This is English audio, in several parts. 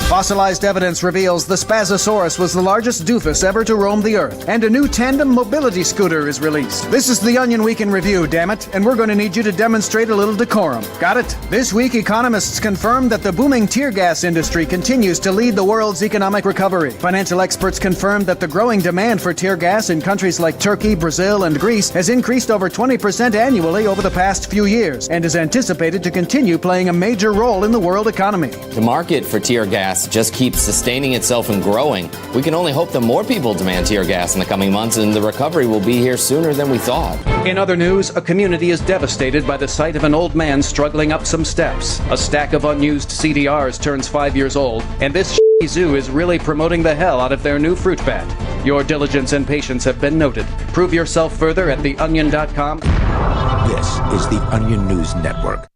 Fossilized evidence reveals the Spazosaurus was the largest doofus ever to roam the Earth, and a new tandem mobility scooter is released. This is the Onion Week in Review, damn it, and we're going to need you to demonstrate a little decorum. Got it? This week, economists confirm that the booming tear gas industry continues to lead the world's economic recovery. Financial experts confirmed that the growing demand for tear gas in countries like Turkey, Brazil, and Greece has increased over 20% annually over the past few years, and is anticipated to continue playing a major role in the world economy. The market for tear gas just keeps sustaining itself and growing. We can only hope that more people demand tear gas in the coming months, and the recovery will be here sooner than we thought. In other news, a community is devastated by the sight of an old man struggling up some steps. A stack of unused CDRs turns 5 years old, and this zoo is really promoting the hell out of their new fruit bat. Your diligence and patience have been noted. Prove yourself further at theonion.com. This is the Onion News Network.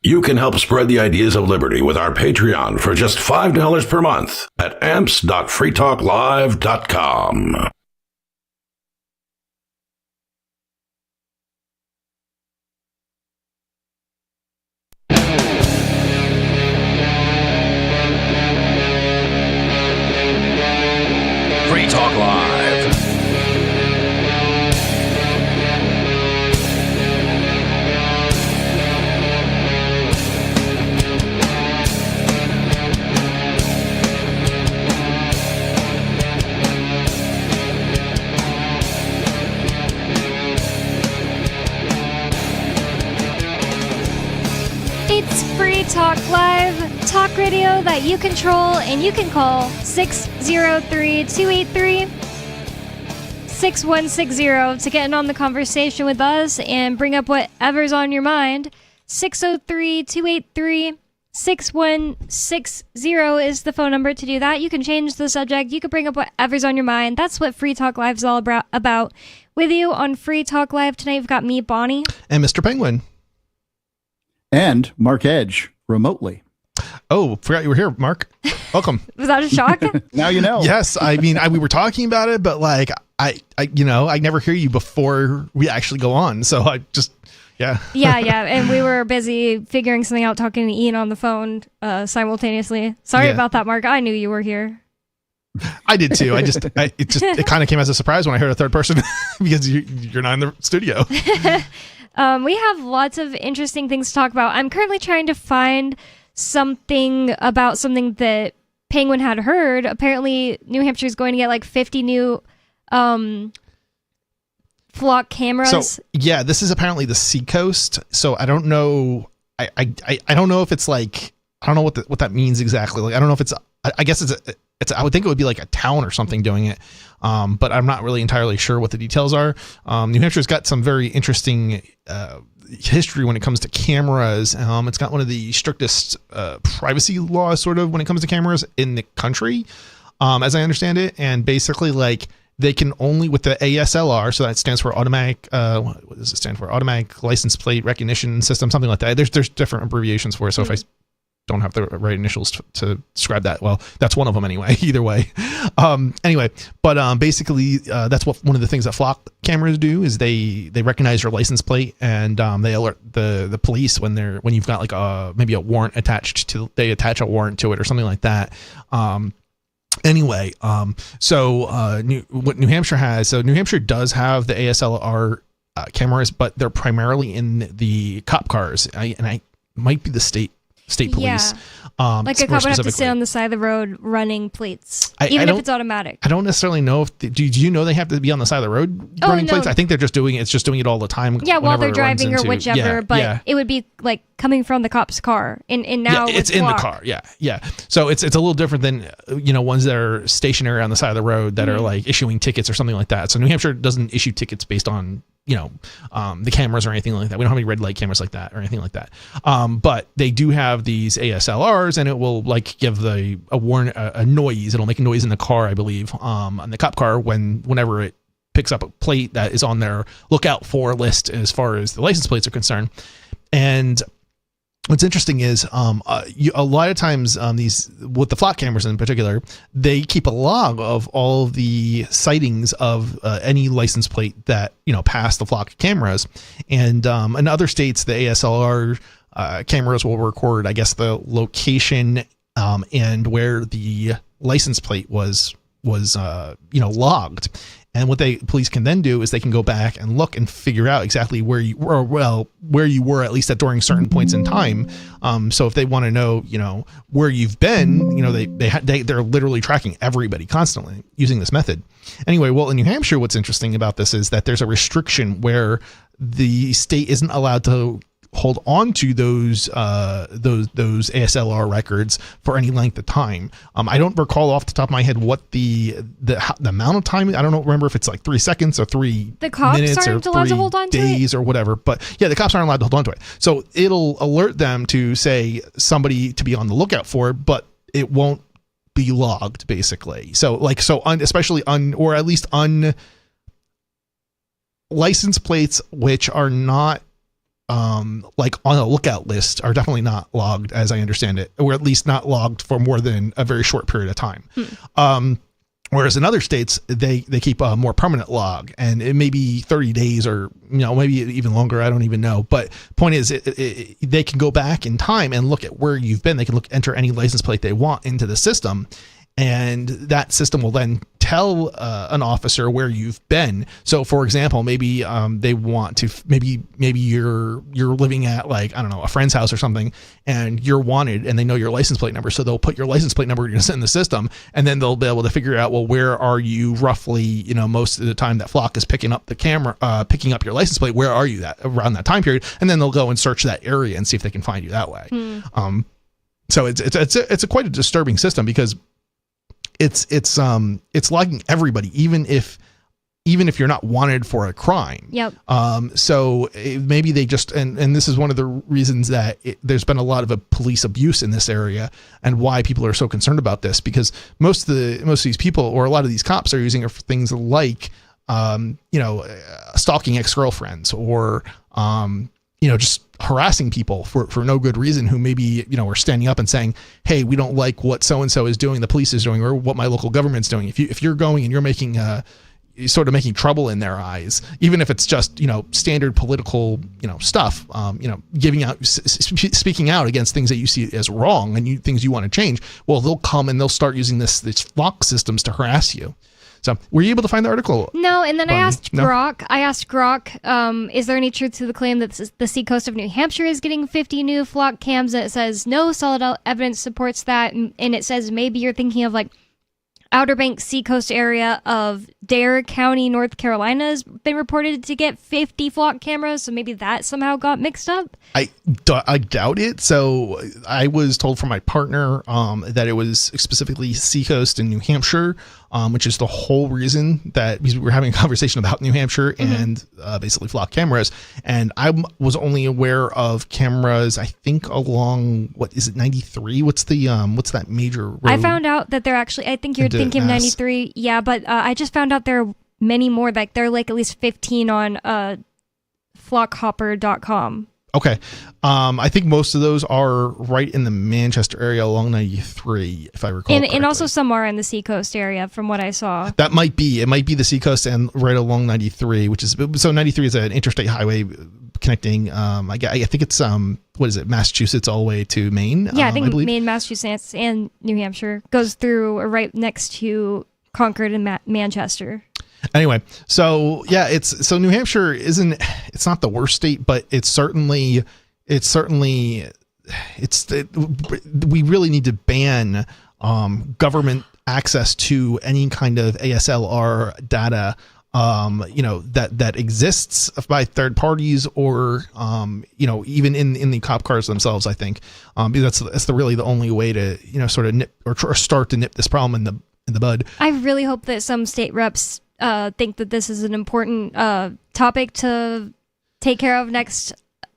You can help spread the ideas of liberty with our Patreon for just $5 per month at amps.freetalklive.com. Free Talk Live. It's Free Talk Live, talk radio that you control, and you can call 603-283-6160 to get in on the conversation with us and bring up whatever's on your mind. 603-283-6160 is the phone number to do that. You can change the subject. You can bring up whatever's on your mind. That's what Free Talk Live is all about. With you on Free Talk Live tonight, we've got me, Bonnie. And Mr. Penguin. And Mark Edge, remotely. Oh, forgot you were here, Mark. Welcome. Was that a shock? Now you know. Yes, I mean, we were talking about it, but like, I never hear you before we actually go on. So I just, yeah. Yeah. And we were busy figuring something out, talking to Ian on the phone simultaneously. Sorry about that, Mark. I knew you were here. I did too. It kind of came as a surprise when I heard a third person because you're not in the studio. We have lots of interesting things to talk about. I'm currently trying to find something about something that Penguin had heard. Apparently, New Hampshire is going to get like 50 new flock cameras. So, yeah, this is apparently the Seacoast. So I don't know. I don't know if it's like, I don't know what that means exactly. Like, I don't know if it's, I guess it's I would think it would be like a town or something doing it. But I'm not really entirely sure what the details are. New Hampshire's got some very interesting history when it comes to cameras. It's got one of the strictest privacy laws sort of when it comes to cameras in the country, as I understand it. And basically like they can only with the ASLR, so that stands for automatic, what does it stand for? Automatic license plate recognition system, something like that. There's different abbreviations for it. So if I don't have the right initials to describe that, well, that's one of them anyway, either way. Basically that's what one of the things that flock cameras do is they recognize your license plate, and they alert the police when you've got like maybe a warrant attached to, they attach a warrant to it or something like that. What New Hampshire has, so New Hampshire does have the ASLR cameras, but they're primarily in the cop cars, and I might be the state police. Like a cop would have to sit on the side of the road running plates, even if it's automatic. I don't necessarily know if do you know they have to be on the side of the road running plates? I think they're just doing it all the time. Yeah, while they're driving or whichever. It would be like coming from the cop's car. And now it's in the car. Yeah. So it's a little different than ones that are stationary on the side of the road that are like issuing tickets or something like that. So New Hampshire doesn't issue tickets based on the cameras or anything like that. We don't have any red light cameras like that or anything like that. But they do have these ASLRs, and it will like give a noise. It'll make a noise in the car, I believe, on the cop car whenever it picks up a plate that is on their lookout for list as far as the license plates are concerned. And what's interesting is a lot of times with the flock cameras in particular, they keep a log of all the sightings of any license plate that pass the flock cameras. And in other states, the ASLR cameras will record, I guess, the location and where the license plate was logged. And what police can then do is they can go back and look and figure out exactly where you were, at least during certain points in time. So if they want to know, where you've been, they're literally tracking everybody constantly using this method. Anyway, well, in New Hampshire, what's interesting about this is that there's a restriction where the state isn't allowed to hold on to those ASLR records for any length of time. I don't recall off the top of my head what the amount of time. I don't remember if it's like 3 seconds or 3 the cops minutes aren't or allowed 3 to hold on to days it? Or whatever. But yeah, the cops aren't allowed to hold on to it. So it'll alert them to say somebody to be on the lookout for, but it won't be logged basically. So especially or at least license plates which are not like on a lookout list are definitely not logged, as I understand it, or at least not logged for more than a very short period of time. Whereas in other states, they keep a more permanent log, and it may be 30 days or maybe even longer. I don't even know. But point is, they can go back in time and look at where you've been. They can enter any license plate they want into the system, and that system will then tell an officer where you've been. So, for example, maybe they want to maybe you're living at, like, I don't know, a friend's house or something, and you're wanted, and they know your license plate number. So they'll put your license plate number in the system, and then they'll be able to figure out, well, where are you roughly? Most of the time that flock is picking up picking up your license plate. Where are you around that time period? And then they'll go and search that area and see if they can find you that way. So it's quite a disturbing system because it's logging everybody, even if you're not wanted for a crime. Yep. So maybe they just, and this is one of the reasons that there's been a lot of police abuse in this area, and why people are so concerned about this, because most of these people, or a lot of these cops, are using it for things like, stalking ex-girlfriends, or, just harassing people for no good reason, who maybe, are standing up and saying, hey, we don't like what so-and-so is doing, the police is doing, or what my local government's doing. If you're going and you're making, sort of making trouble in their eyes, even if it's just, standard political, stuff, speaking out against things that you see as wrong and things you want to change, well, they'll come and they'll start using these flock systems to harass you. So, were you able to find the article? No, and then Bonnie? I asked No? Grok, is there any truth to the claim that the seacoast of New Hampshire is getting 50 new flock cams? And it says no solid evidence supports that, and it says maybe you're thinking of like Outer Banks seacoast area of Dare County, North Carolina has been reported to get 50 flock cameras, so maybe that somehow got mixed up. I doubt it. So I was told from my partner that it was specifically seacoast in New Hampshire, which is the whole reason that we were having a conversation about New Hampshire and basically flock cameras. And I was only aware of cameras, I think, along, what is it, 93? What's that major road? I found out that they're actually, I think you're thinking of 93. Yeah, but I just found out there are many more. Like there are like at least 15 on flockhopper.com. Okay. I think most of those are right in the Manchester area along 93, if I recall correctly. And also some are in the seacoast area from what I saw. That might be. It might be the seacoast and right along 93, which is, so 93 is an interstate highway connecting, I think it's, what is it, Massachusetts all the way to Maine? Yeah, I think believe. Maine, Massachusetts, and New Hampshire goes through or right next to Concord and Manchester. Anyway, so yeah, so New Hampshire it's not the worst state, but we really need to ban government access to any kind of ASLR data, that exists by third parties, or even in the cop cars themselves. I think because that's really the only way to sort of nip or start to nip this problem in the bud. I really hope that some state reps think that this is an important topic to take care of next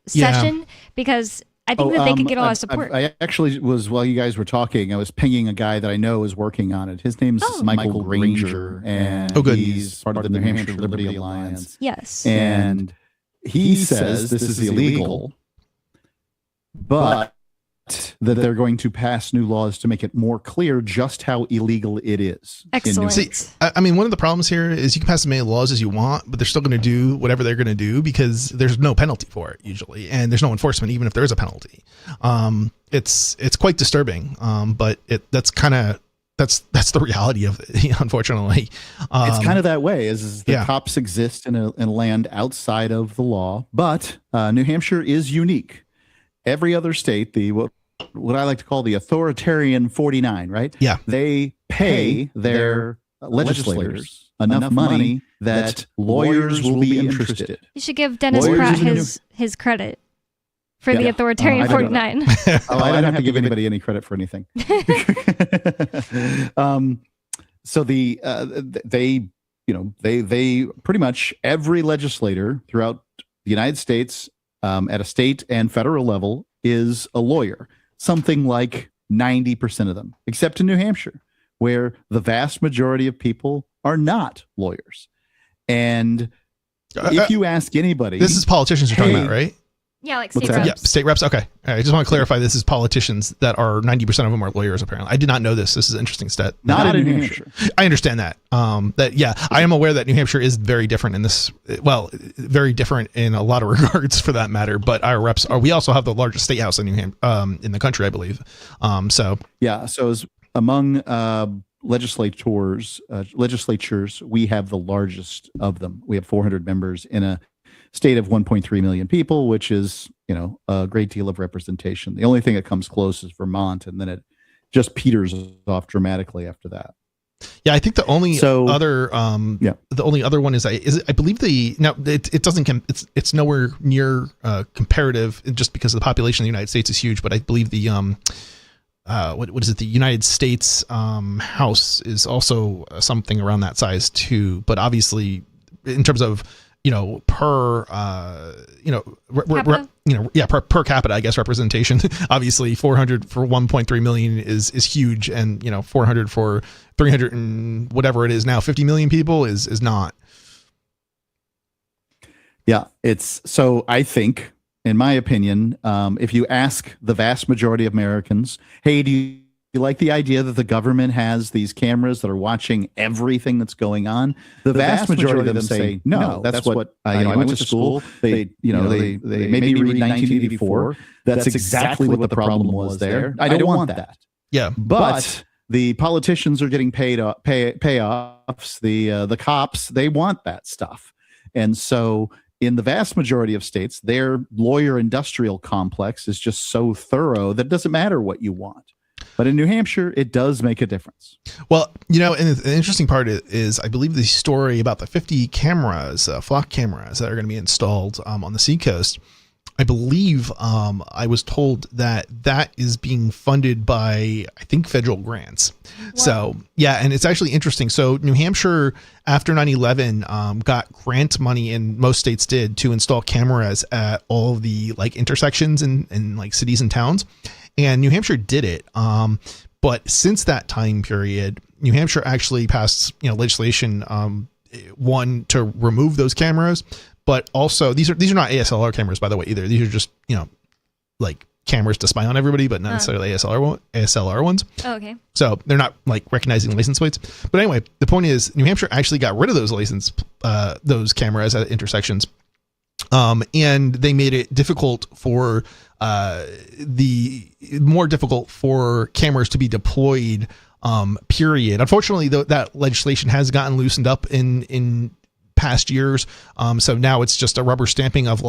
session, because I think that they could get a lot of support. I actually was, while you guys were talking, I was pinging a guy that I know is working on it. His name's Michael Granger, and he's part of the New Hampshire Liberty Alliance. Yes. And he says this is illegal, but that they're going to pass new laws to make it more clear just how illegal it is. Excellent. See, I mean, one of the problems here is you can pass as many laws as you want, but they're still going to do whatever they're going to do because there's no penalty for it usually, and there's no enforcement even if there is a penalty. It's quite disturbing, but that's the reality of it, unfortunately. It's kind of that way. Is the cops exist in a land outside of the law, but New Hampshire is unique. Every other state, what I like to call the authoritarian 49, right? Yeah. They pay their legislators enough money that lawyers will be interested. You should give Dennis Pratt his credit for the authoritarian 49. I don't have to give anybody any credit for anything. So they pretty much every legislator throughout the United States at a state and federal level is a lawyer. Something like 90% of them, except in New Hampshire, where the vast majority of people are not lawyers. And if you ask anybody, this is politicians you're talking about, right? Yeah, like state reps. Yeah, state reps. Okay. I just want to clarify. This is politicians that are 90% of them are lawyers. Apparently, I did not know this. This is an interesting stat. Not in New Hampshire. I understand that. I am aware that New Hampshire is very different in this. Well, very different in a lot of regards, for that matter. But our reps are. We also have the largest state house in New Hampshire, in the country, I believe. So as among legislatures, we have the largest of them. We have 400 members in a state of 1.3 million people, which is, a great deal of representation. The only thing that comes close is Vermont, and then it just peters off dramatically after that. Yeah, I think the only other one is I believe it's nowhere near comparative just because the population of the United States is huge, but I believe the what is it? The United States House is also something around that size too, but obviously in terms of per per capita, I guess, representation. Obviously, 400 for 1.3 million is huge, and 400 for 300 and whatever it is now, 50 million people is not. Yeah, so I think, in my opinion, if you ask the vast majority of Americans, hey, do you like the idea that the government has these cameras that are watching everything that's going on? The vast majority of them say, no, that's what, I went to school. They made me read 1984. That's exactly what the problem was there. I don't want that. Yeah. But the politicians are getting payoffs. The cops, they want that stuff. And so in the vast majority of states, their lawyer industrial complex is just so thorough that it doesn't matter what you want. But in New Hampshire, it does make a difference. Well, and the interesting part is I believe the story about the 50 cameras, flock cameras that are going to be installed on the seacoast. I believe I was told that is being funded by, I think, federal grants. Wow. So, yeah, and it's actually interesting. So New Hampshire, after 9/11, got grant money, and most states did, to install cameras at all of the intersections in cities and towns. And New Hampshire did it. But since that time period, New Hampshire actually passed legislation, one, to remove those cameras, but also these are not ASLR cameras, by the way, either. These are just cameras to spy on everybody, but not necessarily ASLR ones. Oh, okay. So they're not recognizing license plates. But anyway, the point is New Hampshire actually got rid of those cameras at intersections. And they made it difficult for more difficult for cameras to be deployed, period. Unfortunately, that legislation has gotten loosened up in past years. So now it's just a rubber stamping of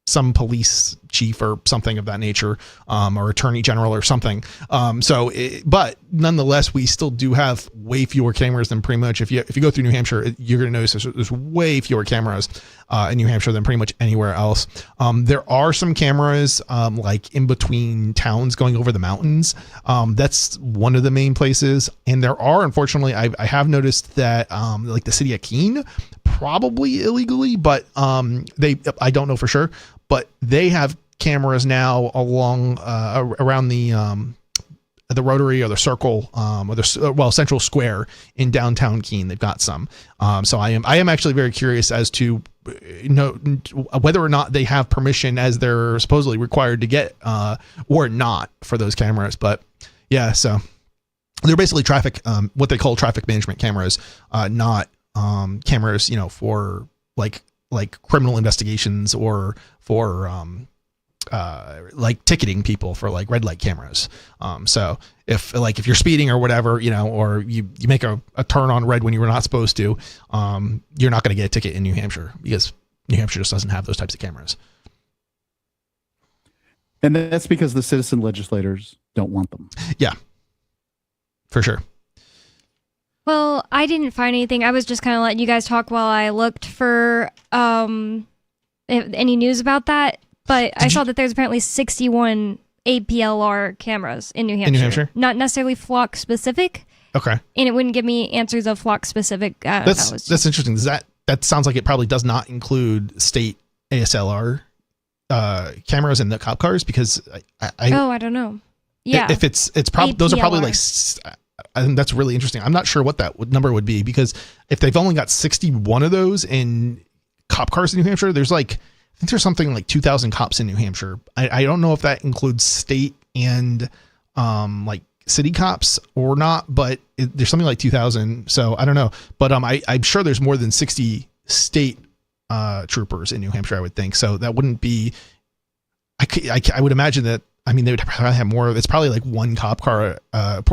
some police chief or something of that nature, or attorney general or something. But nonetheless, we still do have way fewer cameras than pretty much, if you go through New Hampshire, you're going to notice there's way fewer cameras in New Hampshire than pretty much anywhere else. There are some cameras in between towns going over the mountains. That's one of the main places. And there are, unfortunately, I have noticed that the city of Keene, probably illegally, but I don't know for sure, but they have cameras now along around the the Rotary or the Circle, or the Central Square in downtown Keene. They've got some. So I am actually very curious as to whether or not they have permission as they're supposedly required to get, or not for those cameras. But yeah, so they're basically traffic, what they call traffic management cameras, not cameras, for like criminal investigations or for like ticketing people for like red light cameras. So if you're speeding or whatever, or you make a turn on red when you were not supposed to, you're not going to get a ticket in New Hampshire because New Hampshire just doesn't have those types of cameras. And that's because the citizen legislators don't want them. Yeah, for sure. Well, I didn't find anything. I was just kind of letting you guys talk while I looked for any news about that. But I saw that there's apparently 61 APLR cameras in New Hampshire. In New Hampshire? Not necessarily flock specific. Okay. And it wouldn't give me answers of flock specific. That's interesting. That sounds like it probably does not include state ASLR cameras in the cop cars, because I don't know. Yeah. If it's probably, those are probably like, I think that's really interesting. I'm not sure what that number would be, because if they've only got 61 of those in cop cars in New Hampshire, there's like, I think there's something like 2,000 cops in New Hampshire. I don't know if that includes state and like city cops or not, but there's something like 2,000. So I don't know, but I'm sure there's more than 60 state troopers in New Hampshire, I would think. So that wouldn't be, I would imagine that, I mean, they would probably have more. It's probably like one cop car,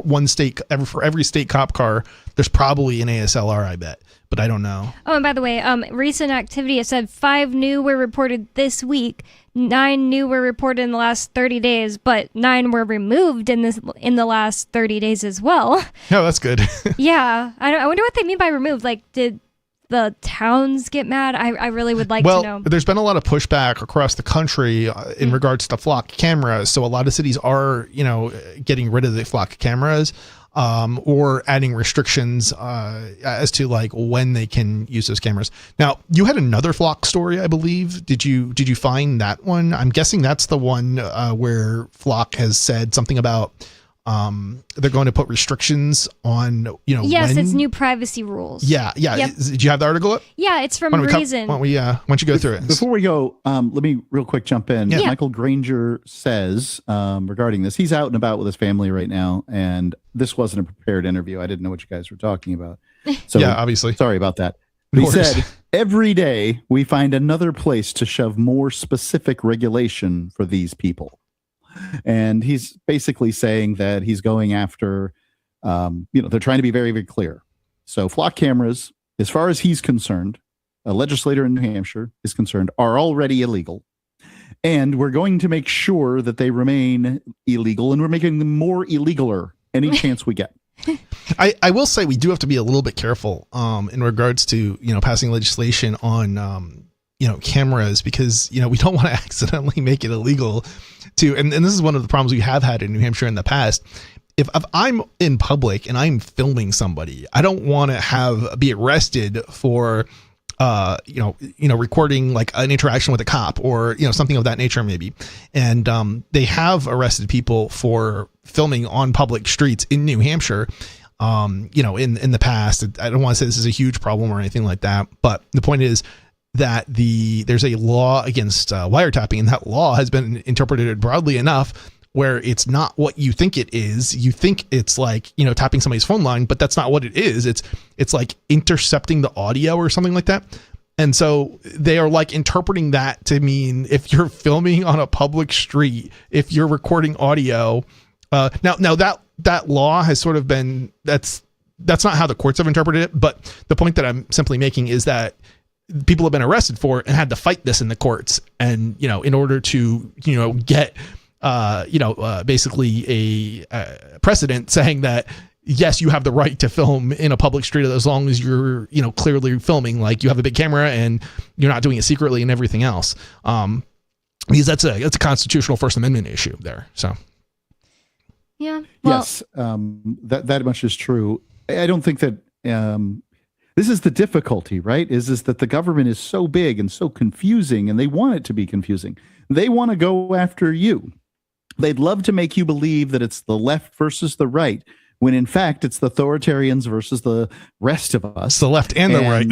one state, for every state cop car, there's probably an ASLR, I bet, but I don't know. Oh, and by the way, recent activity, it said 5 new were reported this week, 9 new were reported in the last 30 days, but 9 were removed in the last 30 days as well. No, that's good. Yeah. I wonder what they mean by removed. Like, did the towns get mad? I really would like to know. There's been a lot of pushback across the country in regards to flock cameras. So a lot of cities are, getting rid of the flock cameras, or adding restrictions as to like when they can use those cameras. Now, you had another flock story, I believe. Did you find that one? I'm guessing that's the one where flock has said something about they're going to put restrictions on, yes, it's new privacy rules. Yeah. Yep. Did you have the article up? Yeah, it's from Reason. Why don't you go through it? Before we go, let me real quick jump in. Yeah. Michael Granger says regarding this, he's out and about with his family right now, and this wasn't a prepared interview. I didn't know what you guys were talking about. So yeah, obviously. Sorry about that. But he said, every day we find another place to shove more specific regulation for these people. And he's basically saying that he's going after, they're trying to be very, very clear. So flock cameras, as far as he's concerned, a legislator in New Hampshire is concerned, are already illegal. And we're going to make sure that they remain illegal, and we're making them more illegaler any chance we get. I will say we do have to be a little bit careful in regards to, passing legislation on, cameras, because, we don't want to accidentally make it illegal to, and this is one of the problems we have had in New Hampshire in the past. If I'm in public and I'm filming somebody, I don't want to be arrested for, recording like an interaction with a cop or, something of that nature maybe. And they have arrested people for filming on public streets in New Hampshire, in the past. I don't want to say this is a huge problem or anything like that, but the point is that there's a law against wiretapping, and that law has been interpreted broadly enough where it's not what you think it is. You think it's like, tapping somebody's phone line, but that's not what it is. It's like intercepting the audio or something like that. And so they are like interpreting that to mean if you're filming on a public street, if you're recording audio, now that law has sort of been, that's not how the courts have interpreted it. But the point that I'm simply making is that people have been arrested for it and had to fight this in the courts. And, in order to, get, basically a precedent saying that, yes, you have the right to film in a public street as long as you're, clearly filming, like you have a big camera and you're not doing it secretly and everything else. Because that's a constitutional First Amendment issue there. So. Yeah. Well, yes. That much is true. I don't think that, this is the difficulty, right? Is that the government is so big and so confusing, and they want it to be confusing. They want to go after you. They'd love to make you believe that it's the left versus the right, when in fact it's the authoritarians versus the rest of us. It's the left and the right.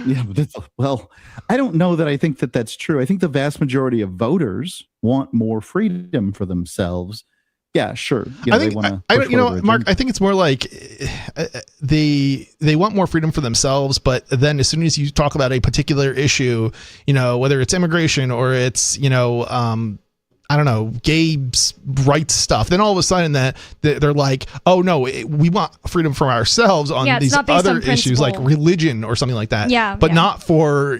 Yeah, well, I don't know that I think that that's true. I think the vast majority of voters want more freedom for themselves. Yeah, sure. I think, Mark, I think it's more like they want more freedom for themselves, but then as soon as you talk about a particular issue, whether it's immigration or it's, I don't know, gay rights stuff, then all of a sudden that they're like, oh no, we want freedom for ourselves on these other issues like religion or something like that. Yeah. But not for,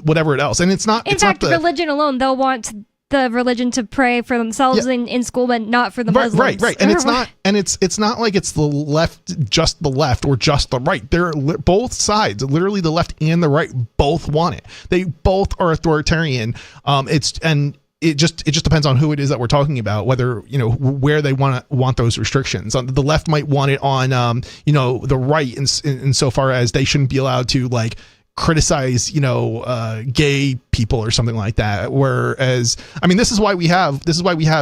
whatever else. And it's not, in fact, religion alone, they'll want the religion to pray for themselves in school, but not for the Muslims. Right. And it's not like it's the left, just the left or just the right. They're both sides, literally the left and the right both want it. They both are authoritarian. It just depends on who it is that we're talking about, whether, where they want those restrictions. The left might want it on, the right in so far as they shouldn't be allowed to like criticize, gay people or something like that. Whereas, I mean, this is why we have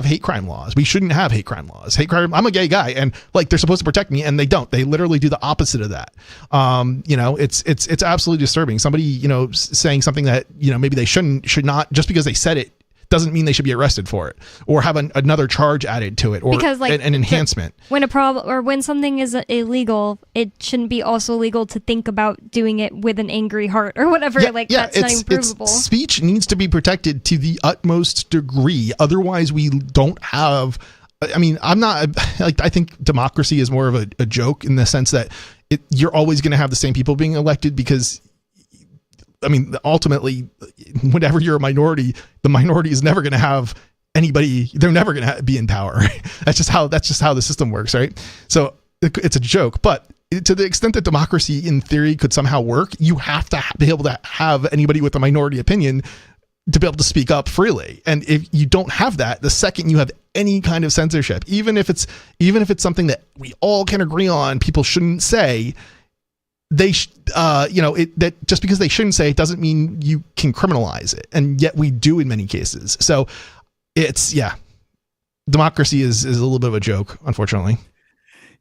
hate crime laws. We shouldn't have hate crime laws. Hate crime. I'm a gay guy, and like they're supposed to protect me, and they don't. They literally do the opposite of that. It's absolutely disturbing. Somebody, saying something that maybe they should not, just because they said it doesn't mean they should be arrested for it or have another charge added to it or because, an enhancement. When something is illegal, it shouldn't be also legal to think about doing it with an angry heart or whatever. That's not even provable. Speech needs to be protected to the utmost degree. Otherwise, we don't have. I mean, I think democracy is more of a joke in the sense that you're always going to have the same people being elected because. I mean, ultimately, whenever you're a minority, the minority is never going to have anybody. They're never going to be in power. Right? That's just how the system works, right? So it's a joke. But to the extent that democracy, in theory, could somehow work, you have to be able to have anybody with a minority opinion to be able to speak up freely. And if you don't have that, the second you have any kind of censorship, even if it's something that we all can agree on, people shouldn't say. That just because they shouldn't say it doesn't mean you can criminalize it, and yet we do in many cases. So democracy is a little bit of a joke, unfortunately.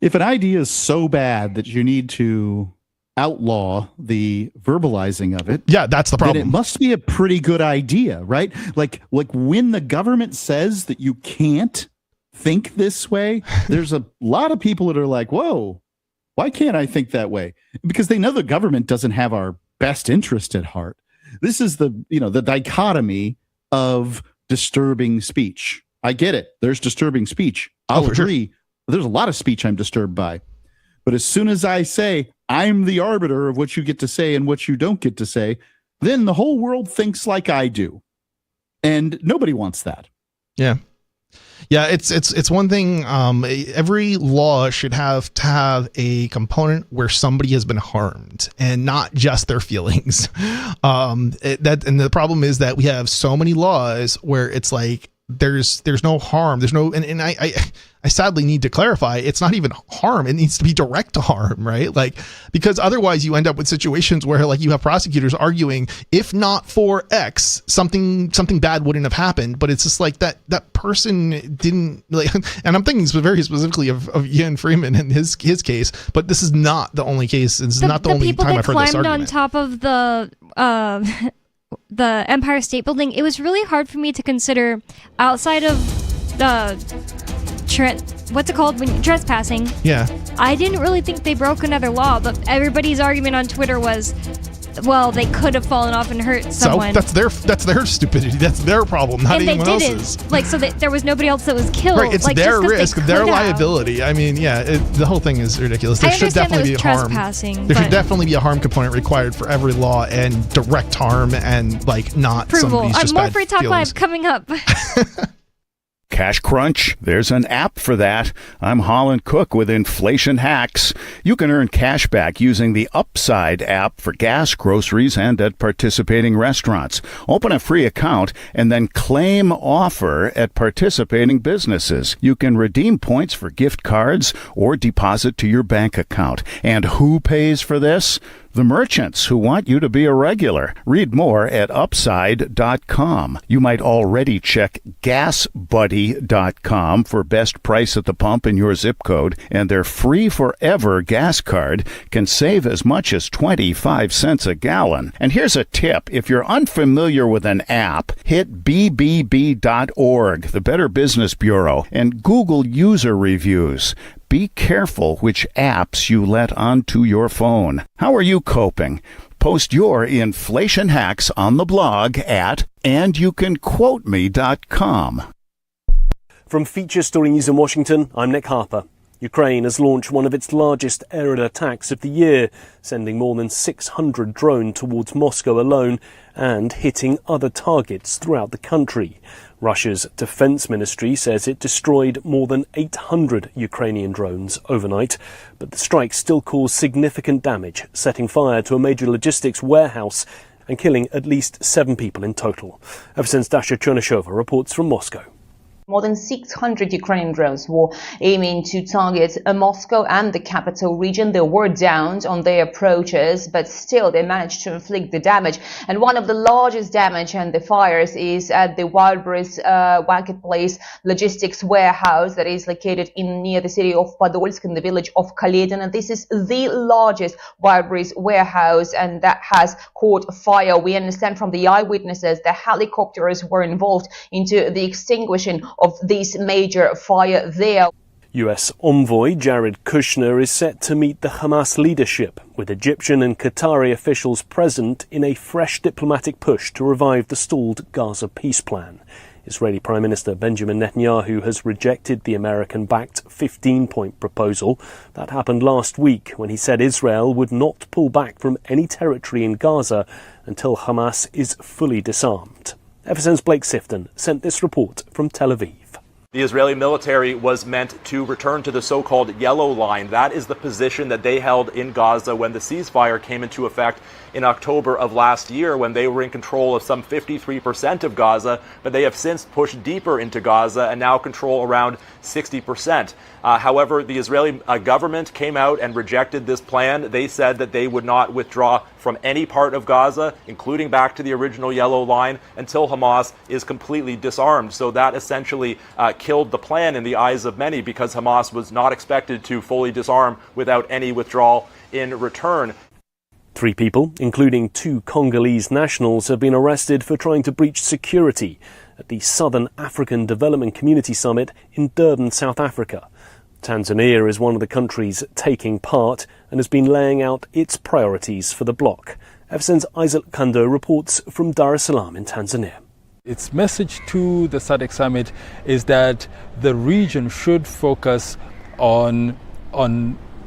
If an idea is so bad that you need to outlaw the verbalizing of it, that's the problem. Then it must be a pretty good idea, right? Like when the government says that you can't think this way, there's a lot of people that are like, whoa. Why can't I think that way? Because they know the government doesn't have our best interest at heart. This is the dichotomy of disturbing speech. I get it. There's disturbing speech. I'll agree. Sure. There's a lot of speech I'm disturbed by. But as soon as I say I'm the arbiter of what you get to say and what you don't get to say, then the whole world thinks like I do. And nobody wants that. Yeah. Yeah, it's one thing. Every law should have to have a component where somebody has been harmed and not just their feelings. And the problem is that we have so many laws where it's like there's no harm. There's no, and I sadly need to clarify, it's not even harm. It needs to be direct harm, right? Like, because otherwise you end up with situations where like you have prosecutors arguing, if not for X, something bad wouldn't have happened. But it's just like that person didn't like, and I'm thinking very specifically of Ian Freeman and his case, but this is not the only case. It's not the only time I've heard this argument. The people that climbed on top of the Empire State Building, it was really hard for me to consider outside of the what's it called when trespassing. Yeah, I didn't really think they broke another law, but everybody's argument on Twitter was, well, they could have fallen off and hurt someone. So that's their stupidity. That's their problem, not anyone else's. There was nobody else that was killed. Right, it's their risk, their liability. I mean, the whole thing is ridiculous. There should definitely be harm. There should definitely be a harm component required for every law, and direct harm, and like not somebody's just more bad Free Talk feelings. Live coming up. Cash Crunch, there's an app for that. I'm Holland Cook with Inflation Hacks. You can earn cash back using the Upside app for gas, groceries, and at participating restaurants. Open a free account and then claim offer at participating businesses. You can redeem points for gift cards or deposit to your bank account. And who pays for this? The merchants who want you to be a regular. Read more at upside.com. You might already check gasbuddy.com for best price at the pump in your zip code, and their free forever gas card can save as much as 25 cents a gallon. And here's a tip. If you're unfamiliar with an app, hit bbb.org, the Better Business Bureau, and Google user reviews. Be careful which apps you let onto your phone. How are you coping? Post your inflation hacks on the blog at andyoucanquoteme.com. From Feature Story News in Washington, I'm Nick Harper. Ukraine has launched one of its largest aerial attacks of the year, sending more than 600 drones towards Moscow alone and hitting other targets throughout the country. Russia's defense ministry says it destroyed more than 800 Ukrainian drones overnight, but the strike still caused significant damage, setting fire to a major logistics warehouse and killing at least 7 people in total. FSN's Dasha Chernyshyova reports from Moscow. More than 600 Ukrainian drones were aiming to target Moscow and the capital region. They were downed on their approaches, but still they managed to inflict the damage. And one of the largest damage and the fires is at the Wildberries marketplace logistics warehouse that is located near the city of Podolsk in the village of Kaledin. And this is the largest Wildberries warehouse, and that has caught fire. We understand from the eyewitnesses that helicopters were involved into the extinguishing of this major fire there. US envoy Jared Kushner is set to meet the Hamas leadership, with Egyptian and Qatari officials present in a fresh diplomatic push to revive the stalled Gaza peace plan. Israeli Prime Minister Benjamin Netanyahu has rejected the American-backed 15-point proposal. That happened last week when he said Israel would not pull back from any territory in Gaza until Hamas is fully disarmed. FSN's Blake Sifton sent this report from Tel Aviv. The Israeli military was meant to return to the so-called yellow line. That is the position that they held in Gaza when the ceasefire came into effect in October of last year, when they were in control of some 53% of Gaza, but they have since pushed deeper into Gaza and now control around 60%. However, the Israeli government came out and rejected this plan. They said that they would not withdraw from any part of Gaza, including back to the original yellow line, until Hamas is completely disarmed. So that essentially killed the plan in the eyes of many, because Hamas was not expected to fully disarm without any withdrawal in return. 3 people, including 2 Congolese nationals, have been arrested for trying to breach security at the Southern African Development Community Summit in Durban, South Africa. Tanzania is one of the countries taking part and has been laying out its priorities for the bloc. FSN's Isaac Kando reports from Dar es Salaam in Tanzania. Its message to the SADC summit is that the region should focus on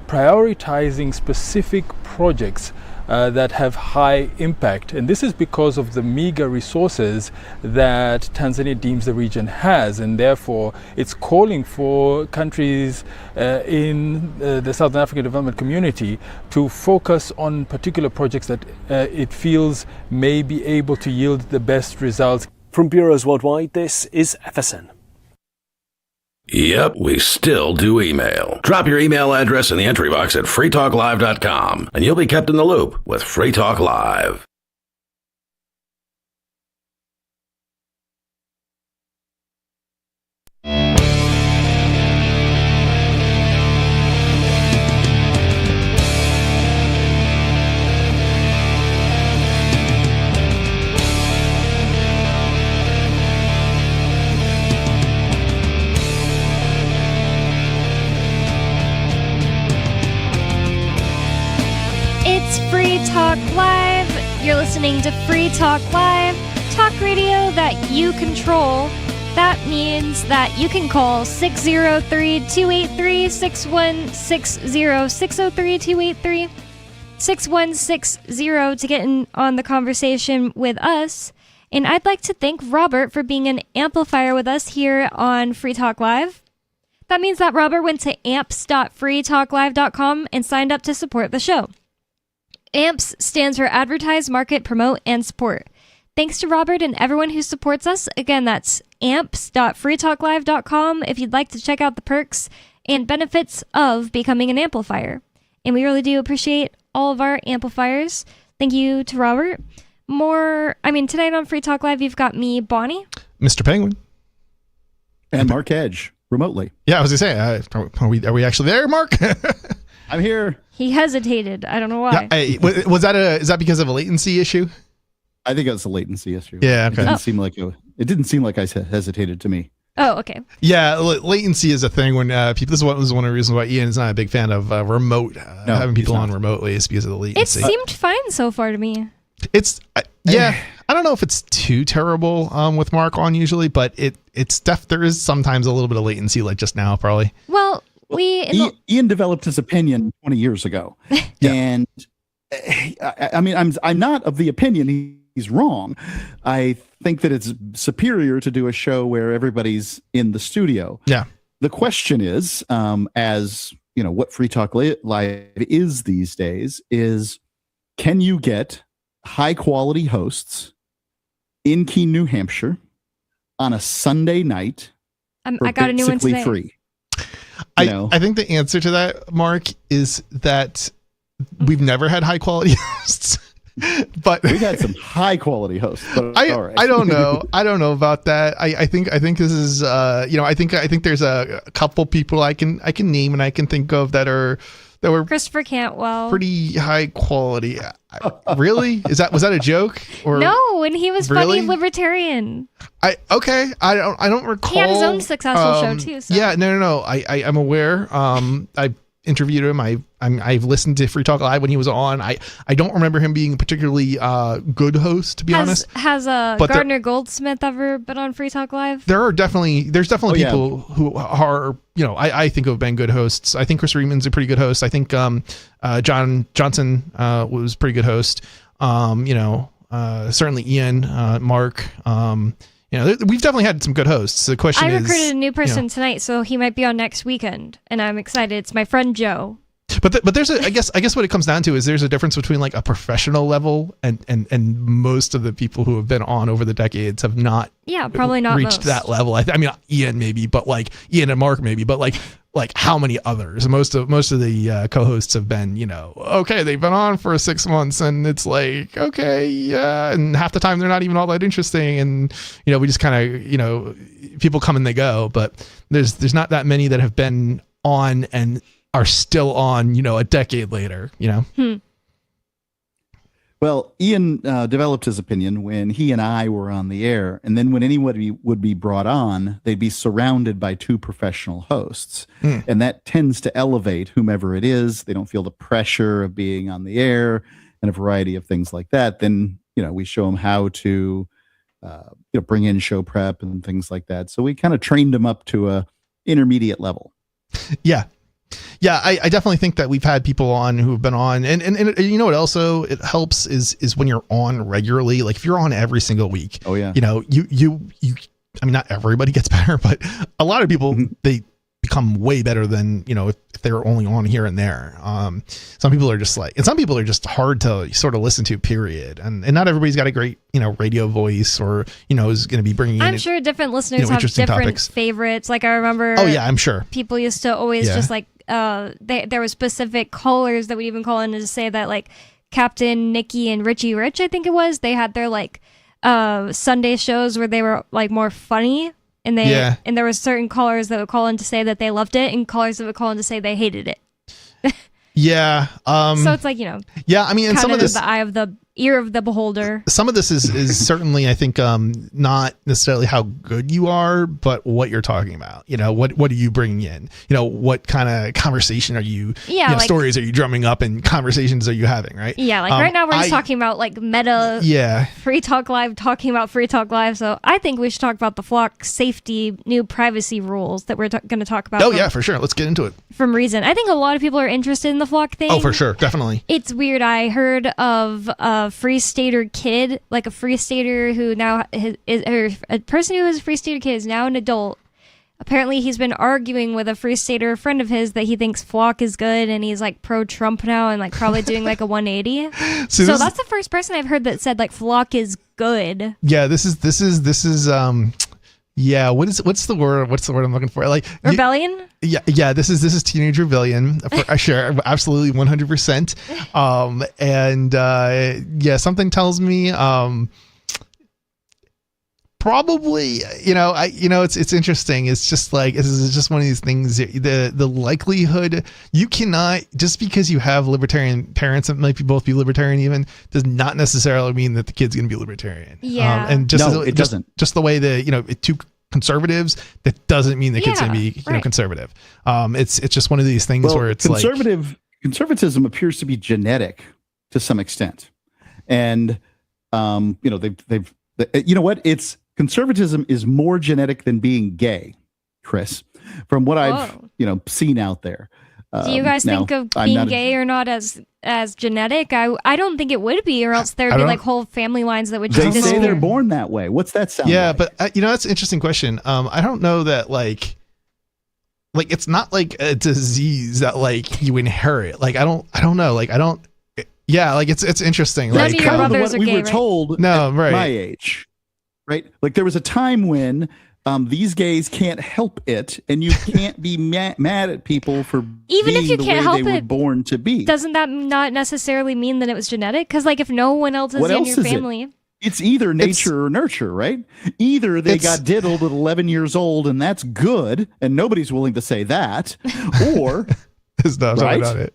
prioritizing specific projects that have high impact. And this is because of the meager resources that Tanzania deems the region has. And therefore, it's calling for countries in the Southern African Development Community to focus on particular projects that it feels may be able to yield the best results. From bureaus worldwide, this is FSN. Yep, we still do email. Drop your email address in the entry box at freetalklive.com, and you'll be kept in the loop with Free Talk Live. Talk Live. You're listening to Free Talk Live, talk radio that you control. That means that you can call 603-283-6160, 603-283-6160 to get in on the conversation with us. And I'd like to thank Robert for being an amplifier with us here on Free Talk Live. That means that Robert went to amps.freetalklive.com and signed up to support the show. AMPS stands for Advertise, Market, Promote, and Support. Thanks to Robert and everyone who supports us. Again, that's amps.freetalklive.com if you'd like to check out the perks and benefits of becoming an amplifier. And we really do appreciate all of our amplifiers. Thank you to Robert. Tonight on Free Talk Live, you've got me, Bonnie. Mr. Penguin. And Mark Edge, remotely. Yeah, I was going to say, are we actually there, Mark? I'm here. He hesitated. I don't know why. Yeah, is that because of a latency issue? I think it's a latency issue. Yeah, okay. It didn't seem like I hesitated to me. Oh, okay. Yeah, latency is a thing when people. This was one of the reasons why Ian is not a big fan of having people on remotely. Is because of the latency. It seemed fine so far to me. It's I don't know if it's too terrible with Mark on usually, but there is sometimes a little bit of latency, like just now, probably. Well, Ian developed his opinion 20 years ago, and I'm not of the opinion he's wrong. I think that it's superior to do a show where everybody's in the studio. Yeah. The question is, as you know, what Free Talk Live is these days is, can you get high quality hosts in Keene, New Hampshire on a Sunday night? I got a new one today. Free. I think the answer to that, Mark, is that we've never had high quality hosts. But we've had some high quality hosts. But all right. I don't know. I don't know about that. I think this is I think there's a couple people I can name and I can think of that were Christopher Cantwell, pretty high quality. Really? Was that a joke? Or no, and he was really? funny libertarian. I don't recall. He had his own successful show too. So. Yeah, no. I'm aware. I interviewed him. I've listened to Free Talk Live when he was on. I don't remember him being a particularly good host, to be honest. Has Gardner Goldsmith ever been on Free Talk Live? There's definitely people who are, I think have been good hosts. I think Chris Reedman's a pretty good host. I think John Johnson was a pretty good host. Certainly Ian, Mark. We've definitely had some good hosts. The question is, I recruited a new person tonight, so he might be on next weekend, and I'm excited. It's my friend Joe. But there's I guess what it comes down to is there's a difference between like a professional level and most of the people who have been on over the decades have not probably not reached that level. I mean Ian maybe, but like Ian and Mark maybe, but like how many others? Most of the co-hosts have been, okay, they've been on for 6 months and it's like, okay, yeah, and half the time they're not even all that interesting, and we just kind of people come and they go, but there's not that many that have been on and are still on, a decade later, Well, Ian developed his opinion when he and I were on the air. And then when anybody would be brought on, they'd be surrounded by two professional hosts. And that tends to elevate whomever it is. They don't feel the pressure of being on the air and a variety of things like that. Then, we show them how to bring in show prep and things like that. So we kind of trained them up to a intermediate level. Yeah. Yeah, I definitely think that we've had people on who've been on, and you know what also it helps is when you're on regularly, like if you're on every single week. Oh yeah. You I mean, not everybody gets better, but a lot of people they become way better than if they're only on here and there. Some people are just hard to sort of listen to, period. And not everybody's got a great radio voice or is going to be bringing in. I'm sure different listeners have different topics. favorites. Like I remember. Oh yeah, I'm sure people used to always just like there were specific callers that would even call in to say that like Captain Nikki and Richie Rich, I think it was, they had their like Sunday shows where they were like more funny. And and there were certain callers that would call in to say that they loved it, and callers that would call in to say they hated it. Yeah. So it's like Yeah, I mean, and some of this, the eye of the ear of the beholder. Some of this is certainly, I think, not necessarily how good you are, but what you're talking about. What are you bringing in? What kind of conversation are you? Yeah, like, stories are you drumming up and conversations are you having? Right. Yeah, like right now we're just talking about like meta. Yeah. Free Talk Live, talking about Free Talk Live. So I think we should talk about the Flock safety new privacy rules that we're going to talk about. Oh yeah, for sure. Let's get into it. From Reason, I think a lot of people are interested in the Flock thing. Oh, for sure, definitely. It's weird. I heard of a Free Stater kid, like a Free Stater who now is, or a person who is a Free Stater kid is now an adult. Apparently, he's been arguing with a Free Stater friend of his that he thinks Flock is good, and he's like pro-Trump now, and like probably doing like a 180. So that's the first person I've heard that said like Flock is good. Yeah, this is What's the word I'm looking for? Like Rebellion? Yeah, this is teenage rebellion for sure. Absolutely 100%. Something tells me probably, it's interesting. It's just like, this is just one of these things. The likelihood, you cannot, just because you have libertarian parents that might both be libertarian even, does not necessarily mean that the kid's going to be libertarian. Yeah. It doesn't. Just the way that, two conservatives, that doesn't mean the kid's going to be, conservative. It's just one of these things where it's conservatism appears to be genetic to some extent. And, conservatism is more genetic than being gay, Chris, from what I've seen out there. Do you guys think of being gay or not as genetic? I don't think it would be, or else there'd be like whole family lines that would just disappear. disappear. They say they're born that way. What's that sound like? But that's an interesting question. I don't know that like it's not like a disease that like you inherit. Like I don't know. Like I don't. Yeah, like it's interesting. None like of your brothers are we gay, were told at my age, right? Like there was a time when these gays can't help it, and you can't be mad at people for even being if you the can't way help they were it, born to be. Doesn't that not necessarily mean that it was genetic? Because like if no one else is in your family. It's either nature or nurture, right? Either they got diddled at 11 years old, and that's good, and nobody's willing to say that, or it's not it.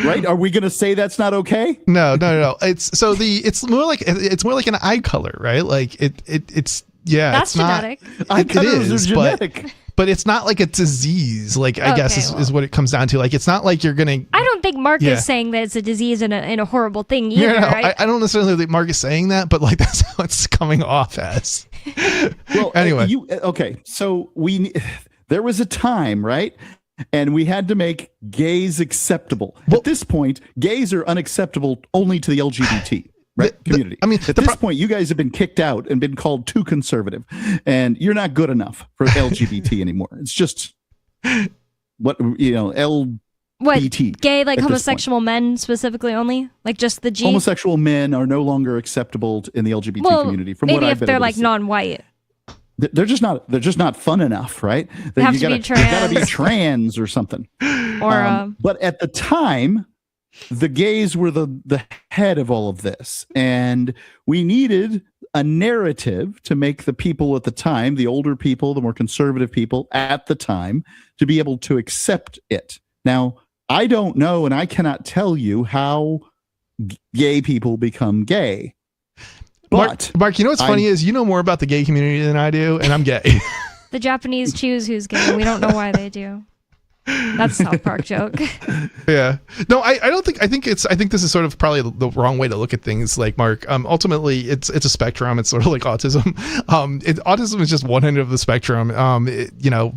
Right? Are we going to say that's not okay? No. It's more like an eye color, right? Like it's that's it's not genetic. Eye colors are genetic. But it's not like a disease. Like I guess is what it comes down to. Like it's not like you're gonna. I don't think Mark is saying that it's a disease and a horrible thing either. Right? I don't necessarily think Mark is saying that, but like that's how it's coming off as. Well, anyway, so there was a time, right? And we had to make gays acceptable. At this point, gays are unacceptable only to the LGBT community. At this point, you guys have been kicked out and been called too conservative, and you're not good enough for LGBT anymore. It's just LGBT. What, gay, like homosexual men specifically only? Like just the G? Homosexual men are no longer acceptable in the LGBT community. From maybe what if they're like non-white. They're just not fun enough, right? They have to be trans. You gotta be trans or something. But at the time, the gays were the head of all of this, and we needed a narrative to make the people at the time, the older people, the more conservative people at the time, to be able to accept it. Now, I don't know, and I cannot tell you how gay people become gay. But Mark, you know what's funny is you know more about the gay community than I do, and I'm gay. The Japanese choose who's gay. We don't know why they do. That's a South Park joke. Yeah. No, I don't think. I think this is sort of probably the wrong way to look at things. Like Mark, ultimately, it's a spectrum. It's sort of like autism. Autism is just one end of the spectrum.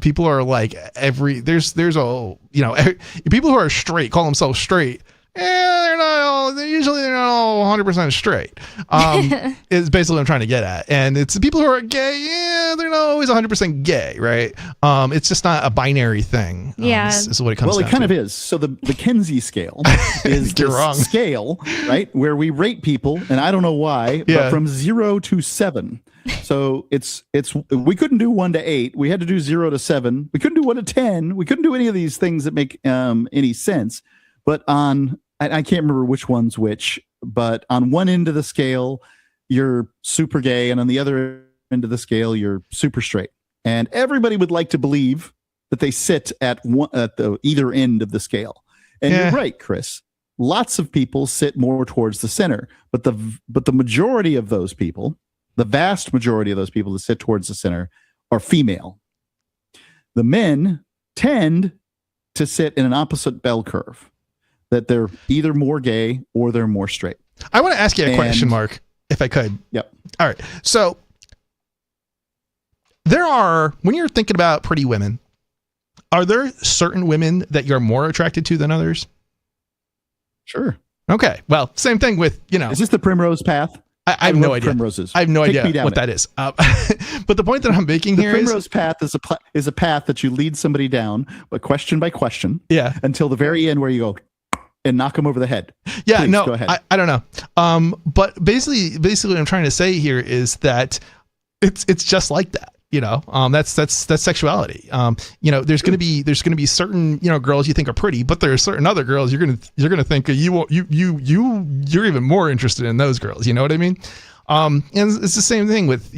People are like there's people who are straight call themselves straight. They're not all 100% straight. Is basically what I'm trying to get at. And it's the people who are gay, they're not always 100% gay, right? It's just not a binary thing. Is what it comes down to. Well, it kind of is. So the Kinsey scale is the scale, right, where we rate people, and I don't know why, but from 0 to 7. So it's we couldn't do 1 to 8. We had to do 0 to 7. We couldn't do 1 to 10. We couldn't do any of these things that make any sense. But I can't remember which one's which, but on one end of the scale, you're super gay, and on the other end of the scale, you're super straight. And everybody would like to believe that they sit at the either end of the scale. And you're right, Chris. Lots of people sit more towards the center, but the majority of those people, the vast majority of those people that sit towards the center, are female. The men tend to sit in an opposite bell curve. That they're either more gay or they're more straight. I want to ask you a question, Mark, if I could. Yep. All right. So when you're thinking about pretty women, are there certain women that you're more attracted to than others? Sure. Okay. Well, same thing with, Is this the primrose path? I have no idea. Primroses. I have no idea what that is. But the point that I'm making here is... The primrose path is a path that you lead somebody down, but question by question. Yeah. Until the very end where you go... and knock him over the head. Yeah, Please, no, go ahead. I don't know. But basically what I'm trying to say here is that it's just like that. That's sexuality. There's gonna be certain girls you think are pretty, but there are certain other girls you're gonna think you're even more interested in those girls. You know what I mean? And it's the same thing with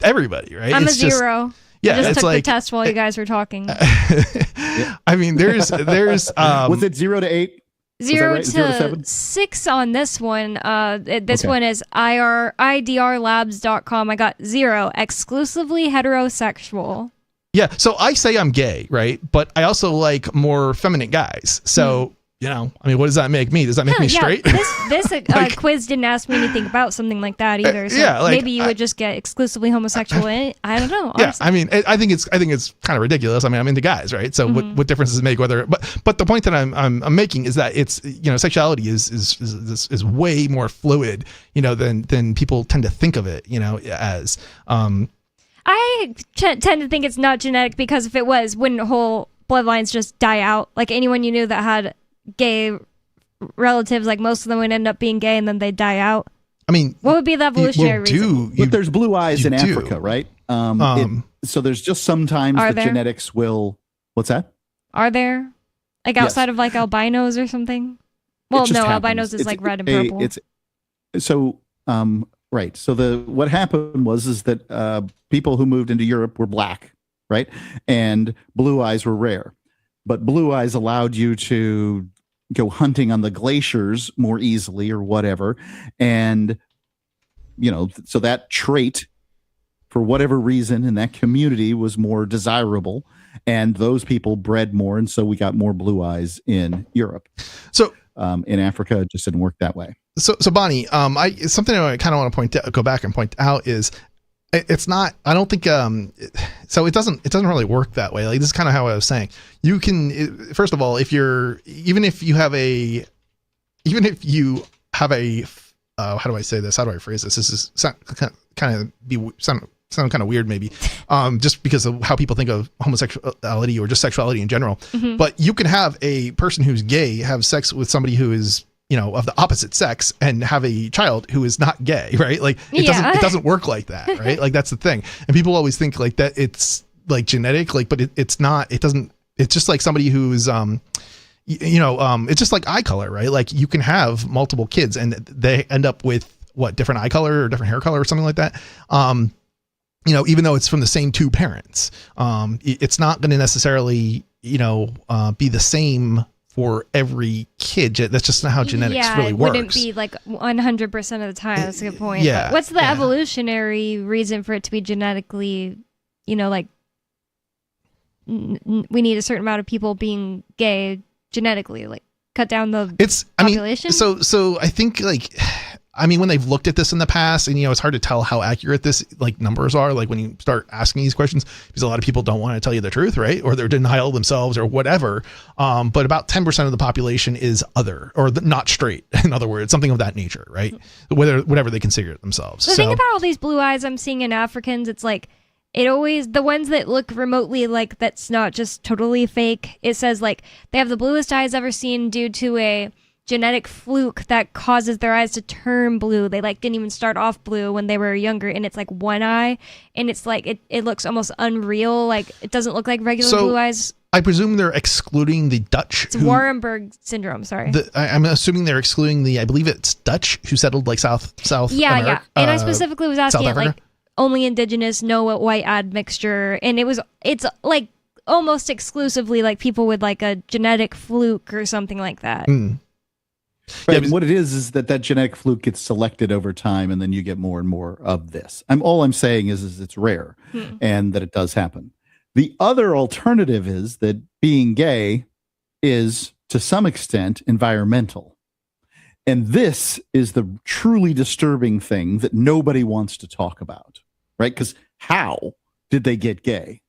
everybody, right? I'm a zero. Yeah, I just it's took the like test while you guys were talking. I mean, there's was it 0 to 8? 0 right? to 0 to 7? 6 on this one. This one is idrlabs.com. I got 0, exclusively heterosexual. Yeah, so I say I'm gay, right? But I also like more feminine guys. So, what does that make me? Does that make me straight? This quiz didn't ask me anything about something like that either. So maybe you would just get exclusively homosexual in it. I don't know. Yeah, I mean, I think it's kind of ridiculous. I mean, I'm into guys, right? So what difference does it make whether? But the point that I'm making is that it's sexuality is way more fluid, than people tend to think of it, as. I tend to think it's not genetic because if it was, wouldn't whole bloodlines just die out? Like anyone you knew that had gay relatives, like most of them would end up being gay and then they die out. I mean, what would be the evolutionary reason? But there's blue eyes in Africa, right? So there's just sometimes the genetics will. What's that? Are there like outside of like albinos or something? Well, no, happens. Albinos is like red and purple. Right. So what happened was that people who moved into Europe were black, right, and blue eyes were rare. But blue eyes allowed you to go hunting on the glaciers more easily or whatever. And, so that trait, for whatever reason, in that community was more desirable. And those people bred more. And so we got more blue eyes in Europe. So in Africa, it just didn't work that way. So Bonnie, something I kind of want to go back and point out is, it's not, I don't think, so it doesn't really work that way. Like, this is kind of how I was saying. You can, first of all, even if you have a, how do I say this? How do I phrase this? This is sound kind of weird maybe, just because of how people think of homosexuality or just sexuality in general. Mm-hmm. But you can have a person who's gay have sex with somebody who is, of the opposite sex and have a child who is not gay, right? Like it doesn't work like that, right? Like that's the thing. And people always think like that it's like genetic, like, but it's not, it's just like somebody who's, it's just like eye color, right? Like you can have multiple kids and they end up with different eye color or different hair color or something like that. Even though it's from the same two parents, it's not going to necessarily, be the same for every kid. That's just not how genetics really works. It wouldn't be like 100% of the time. That's a good point. Yeah. But what's the evolutionary reason for it to be genetically, like we need a certain amount of people being gay genetically, like cut down the population? So I think when they've looked at this in the past, and it's hard to tell how accurate this numbers are, like when you start asking these questions, because a lot of people don't want to tell you the truth, right? Or they're denial themselves or whatever. But about 10% of the population is other or not straight. In other words, something of that nature, right? Whatever they consider themselves. The thing about all these blue eyes I'm seeing in Africans, it's like, it always, the ones that look remotely like that's not just totally fake, it says like they have the bluest eyes ever seen due to a genetic fluke that causes their eyes to turn blue. They didn't even start off blue when they were younger, and it's like one eye, and it's like it looks almost unreal. Like it doesn't look like regular blue eyes. I presume they're excluding the Dutch. It's Warrenberg syndrome. Sorry, I'm assuming they're excluding I believe it's Dutch who settled South America. Yeah. And I specifically was asking it only indigenous, no white admixture, and it's like almost exclusively like people with like a genetic fluke or something like that. Mm. Right. What it is that genetic fluke gets selected over time, and then you get more and more of this. All I'm saying is it's rare, and that it does happen. The other alternative is that being gay is, to some extent, environmental. And this is the truly disturbing thing that nobody wants to talk about, right? Because how did they get gay?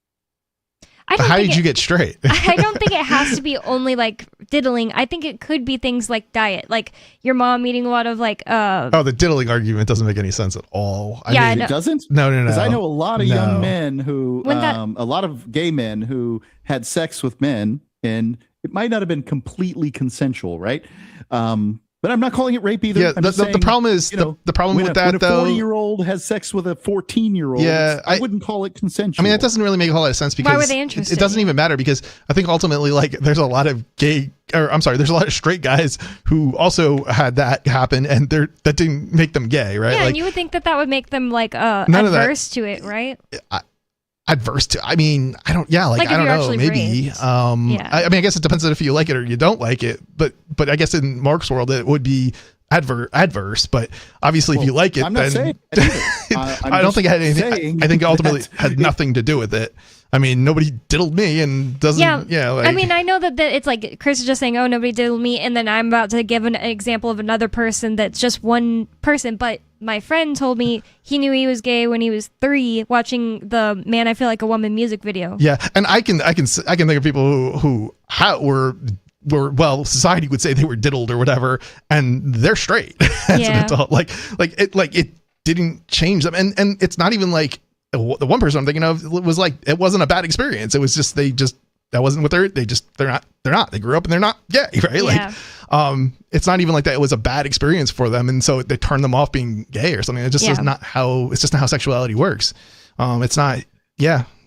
How did you get straight? I don't think it has to be only like diddling. I think it could be things like diet, like your mom eating a lot of like. The diddling argument doesn't make any sense at all. I mean, it doesn't? No. Because I know a lot of young men who, a lot of gay men who had sex with men, and it might not have been completely consensual, right? But I'm not calling it rape either. Yeah, I'm just saying, the problem is the problem with that though. When a 40-year-old has sex with a 14-year-old, I wouldn't call it consensual. I mean, that doesn't really make a whole lot of sense because why were they interested? It doesn't even matter because I think ultimately, like, there's a lot of there's a lot of straight guys who also had that happen, and that didn't make them gay, right? Yeah, like, and you would think that would make them like none adverse to it, right? Adverse to, I mean, I don't know, maybe. Raped. I mean, I guess it depends on if you like it or you don't like it, but I guess in Mark's world it would be adverse, but obviously if you like it, I'm not saying it I don't think it had anything. I think it ultimately had nothing to do with it. I mean, nobody diddled me and doesn't. I mean, I know that it's like Chris is just saying, "Oh, nobody diddled me," and then I'm about to give an example of another person that's just one person. But my friend told me he knew he was gay when he was 3, watching the "Man, I Feel Like a Woman" music video. Yeah, and I can think of people who were well, society would say they were diddled or whatever, and they're straight as an adult. Like it didn't change them, and it's not even like. The one person I'm thinking of was like, it wasn't a bad experience. It was just, that wasn't what they're not, they grew up and they're not gay, right? Yeah. Like, it's not even like that. It was a bad experience for them. And so they turned them off being gay or something. It just is not how, it's just not how sexuality works. It's not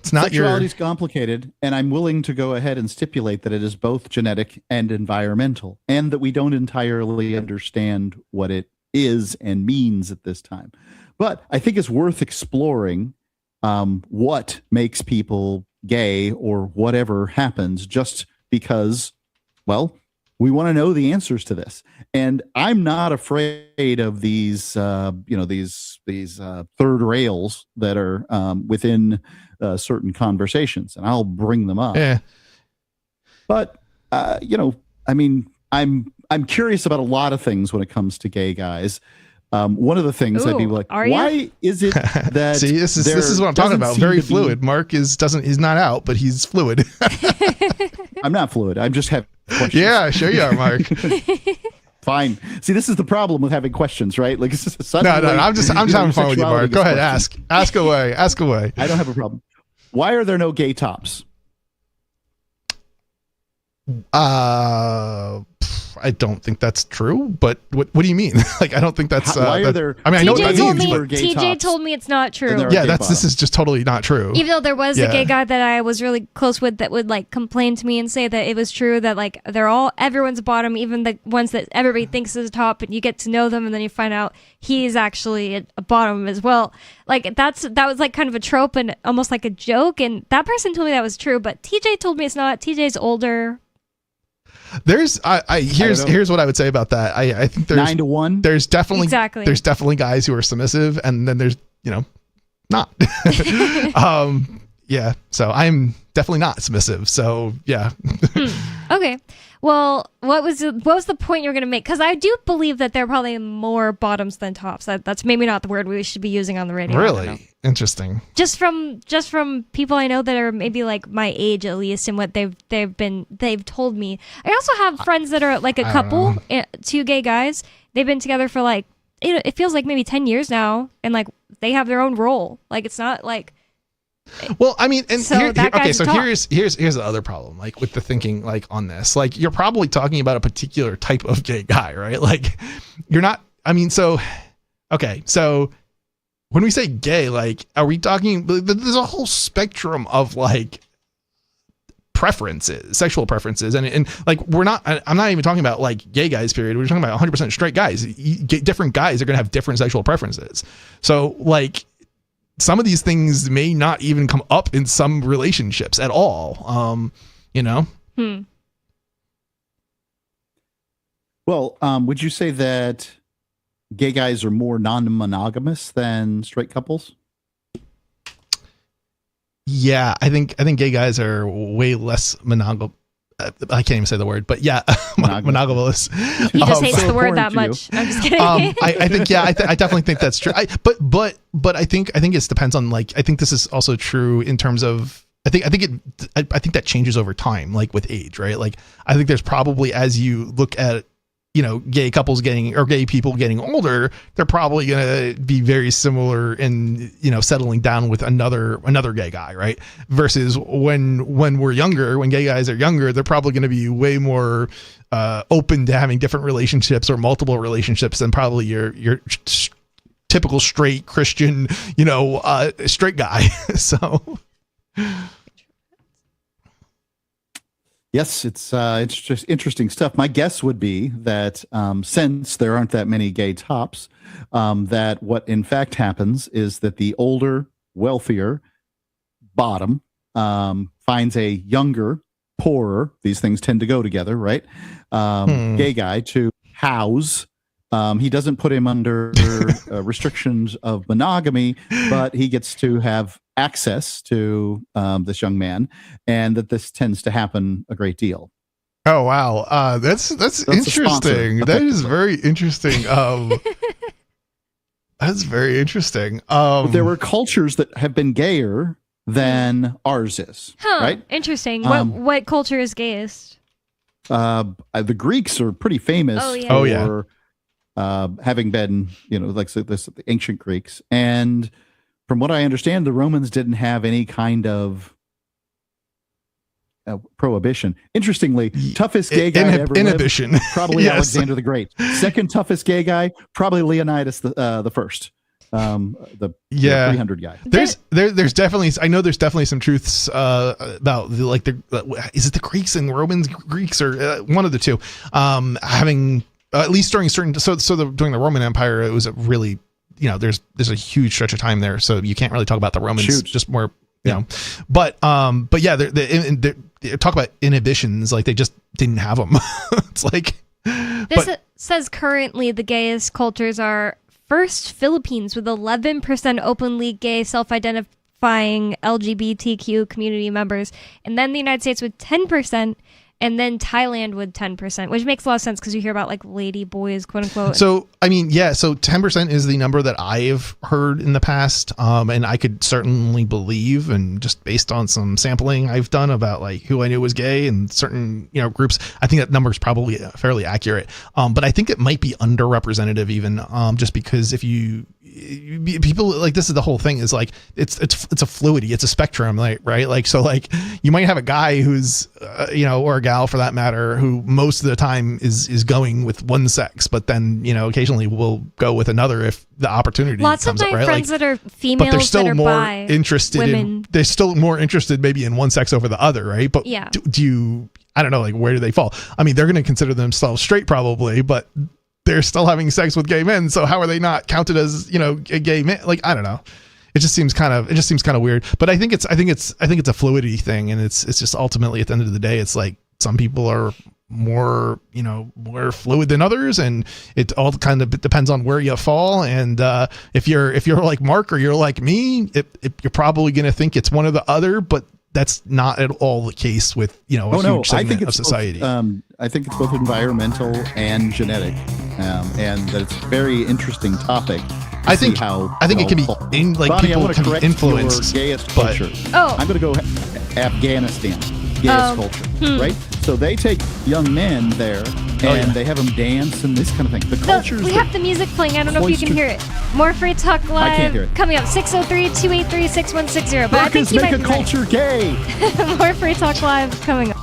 Sexuality is complicated, and I'm willing to go ahead and stipulate that it is both genetic and environmental, and that we don't entirely understand what it is and means at this time. But I think it's worth exploring what makes people gay or whatever happens, just because, well, we want to know the answers to this. And I'm not afraid of these, these third rails that are within certain conversations, and I'll bring them up. Yeah. But I mean, I'm curious about a lot of things when it comes to gay guys. One of the things I'd be like, why is it that see, this is what I'm talking about. Very fluid. Mark he's not out, but he's fluid. I'm not fluid. I'm just having questions. Yeah, sure you are, Mark. Fine. See, this is the problem with having questions, right? Like, no. I'm just having fun with you, Mark. Go ahead, ask away. I don't have a problem. Why are there no gay tops? I don't think that's true, but what do you mean? Like, I don't think that's why are there? I mean, I know what that means. TJ told me it's not true. Yeah, this is just totally not true. Even though there was a gay guy that I was really close with that would like complain to me and say that it was true that like everyone's bottom, even the ones that everybody thinks is a top, and you get to know them and then you find out he's actually a bottom as well. Like that was like kind of a trope and almost like a joke, and that person told me that was true, but TJ told me it's not. TJ's older. Here's what I would say about that. I think there's 9-1. There's definitely exactly. There's definitely guys who are submissive, and then there's not. Yeah. So I'm definitely not submissive. So yeah. Okay. Well, what was the point you were going to make? Because I do believe that there are probably more bottoms than tops. That's maybe not the word we should be using on the radio. Really interesting. Just from people I know that are maybe like my age at least, and what they've told me. I also have friends that are like a couple, 2 gay guys. They've been together for like it feels like maybe 10 years now, and like they have their own role. Like it's not like. Well, I mean, and so here's the other problem, like with the thinking, like on this, like you're probably talking about a particular type of gay guy, right? Like you're not. I mean, so when we say gay, like, are we talking? There's a whole spectrum of like preferences, sexual preferences, and like I'm not even talking about like gay guys. Period. We're talking about 100% straight guys. Different guys are gonna have different sexual preferences. So like. Some of these things may not even come up in some relationships at all. Well, would you say that gay guys are more non-monogamous than straight couples? Yeah, I think gay guys are way less monogamous. I can't even say the word, but yeah, monogamous. He just hates the word that much. I'm just kidding. I think, yeah, I definitely think that's true. But I think it depends on, like, I think this is also true in terms of, I think that changes over time, like with age, right? Like, I think there's probably, as you look at gay couples getting, or gay people getting older, they're probably going to be very similar in, settling down with another gay guy, right? Versus when we're younger, when gay guys are younger, they're probably going to be way more open to having different relationships or multiple relationships than probably your typical straight Christian, straight guy. So. Yes, it's just interesting stuff. My guess would be that since there aren't that many gay tops, that what in fact happens is that the older, wealthier bottom finds a younger, poorer, these things tend to go together, right? Gay guy to house. He doesn't put him under restrictions of monogamy, but he gets to have access to this young man, and that this tends to happen a great deal. Oh wow, that's interesting. That is very interesting. That's very interesting. There were cultures that have been gayer than ours is. Right? Interesting. What culture is gayest? The Greeks are pretty famous. For having been, like the ancient Greeks. And from what I understand, the Romans didn't have any kind of prohibition. Interestingly, toughest gay guy ever inhibition. lived, probably Yes. Alexander the Great. Second toughest gay guy, probably Leonidas the first. The 300 guy. There's definitely, I know there's definitely some truths about is it the Greeks and Romans, Greeks, or one of the two, having at least during certain, during the Roman Empire, it was a really, there's a huge stretch of time there, so you can't really talk about the Romans. Just more, but yeah, they talk about inhibitions, like they just didn't have them. It's like this says currently the gayest cultures are first Philippines with 11% openly gay self-identifying LGBTQ community members, and then the United States with 10%. And then Thailand with 10%, which makes a lot of sense because you hear about like lady boys, quote unquote. So, I mean, yeah, so 10% is the number that I've heard in the past. And I could certainly believe, and just based on some sampling I've done about like who I knew was gay and certain, groups, I think that number is probably fairly accurate. But I think it might be underrepresentative even, just because if people, like, this is the whole thing, is like it's a fluidity, it's a spectrum, like, right? Like, so like you might have a guy who's or a gal for that matter, who most of the time is going with one sex, but then occasionally will go with another if the opportunity comes up, right? Lots of my friends that are females, but they're still that are more bi, interested women. they're still more interested maybe in one sex over the other, right? But yeah, do you, I don't know, like, where do they fall? I mean, they're going to consider themselves straight probably, but they're still having sex with gay men, so how are they not counted as a gay man? Like, I don't know. It just seems kind of weird. But I think it's a fluidity thing, and it's just ultimately at the end of the day, it's like some people are more fluid than others, and it all kind of depends on where you fall. And if you're like Mark or you're like me, you're probably going to think it's one or the other, but that's not at all the case with huge segment of society. I think it's both environmental and genetic, and that it's a very interesting topic. I think it can be Bonnie, people can be influenced. Your gayest culture. I'm going to go Afghanistan. Gayest culture, right? So they take young men there and they have them dance and this kind of thing. The cultures. We have the music playing. I don't know if you can hear it. More Free Talk Live. I can't hear it. Coming up 603-283-6160. But I think you make might a be culture right. gay. More Free Talk Live coming up.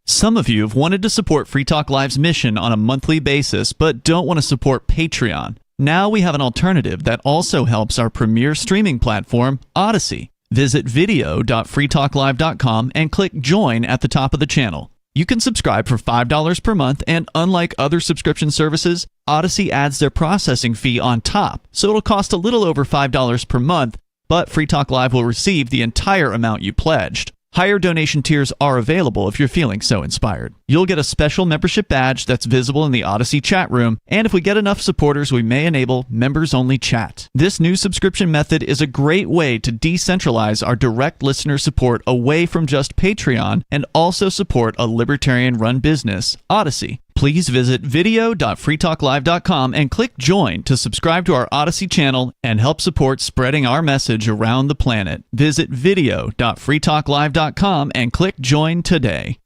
Some of you have wanted to support Free Talk Live's mission on a monthly basis, but don't want to support Patreon. Now we have an alternative that also helps our premier streaming platform, Odyssey. Visit video.freetalklive.com and click Join at the top of the channel. You can subscribe for $5 per month, and unlike other subscription services, Odyssey adds their processing fee on top, so it'll cost a little over $5 per month, but Free Talk Live will receive the entire amount you pledged. Higher donation tiers are available if you're feeling so inspired. You'll get a special membership badge that's visible in the Odyssey chat room, and if we get enough supporters, we may enable members-only chat. This new subscription method is a great way to decentralize our direct listener support away from just Patreon and also support a libertarian-run business, Odyssey. Please visit video.freetalklive.com and click Join to subscribe to our Odyssey channel and help support spreading our message around the planet. Visit video.freetalklive.com and click Join today.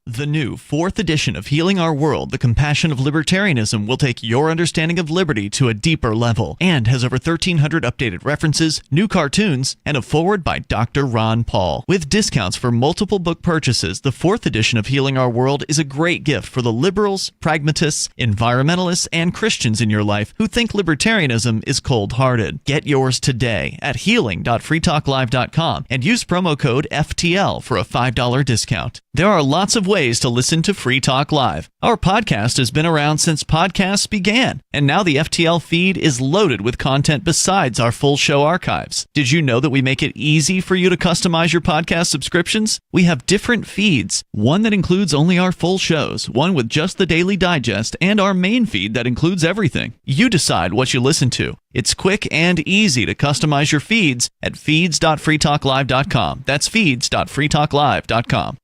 The new 4th edition of Healing Our World, The Compassion of Libertarianism will take your understanding of liberty to a deeper level and has over 1,300 updated references, new cartoons, and a foreword by Dr. Ron Paul. With discounts for multiple book purchases, the 4th edition of Healing Our World is a great gift for the liberals, pragmatists, environmentalists, and Christians in your life who think libertarianism is cold-hearted. Get yours today at healing.freetalklive.com and use promo code FTL for a $5 discount. There are lots of ways to listen to Free Talk Live. Our podcast has been around since podcasts began, and now the FTL feed is loaded with content besides our full show archives. Did you know that we make it easy for you to customize your podcast subscriptions? We have different feeds, one that includes only our full shows, one with just the Daily Digest, and our main feed that includes everything. You decide what you listen to. It's quick and easy to customize your feeds at feeds.freetalklive.com. That's feeds.freetalklive.com.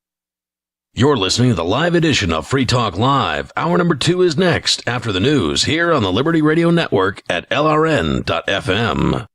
You're listening to the live edition of Free Talk Live. Hour number 2 is next after the news here on the Liberty Radio Network at LRN.FM.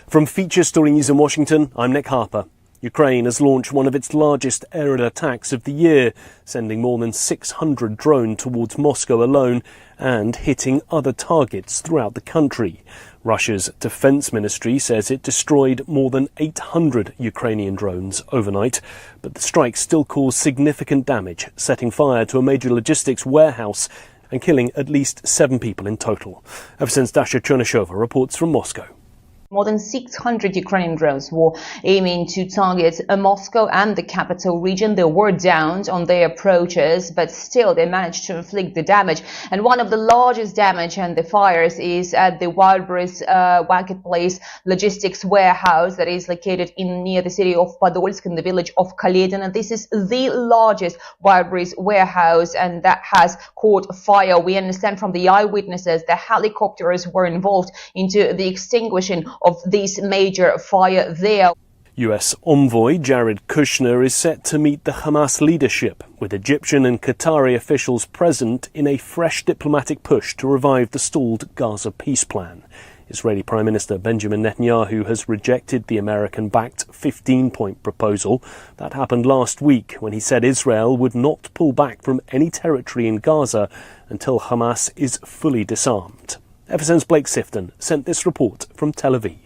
From Feature Story News in Washington, I'm Nick Harper. Ukraine has launched one of its largest aerial attacks of the year, sending more than 600 drones towards Moscow alone and hitting other targets throughout the country. Russia's defense ministry says it destroyed more than 800 Ukrainian drones overnight, but the strike still caused significant damage, setting fire to a major logistics warehouse and killing at least 7 people in total. FSN's Dasha Chernyshyova reports from Moscow. More than 600 Ukrainian drones were aiming to target Moscow and the capital region. They were downed on their approaches, but still they managed to inflict the damage. And one of the largest damage and the fires is at the Wildberries marketplace logistics warehouse that is located near the city of Podolsk in the village of Kaledin. And this is the largest Wildberries warehouse, and that has caught fire. We understand from the eyewitnesses that helicopters were involved into the extinguishing of this major fire there. US envoy Jared Kushner is set to meet the Hamas leadership, with Egyptian and Qatari officials present in a fresh diplomatic push to revive the stalled Gaza peace plan. Israeli Prime Minister Benjamin Netanyahu has rejected the American-backed 15-point proposal. That happened last week when he said Israel would not pull back from any territory in Gaza until Hamas is fully disarmed. FSN's Blake Sifton sent this report from Tel Aviv.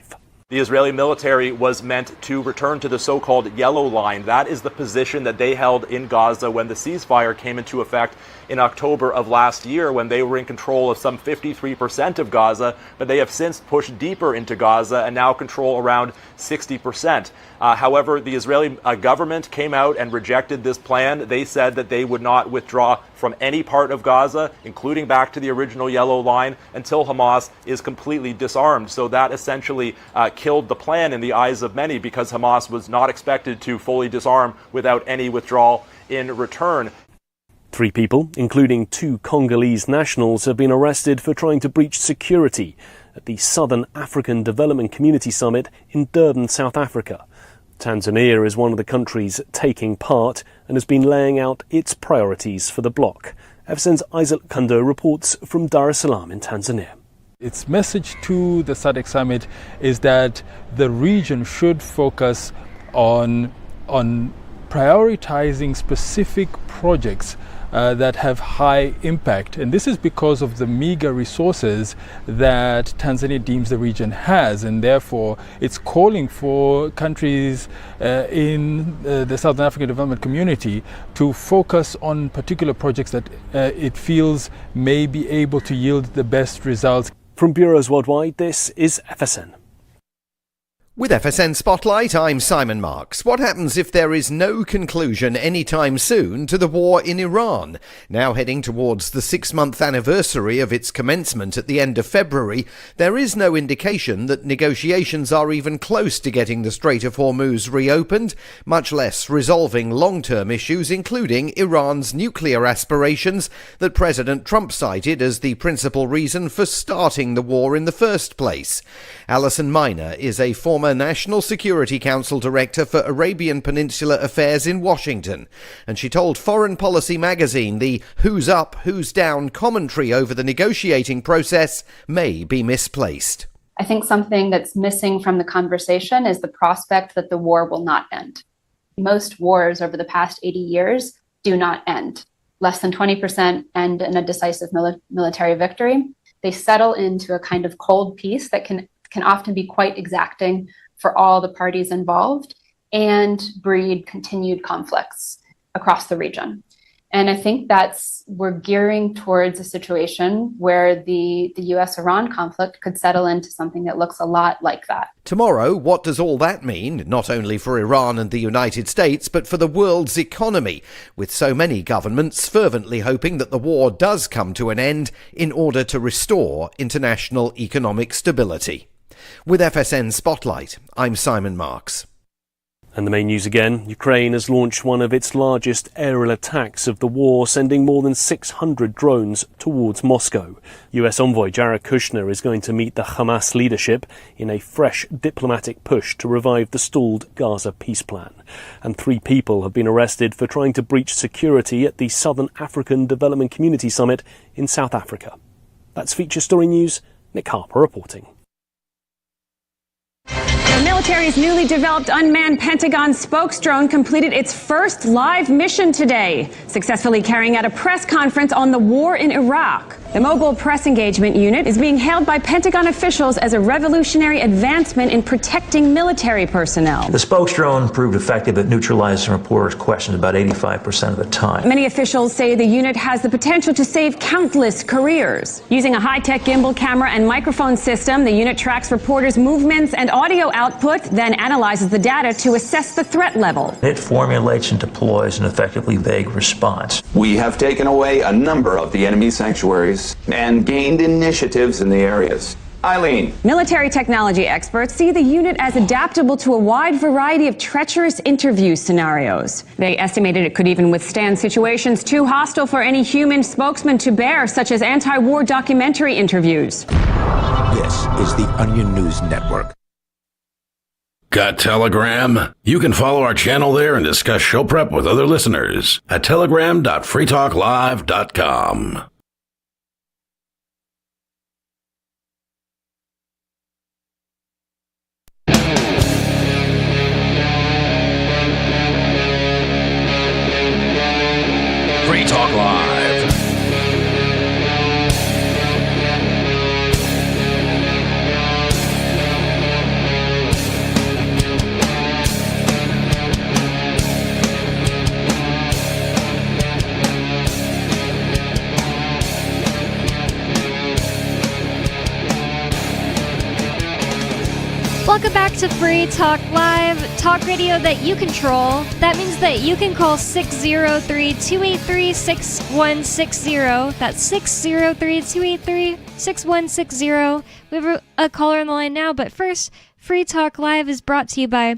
The Israeli military was meant to return to the so-called yellow line. That is the position that they held in Gaza when the ceasefire came into effect in October of last year, when they were in control of some 53% of Gaza, but they have since pushed deeper into Gaza and now control around 60%. However, the Israeli government came out and rejected this plan. They said that they would not withdraw from any part of Gaza, including back to the original yellow line, until Hamas is completely disarmed. So that essentially killed the plan in the eyes of many, because Hamas was not expected to fully disarm without any withdrawal in return. 3 people, including 2 Congolese nationals, have been arrested for trying to breach security at the Southern African Development Community Summit in Durban, South Africa. Tanzania is one of the countries taking part and has been laying out its priorities for the bloc. FSN's Isaac Kundo reports from Dar es Salaam in Tanzania. Its message to the SADC summit is that the region should focus on prioritizing specific projects that have high impact. And this is because of the meager resources that Tanzania deems the region has. And therefore, it's calling for countries in the Southern African Development Community to focus on particular projects that it feels may be able to yield the best results. From bureaus worldwide, this is FSN. With FSN Spotlight, I'm Simon Marks. What happens if there is no conclusion anytime soon to the war in Iran? Now heading towards the 6-month anniversary of its commencement at the end of February, there is no indication that negotiations are even close to getting the Strait of Hormuz reopened, much less resolving long-term issues including Iran's nuclear aspirations that President Trump cited as the principal reason for starting the war in the first place. Alison Miner is a former National Security Council Director for Arabian Peninsula Affairs in Washington, and she told Foreign Policy magazine the who's up, who's down commentary over the negotiating process may be misplaced. I think something that's missing from the conversation is the prospect that the war will not end. Most wars over the past 80 years do not end. Less than 20% end in a decisive military victory. They settle into a kind of cold peace that can often be quite exacting for all the parties involved and breed continued conflicts across the region. And I think we're gearing towards a situation where the US-Iran conflict could settle into something that looks a lot like that. Tomorrow, what does all that mean, not only for Iran and the United States, but for the world's economy, with so many governments fervently hoping that the war does come to an end in order to restore international economic stability? With FSN Spotlight, I'm Simon Marks. And the main news again, Ukraine has launched one of its largest aerial attacks of the war, sending more than 600 drones towards Moscow. US envoy Jared Kushner is going to meet the Hamas leadership in a fresh diplomatic push to revive the stalled Gaza peace plan. And 3 people have been arrested for trying to breach security at the Southern African Development Community Summit in South Africa. That's Feature Story News. Nick Harper reporting. The military's newly developed unmanned Pentagon spokes drone completed its first live mission today, successfully carrying out a press conference on the war in Iraq. The mobile press engagement unit is being hailed by Pentagon officials as a revolutionary advancement in protecting military personnel. The spokes drone proved effective at neutralizing reporters' questions about 85% of the time. Many officials say the unit has the potential to save countless careers. Using a high-tech gimbal camera and microphone system, the unit tracks reporters' movements and audio output, then analyzes the data to assess the threat level. It formulates and deploys an effectively vague response. We have taken away a number of the enemy sanctuaries and gained initiatives in the areas. Eileen. Military technology experts see the unit as adaptable to a wide variety of treacherous interview scenarios. They estimated it could even withstand situations too hostile for any human spokesman to bear, such as anti-war documentary interviews. This is the Onion News Network. Got Telegram? You can follow our channel there and discuss show prep with other listeners at telegram.freetalklive.com. Free Talk Live. Welcome back to Free Talk Live, talk radio that you control. That means that you can call 603-283-6160. That's 603-283-6160. We have a caller on the line now, but first, Free Talk Live is brought to you by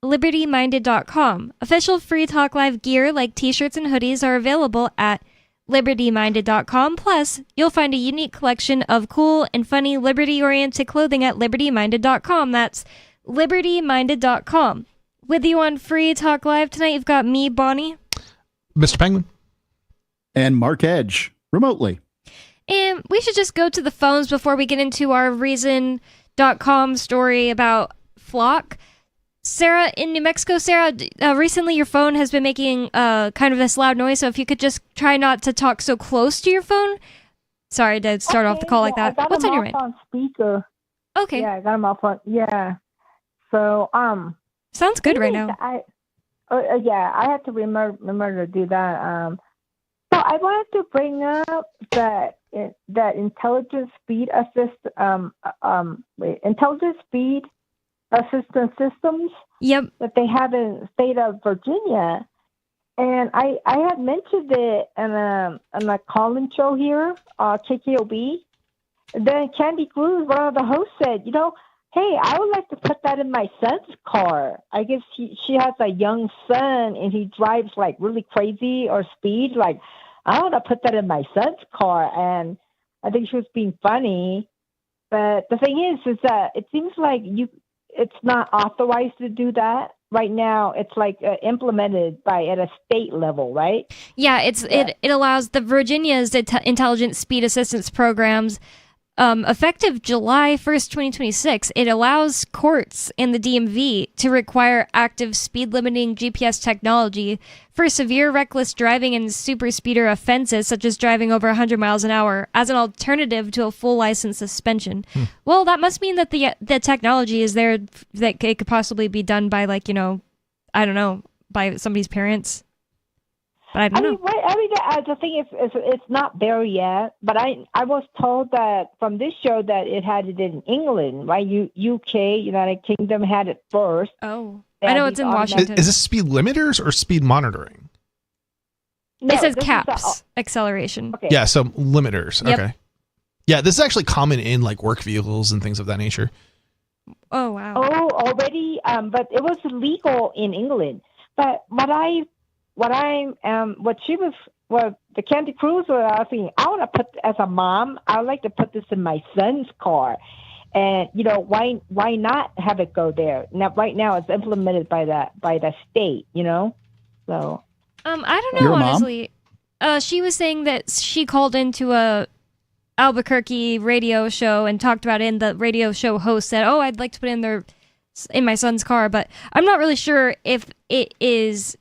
LibertyMinded.com. Official Free Talk Live gear like t-shirts and hoodies are available at LibertyMinded.com. Plus, you'll find a unique collection of cool and funny liberty-oriented clothing at LibertyMinded.com. That's LibertyMinded.com. With you on Free Talk Live tonight, you've got me, Bonnie. Mr. Penguin. And Mark Edge, remotely. And we should just go to the phones before we get into our Reason.com story about Flock. Sarah in New Mexico. Sarah, recently your phone has been making kind of this loud noise, so if you could just try not to talk so close to your phone. Sorry to start off the call like that. What's on your mind? On speaker. Okay. Yeah, I got him off on. Yeah. So sounds good right now. I have to remember to do that. So I wanted to bring up that intelligence speed assistance systems that they have in the state of Virginia. And I had mentioned it on a call-in show here, KKOB. Then Candy Cruz, one of the hosts, said, hey, I would like to put that in my son's car. I guess she has a young son and he drives like really crazy or speed. Like, I want to put that in my son's car. And I think she was being funny. But the thing is that it seems like it's not authorized to do that right now. It's like implemented at a state level, right? Yeah, it allows the Virginia's intelligent speed assistance programs Effective July 1st, 2026, it allows courts in the DMV to require active speed limiting GPS technology for severe reckless driving and super speeder offenses, such as driving over 100 miles an hour, as an alternative to a full license suspension. Well, that must mean that the technology is there, that it could possibly be done by, like, I don't know, by somebody's parents. But I don't know. The thing is, it's not there yet. But I was told that from this show that it had it in England, right? UK, United Kingdom had it first. Oh, I know it's in Washington. Is this speed limiters or speed monitoring? No, it says this is caps, acceleration. Okay. Yeah, so limiters. Yep. Okay. Yeah, this is actually common in like work vehicles and things of that nature. Oh wow. Oh, already. But it was legal in England. But the Candy Cruz was asking, I want to put, as a mom, I would like to put this in my son's car. And, why not have it go there? Now, right now it's implemented by the state, so. I don't know, honestly. She was saying that she called into a Albuquerque radio show and talked about it, and the radio show host said, oh, I'd like to put it in my son's car, but I'm not really sure if it is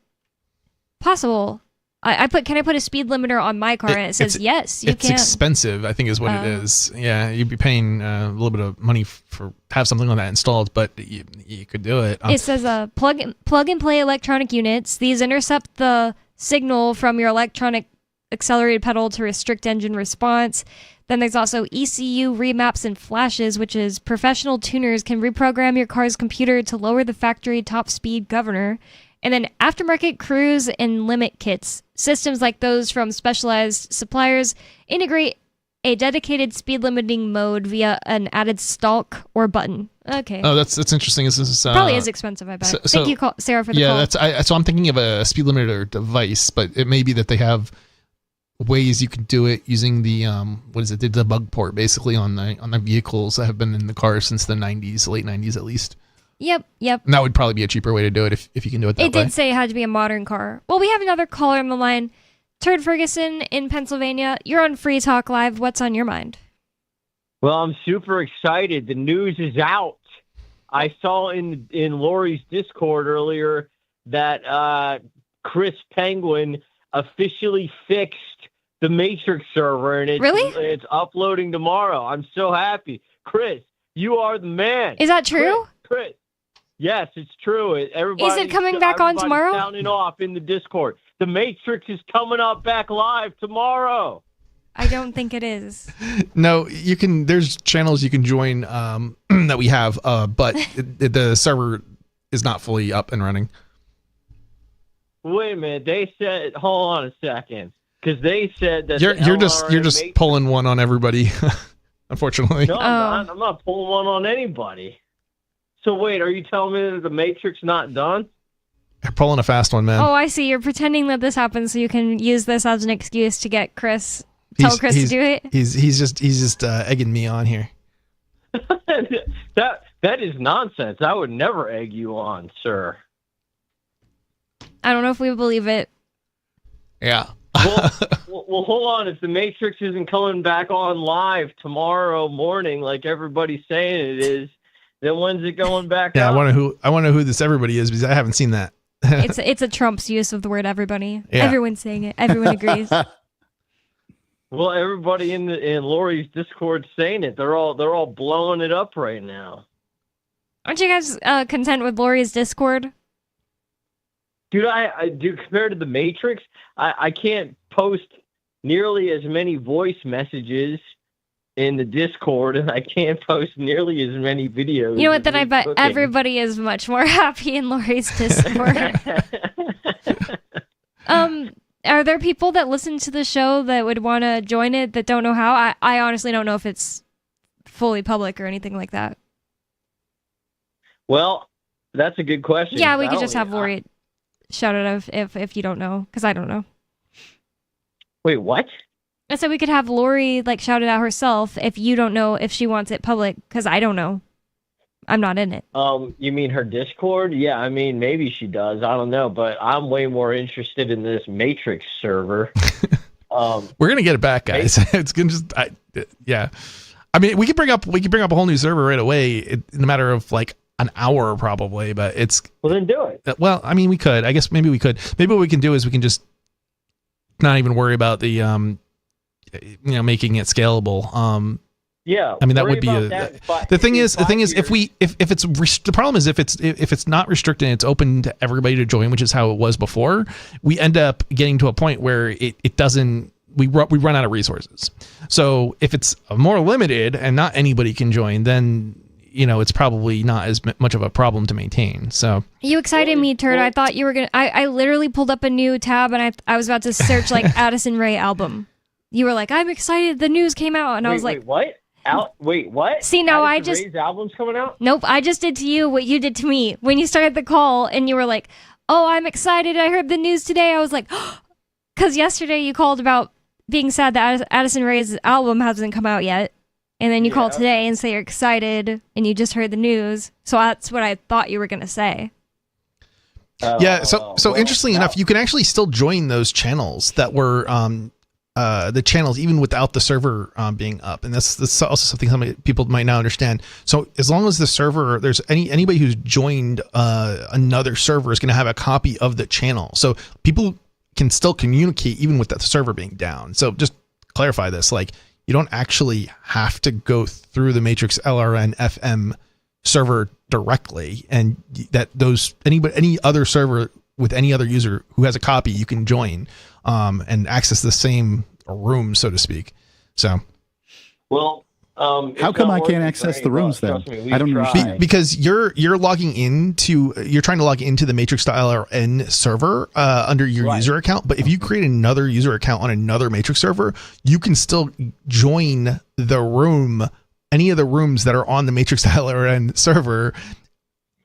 possible. Can I put a speed limiter on my car? And it says yes, you can. It's expensive, I think, is what it is. Yeah, you'd be paying a little bit of money for have something like that installed, but you could do it. It says plug and play electronic units. These intercept the signal from your electronic accelerated pedal to restrict engine response. Then there's also ECU remaps and flashes, which is professional tuners can reprogram your car's computer to lower the factory top speed governor. And then aftermarket cruise and limit kits. Systems like those from specialized suppliers integrate a dedicated speed limiting mode via an added stalk or button. Okay. Oh, that's interesting. This is probably is expensive, I bet. Thank you, Sarah, for the call. Yeah, so I'm thinking of a speed limiter device, but it may be that they have ways you can do it using the the debug port, basically on the vehicles that have been in the car since the 90s, late 90s at least. Yep. And that would probably be a cheaper way to do it if you can do it that way. It did say it had to be a modern car. Well, we have another caller on the line. Turd Ferguson in Pennsylvania. You're on Free Talk Live. What's on your mind? Well, I'm super excited. The news is out. I saw in Lori's Discord earlier that Chris Penguin officially fixed the Matrix server, and it's uploading tomorrow. I'm so happy. Chris, you are the man. Is that true? Chris. Yes, it's true. Is it coming back on tomorrow? Sounding off in the Discord. The Matrix is coming up back live tomorrow. I don't think it is. No, you can. There's channels you can join that we have, but the server is not fully up and running. Wait a minute. They said, hold on a second, because they said that you're just pulling one on everybody. Unfortunately, no, I'm not pulling one on anybody. So wait, are you telling me that the Matrix not done? You're pulling a fast one, man. Oh, I see. You're pretending that this happened so you can use this as an excuse to get Chris. Tell Chris to do it. He's just egging me on here. That is nonsense. I would never egg you on, sir. I don't know if we believe it. Yeah. Well, hold on. If the Matrix isn't coming back on live tomorrow morning, like everybody's saying it is, then when's it going back? Yeah, on? I want to know who this everybody is because I haven't seen that. It's a Trump's use of the word everybody. Yeah. Everyone's saying it. Everyone agrees. Well, everybody in Lori's Discord saying it. They're all blowing it up right now. Aren't you guys content with Lori's Discord? Dude, I do compared to the Matrix, I can't post nearly as many voice messages in the Discord, and I can't post nearly as many videos. You know what? Then I bet everybody is much more happy in Lori's Discord. Are there people that listen to the show that would want to join it that don't know how? I honestly don't know if it's fully public or anything like that. Well, that's a good question. Yeah, we could just have Lori shout it out if you don't know, because I don't know. Wait, what? I said we could have Lori shout it out herself if you don't know if she wants it public, because I don't know. I'm not in it. You mean her Discord? Yeah, I mean, maybe she does. I don't know, but I'm way more interested in this Matrix server. We're gonna get it back, guys. It's gonna yeah. I mean, we could bring up a whole new server right away in a matter of like an hour probably, but it's well then do it. Well, I mean, we could. I guess maybe we could. Maybe what we can do is we can just not even worry about the making it scalable. Yeah, I mean that would be the thing is if it's the problem is if it's not restricted and it's open to everybody to join, which is how it was before, we end up getting to a point where it doesn't, we run out of resources. So if it's more limited and not anybody can join, then it's probably not as much of a problem to maintain. So you excited me, Turd. I thought you were gonna. I literally pulled up a new tab and I was about to search like Addison Rae album. You were like, I'm excited. The news came out, and I was like, what? Wait, what? See, now Addison Rae's album's coming out? Nope, I just did to you what you did to me when you started the call, and you were like, "Oh, I'm excited. I heard the news today." I was like, because yesterday you called about being sad that Addison Rae's album hasn't come out yet, and then you called today and say you're excited, and you just heard the news. So that's what I thought you were gonna say. So interestingly enough, you can actually still join those channels that were the channels even without the server being up, and that's also something some people might not understand. So as long as the server, there's anybody who's joined another server is going to have a copy of the channel, so people can still communicate even with that server being down. So just clarify this, like you don't actually have to go through the Matrix LRN FM server directly, and that any other server with any other user who has a copy, you can join and access the same room, so to speak. So, well, how come I can't access the rooms then? I don't understand. Because you're trying to log into the Matrix.lrn server under your user account. But if you create another user account on another Matrix server, you can still join the room, any of the rooms that are on the Matrix.lrn server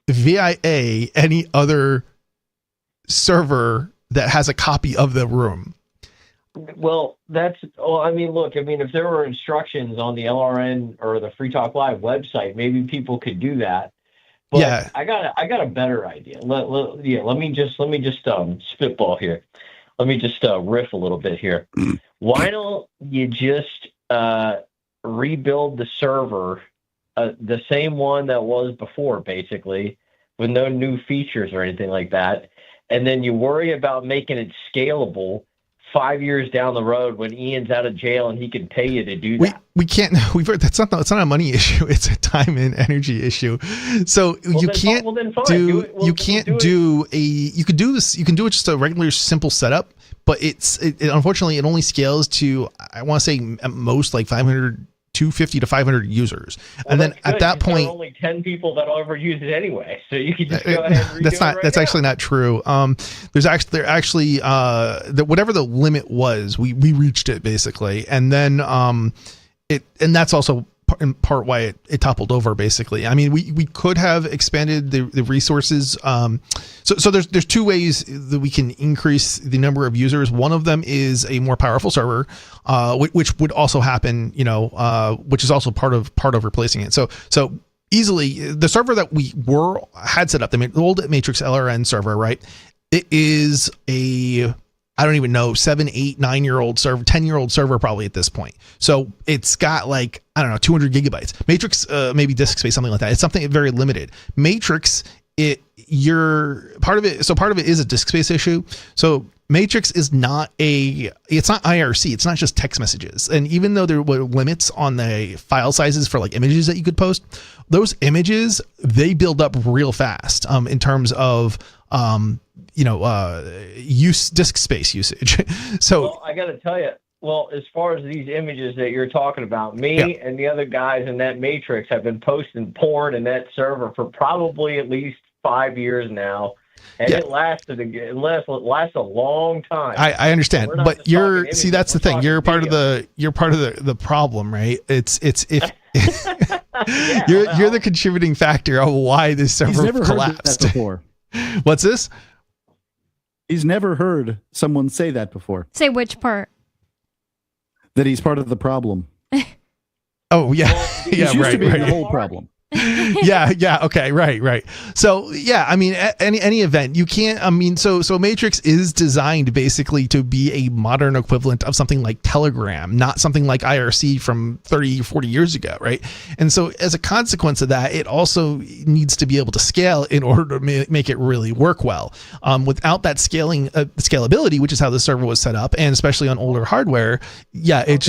via any other server that has a copy of the room. Well, if there were instructions on the LRN or the Free Talk Live website, maybe people could do that. But yeah, I got a better idea. Let me just spitball here. Let me just riff a little bit here. Why don't you just rebuild the server, the same one that was before, basically, with no new features or anything like that, and then you worry about making it scalable 5 years down the road when Ian's out of jail and he can pay you to do that. We can't. It's not a money issue. It's a time and energy issue. So you could do it just a regular simple setup, but it unfortunately it only scales to, I want to say at most like 250 to 500 users. And then at that point, there are only 10 people that'll ever use it anyway. So you can just go ahead and redo that's actually not true. Whatever the limit was, we reached it basically. And then and that's also in part why it toppled over basically. I mean, we could have expanded the resources. So there's two ways that we can increase the number of users. One of them is a more powerful server, which would also happen, which is also part of replacing it. So easily the server that we had set up, the old Matrix LRN server, right? It is I don't even know, 7, 8, 9-year-old server, 10-year-old server probably at this point. So it's got like, I don't know, 200 gigabytes. Matrix, maybe disk space, something like that. It's something very limited. Matrix, part of it is a disk space issue. So Matrix is it's not IRC. It's not just text messages. And even though there were limits on the file sizes for like images that you could post, those images, they build up real fast in terms of, disk space usage. So I got to tell you, as far as these images that you're talking about, and the other guys in that Matrix have been posting porn in that server for probably at least 5 years now. And it lasts a long time. I understand, but that's the thing. You're part of the problem, right? It's if you're the contributing factor of why this server collapsed. Before. What's this? He's never heard someone say that before. Say which part? That he's part of the problem. Oh yeah, Well, used to be the whole problem. Yeah. Okay. Right. So yeah, I mean, any event you can't. I mean, so Matrix is designed basically to be a modern equivalent of something like Telegram, not something like IRC from 30 or 40 years ago, right? And so as a consequence of that, it also needs to be able to scale in order to make it really work well. Without that scalability, which is how the server was set up, and especially on older hardware, it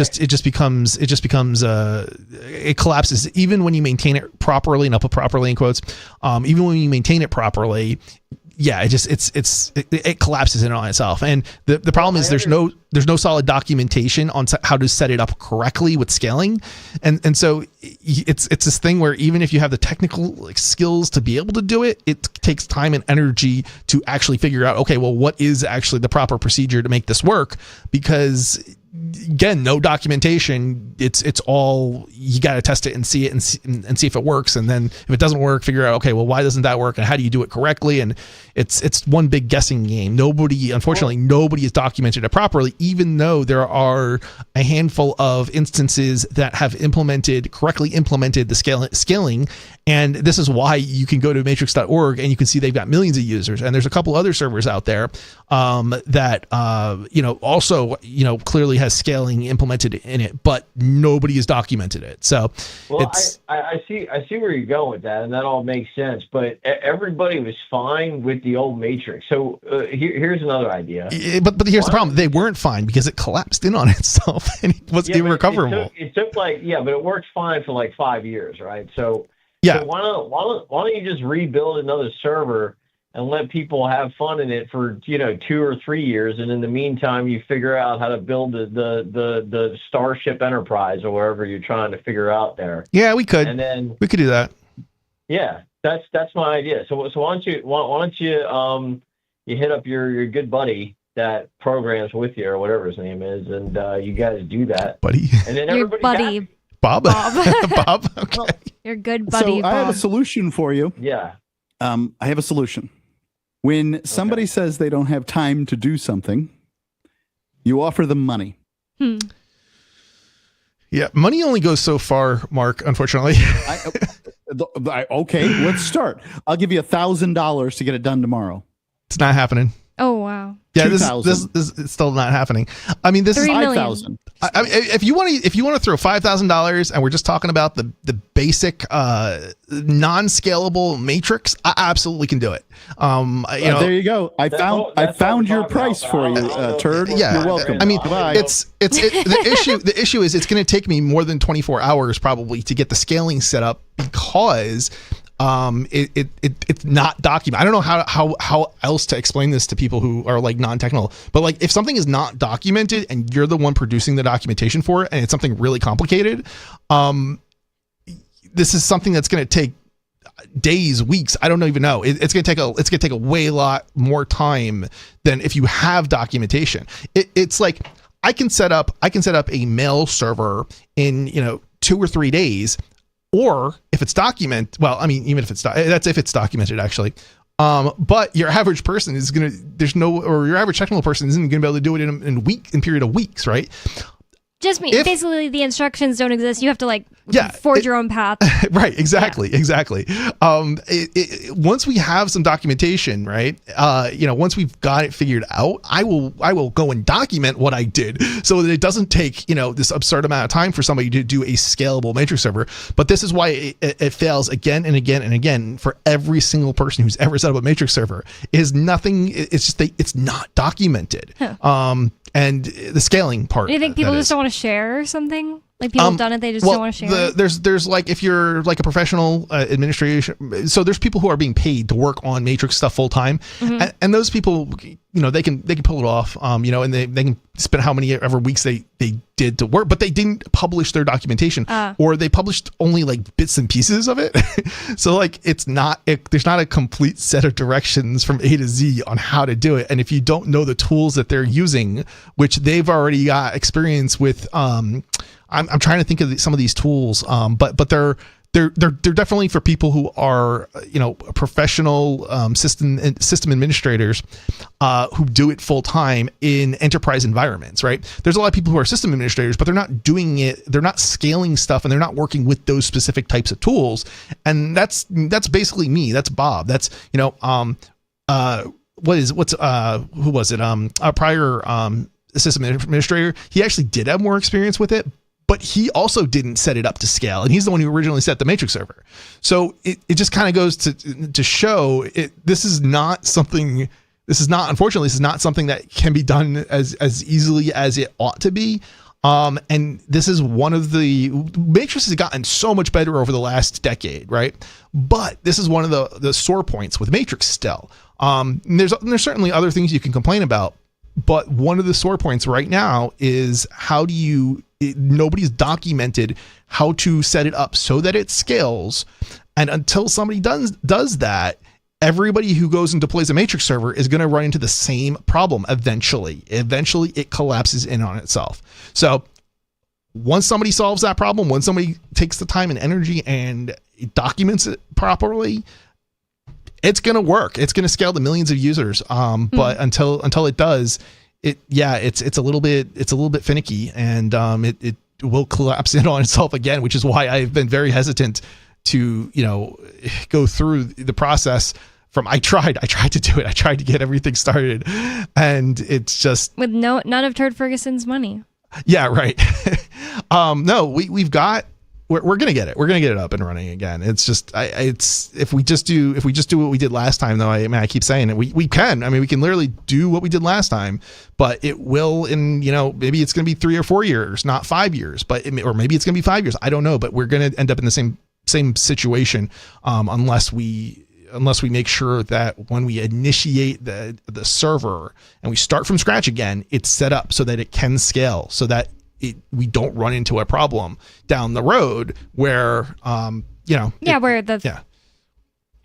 collapses even when you maintain it properly, and I'll put properly in quotes, even when you maintain it properly, it collapses in on itself. And the problem is there's no solid documentation on how to set it up correctly with scaling, and so it's this thing where even if you have the technical skills to be able to do it, it takes time and energy to actually figure out, okay, well, what is actually the proper procedure to make this work? Because again, no documentation. It's all, you got to test it and see it and see if it works. And then if it doesn't work, figure out, okay, well, why doesn't that work? And how do you do it correctly? And it's one big guessing game. Unfortunately, nobody has documented it properly, even though there are a handful of instances that have correctly implemented the scaling. And this is why you can go to matrix.org and you can see they've got millions of users. And there's a couple other servers out there that also clearly has scaling implemented in it, but nobody has documented it. So I see where you're going with that, and that all makes sense. But everybody was fine with the old Matrix. So here's another idea. But here's the problem: they weren't fine because it collapsed in on itself and it was irrecoverable. It took but it worked fine for like 5 years, right? So why don't you just rebuild another server and let people have fun in it for 2 or 3 years, and in the meantime you figure out how to build the Starship Enterprise or wherever you're trying to figure out there. Yeah, we could. And then we could do that. Yeah, that's my idea. So why don't you you hit up your good buddy that programs with you or whatever his name is, and you guys do that, buddy. And then your buddy. Happy. Bob. Bob. Okay. Your good buddy. So Bob. I have a solution for you. Yeah. I have a solution. When somebody says they don't have time to do something, you offer them money. Yeah, money only goes so far, Mark, unfortunately. Okay, let's start. I'll give you $1,000 to get it done tomorrow. It's not happening. Oh, wow. Yeah, this is still not happening. I mean, this is 5,000. I mean, if you want to throw $5,000, and we're just talking about the basic non-scalable matrix, I absolutely can do it. There you go. I found your price for you, turd. Yeah, you're welcome. I mean, Bye. the issue is it's going to take me more than 24 hours probably to get the scaling set up because it's not documented. I don't know how else to explain this to people who are like non-technical, but like if something is not documented and you're the one producing the documentation for it and it's something really complicated, this is something that's going to take days, weeks. I don't even know. It's going to take a way lot more time than if you have documentation. It's like I can set up a mail server in 2 or 3 days. Or if it's documented, well, I mean, even if that's if it's documented actually. But your average person is your average technical person isn't going to be able to do it in a period of weeks, right? Basically the instructions don't exist. You have to forge your own path. Right. Exactly. Once we have some documentation, right? Once we've got it figured out, I will go and document what I did so that it doesn't take, this absurd amount of time for somebody to do a scalable matrix server. But this is why it fails again and again and again for every single person who's ever set up a matrix server. It's not documented. Huh. And the scaling part. Do you think people just don't want to share or something? Like people have done it, they just don't want to share. There's like if you're like a professional administration, so there's people who are being paid to work on matrix stuff full time, and those people, they can pull it off, and they can spend how many ever weeks they did to work, but they didn't publish their documentation, or they published only like bits and pieces of it. So like there's not a complete set of directions from A to Z on how to do it, and if you don't know the tools that they're using, which they've already got experience with, I'm trying to think of some of these tools, but they're they're definitely for people who are professional system administrators who do it full time in enterprise environments, right? There's a lot of people who are system administrators, but they're not doing it, they're not scaling stuff, and they're not working with those specific types of tools. And that's basically me. That's Bob. That's who was it? A prior system administrator. He actually did have more experience with it, but he also didn't set it up to scale, and he's the one who originally set the Matrix server. So it just kind of goes to show it. Unfortunately, this is not something that can be done as easily as it ought to be. And this is one of the Matrix has gotten so much better over the last decade, right? But this is one of the sore points with Matrix still. There's certainly other things you can complain about, but one of the sore points right now is nobody's documented how to set it up so that it scales. And until somebody does that, everybody who goes and deploys a Matrix server is going to run into the same problem eventually. Eventually, it collapses in on itself. So once somebody solves that problem, once somebody takes the time and energy and documents it properly, it's going to work. It's going to scale to millions of users. But until it does, it's a little bit finicky, and it will collapse in on itself again, which is why I've been very hesitant to go through the process. I tried to do it. I tried to get everything started, and it's just with none of Turd Ferguson's money. Yeah, right. No, we're gonna get it. We're gonna get it up and running again. It's just if we just do what we did last time, though. I keep saying it. We can. We can literally do what we did last time, but it will in maybe it's gonna be 3 or 4 years, not 5 years, or maybe it's gonna be 5 years. I don't know, but we're gonna end up in the same situation unless we make sure that when we initiate the server and we start from scratch again, it's set up so that it can scale, so that we don't run into a problem down the road where it I fills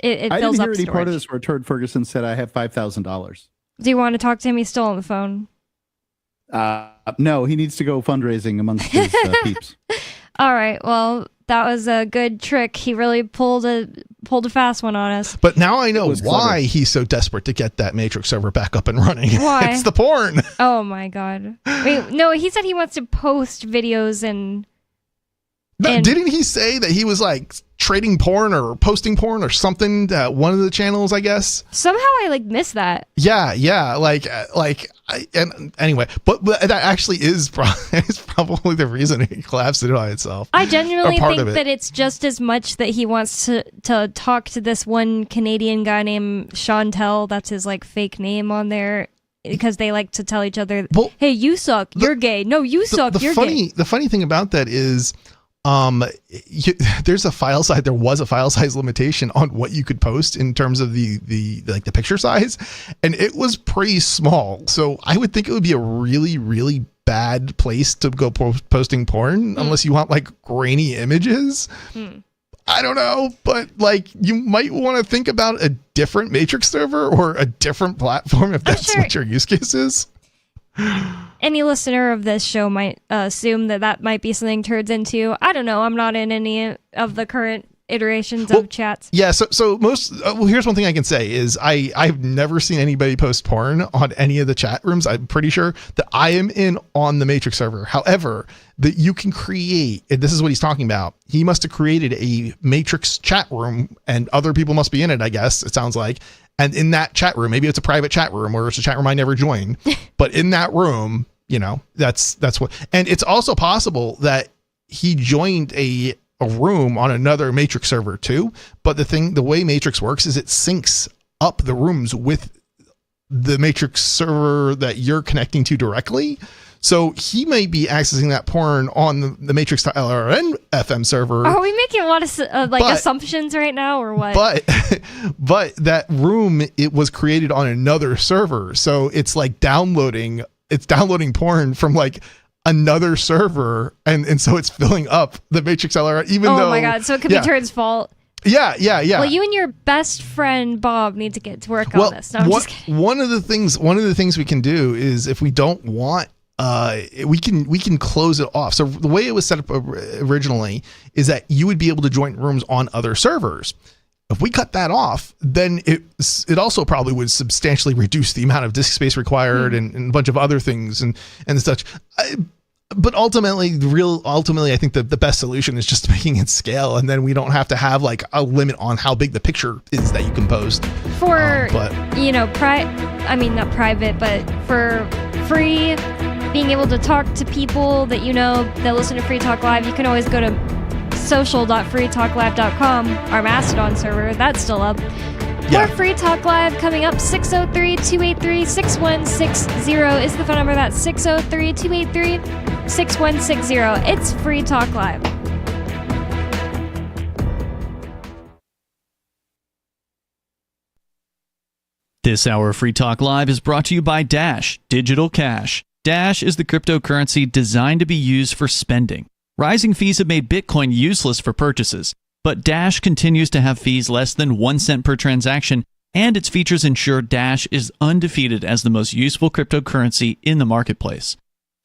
didn't up hear any storage. part of this where Turd Ferguson said I have $5,000. Do you want to talk to him? He's still on the phone. No, he needs to go fundraising amongst his peeps. All right. Well, that was a good trick. He really pulled a fast one on us. But now I know why he's so desperate to get that Matrix server back up and running. Why? It's the porn. Oh my god. Wait, no, he said he wants to post videos and didn't he say that he was like trading porn or posting porn or something to one of the channels, I guess? Somehow I missed that. Yeah. Anyway, but that actually is probably the reason it collapsed it on itself. I genuinely think that it's just as much that he wants to talk to this one Canadian guy named Chantel. That's his fake name on there. Because they like to tell each other, hey, you suck, you're gay. No, you suck, you're gay. The funny thing about that is there was a file size limitation on what you could post in terms of the picture size, and it was pretty small. So I would think it would be a really, really bad place to go posting porn unless you want grainy images. I don't know, but you might want to think about a different Matrix server or a different platform if that's what your use case is. Any listener of this show might assume that might be something Turd's into. I don't know. I'm not in any of the current iterations of chats. Yeah, so most here's one thing I can say is I've never seen anybody post porn on any of the chat rooms. I'm pretty sure that I am in on the Matrix server. However, that you can create, and this is what he's talking about. He must have created a Matrix chat room, and other people must be in it, I guess, it sounds like. And in that chat room, maybe it's a private chat room or it's a chat room I never joined, but in that room, that's what. And it's also possible that he joined a room on another Matrix server too. But the way Matrix works is it syncs up the rooms with the Matrix server that you're connecting to directly. So he may be accessing that porn on the Matrix LRN FM server. Are we making a lot of assumptions right now, or what? But that room, it was created on another server, so it's downloading porn from another server, and so it's filling up the Matrix LRN. Oh my god! So it could be Turd's fault. Yeah. Well, you and your best friend Bob need to get to work on this. No, I'm just kidding. One of the things we can do is if we don't want we can close it off. So the way it was set up originally is that you would be able to join rooms on other servers. If we cut that off, then it also probably would substantially reduce the amount of disk space required and a bunch of other things and such. But ultimately, I think the best solution is just making it scale, and then we don't have to have like a limit on how big the picture is that you can post. For not private, but for free, being able to talk to people that that listen to Free Talk Live, you can always go to social.freetalklive.com, our Mastodon server. That's still up. For Free Talk Live, coming up, 603-283-6160 is the phone number. That's 603-283-6160. It's Free Talk Live. This hour of Free Talk Live is brought to you by Dash Digital Cash. Dash is the cryptocurrency designed to be used for spending. Rising fees have made Bitcoin useless for purchases, but Dash continues to have fees less than 1 cent per transaction, and its features ensure Dash is undefeated as the most useful cryptocurrency in the marketplace.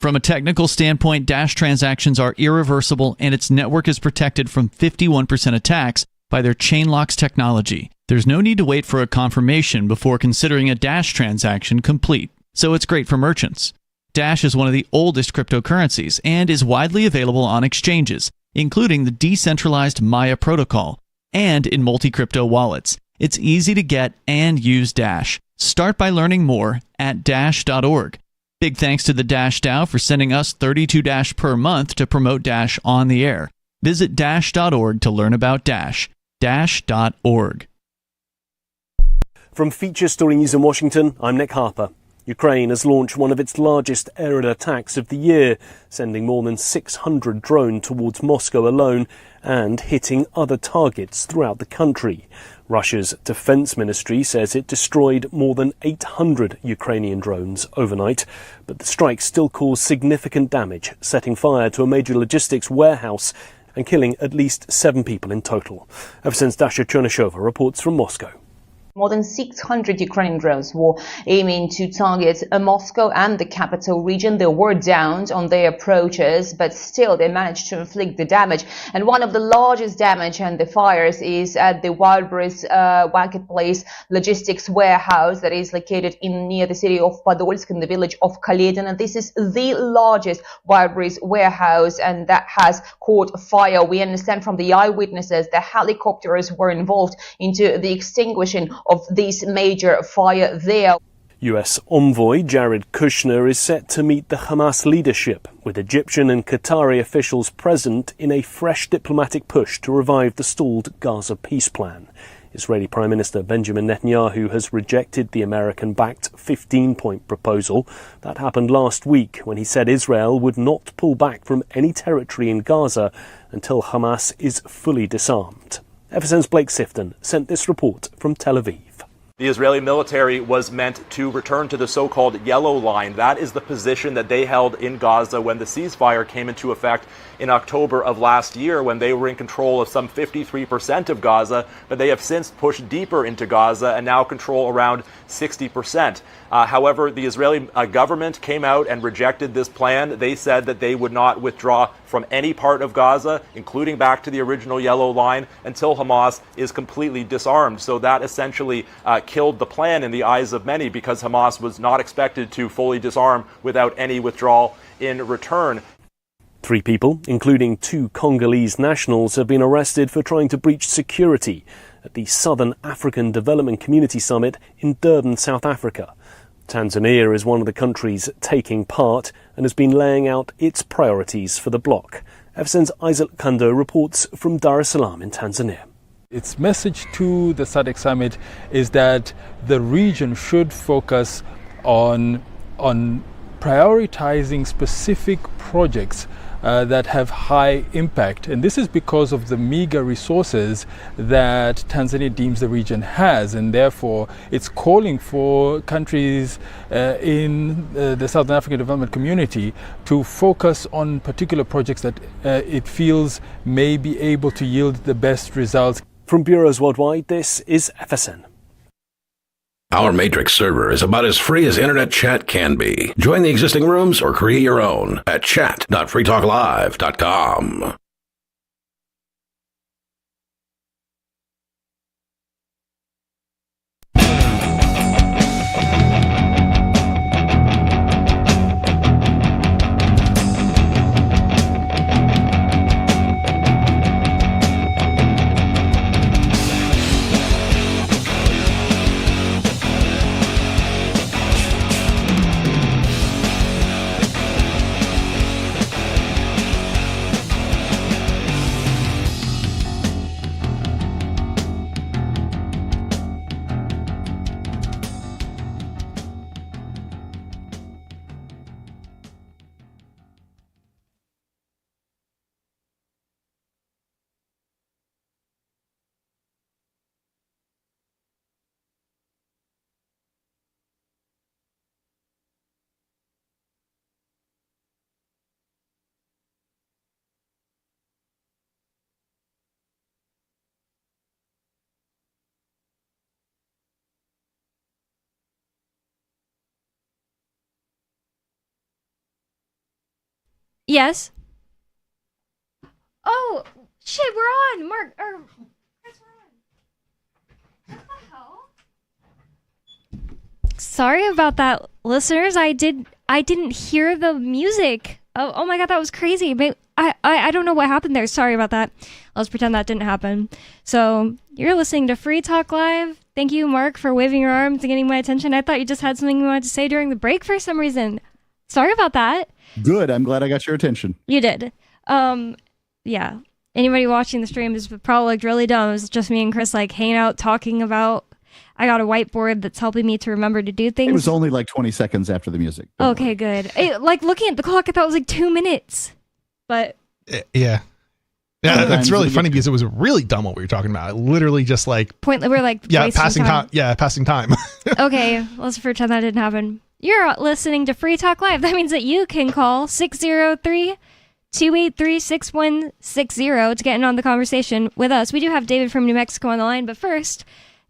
From a technical standpoint, Dash transactions are irreversible, and its network is protected from 51% attacks by their Chainlocks technology. There's no need to wait for a confirmation before considering a Dash transaction complete, so it's great for merchants. Dash is one of the oldest cryptocurrencies and is widely available on exchanges, including the decentralized Maya protocol, and in multi-crypto wallets. It's easy to get and use Dash. Start by learning more at dash.org. Big thanks to the Dash DAO for sending us 32 Dash per month to promote Dash on the air. Visit dash.org to learn about Dash. Dash.org. From Feature Story News in Washington, I'm Nick Harper. Ukraine has launched one of its largest aerial attacks of the year, sending more than 600 drones towards Moscow alone and hitting other targets throughout the country. Russia's defense ministry says it destroyed more than 800 Ukrainian drones overnight, but the strikes still caused significant damage, setting fire to a major logistics warehouse and killing at least 7 people in total. Ever since Dasha Chernyshova reports from Moscow. More than 600 Ukrainian drones were aiming to target Moscow and the capital region. They were downed on their approaches, but still they managed to inflict the damage. And one of the largest damage and the fires is at the Wildberries Marketplace logistics warehouse that is located near the city of Podolsk in the village of Kaledin. And this is the largest Wildberries warehouse, and that has caught fire. We understand from the eyewitnesses that helicopters were involved into the extinguishing of this major fire there. US envoy Jared Kushner is set to meet the Hamas leadership, with Egyptian and Qatari officials present in a fresh diplomatic push to revive the stalled Gaza peace plan. Israeli Prime Minister Benjamin Netanyahu has rejected the American-backed 15-point proposal. That happened last week when he said Israel would not pull back from any territory in Gaza until Hamas is fully disarmed. FSN's Blake Sifton sent this report from Tel Aviv. The Israeli military was meant to return to the so-called yellow line. That is the position that they held in Gaza when the ceasefire came into effect in October of last year, when they were in control of some 53% of Gaza, but they have since pushed deeper into Gaza and now control around 60%. However, the Israeli government came out and rejected this plan. They said that they would not withdraw from any part of Gaza, including back to the original yellow line, until Hamas is completely disarmed. So that essentially killed the plan in the eyes of many, because Hamas was not expected to fully disarm without any withdrawal in return. 3 people, including 2 Congolese nationals, have been arrested for trying to breach security at the Southern African Development Community Summit in Durban, South Africa. Tanzania is one of the countries taking part and has been laying out its priorities for the bloc. FSN's Isaac Kando reports from Dar es Salaam in Tanzania. Its message to the SADC summit is that the region should focus on prioritizing specific projects that have high impact. And this is because of the meager resources that Tanzania deems the region has. And therefore, it's calling for countries in the Southern African Development Community to focus on particular projects that it feels may be able to yield the best results. From bureaus worldwide, this is FSN. Our Matrix server is about as free as internet chat can be. Join the existing rooms or create your own at chat.freetalklive.com. Yes. Oh shit, we're on, Mark. Chris, we're on. What the hell? Sorry about that, listeners. I didn't hear the music. Oh my god, that was crazy. I don't know what happened there. Sorry about that. Let's pretend that didn't happen. So you're listening to Free Talk Live. Thank you, Mark, for waving your arms and getting my attention. I thought you just had something you wanted to say during the break for some reason. Sorry about that. Good. I'm glad I got your attention. You did. Yeah. Anybody watching the stream is probably like really dumb. It was just me and Chris like hanging out talking about. I got a whiteboard that's helping me to remember to do things. It was only like 20 seconds after the music. Okay, good. Like looking at the clock, I thought it was like 2 minutes. But yeah. Yeah, that's really funny because it was really dumb what we were talking about. Literally just like we're like passing time. Yeah, passing time. Okay, let's pretend that didn't happen. You're listening to Free Talk Live. That means that you can call 603-283-6160 to get in on the conversation with us. We do have David from New Mexico on the line, but first,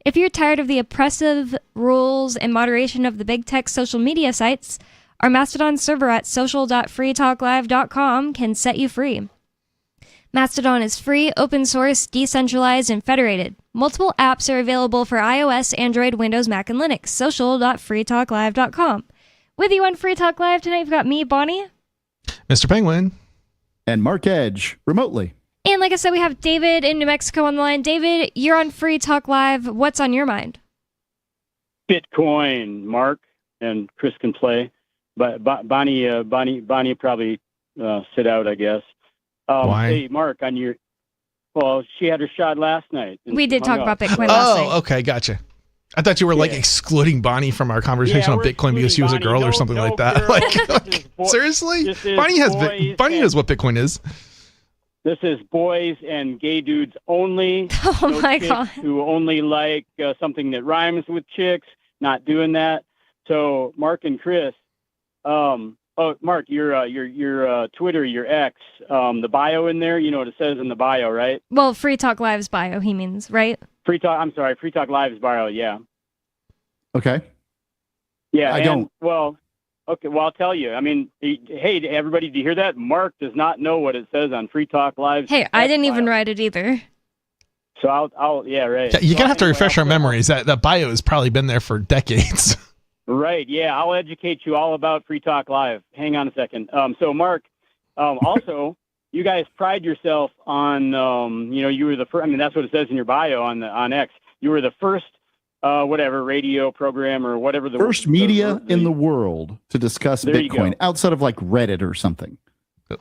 if you're tired of the oppressive rules and moderation of the big tech social media sites, our Mastodon server at social.freetalklive.com can set you free. Mastodon is free, open source, decentralized, and federated. Multiple apps are available for iOS, Android, Windows, Mac, and Linux. Social.freetalklive.com. With you on Free Talk Live tonight, we've got me, Bonnie. Mr. Penguin. And Mark Edge, remotely. And like I said, we have David in New Mexico on the line. David, you're on Free Talk Live. What's on your mind? Bitcoin, Mark, and Chris can play. But Bonnie probably sit out, I guess. Why? Hey, Mark, she had her shot last night. We did talk about Bitcoin last night. Oh, okay, gotcha. I thought you were like excluding Bonnie from our conversation on Bitcoin because she was a girl or something like that. Like seriously? Bonnie knows what Bitcoin is. This is boys and gay dudes only. Oh my god! Who only like something that rhymes with chicks. Not doing that. So Mark and Chris, Mark, your Twitter, your X, the bio in there. You know what it says in the bio, right? Well, Free Talk Live's bio, he means, right? Free Talk Live's bio. Yeah. Okay. Yeah. I don't. Well, okay. Well, I'll tell you. I mean, hey, everybody, do you hear that? Mark does not know what it says on Free Talk Live. Hey, I didn't even write it either. So I'll yeah, right. Yeah, you're gonna have to refresh our memories. That bio has probably been there for decades. Right. Yeah, I'll educate you all about Free Talk Live. Hang on a second. So, Mark, also, you guys pride yourself on, you were the first. I mean, that's what it says in your bio on X. You were the first, radio program or whatever the first media in the world to discuss Bitcoin outside of like Reddit or something.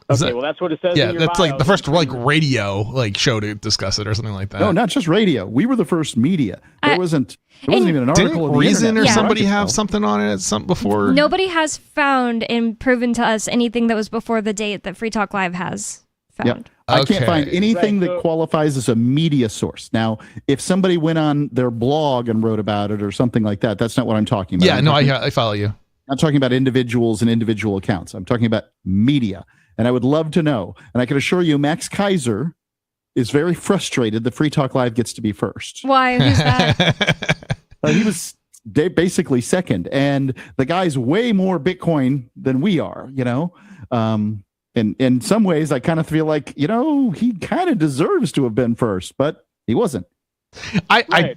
Okay, well, that's what it says. Yeah, in your that's bio. like the first like radio show to discuss it or something like that. No, not just radio. We were the first media. There wasn't even an article. Didn't on the Reason internet. or somebody have something on it before? Nobody has found and proven to us anything that was before the date that Free Talk Live has found. Yep. I can't find anything that qualifies as a media source. Now, if somebody went on their blog and wrote about it or something like that, that's not what I'm talking about. Yeah, I follow you. I'm talking about individuals and individual accounts. I'm talking about media. And I would love to know. And I can assure you, Max Kaiser is very frustrated that Free Talk Live gets to be first. Why? Who's that? He was basically second, and the guy's way more Bitcoin than we are. And in some ways, I kind of feel like he kind of deserves to have been first, but he wasn't. I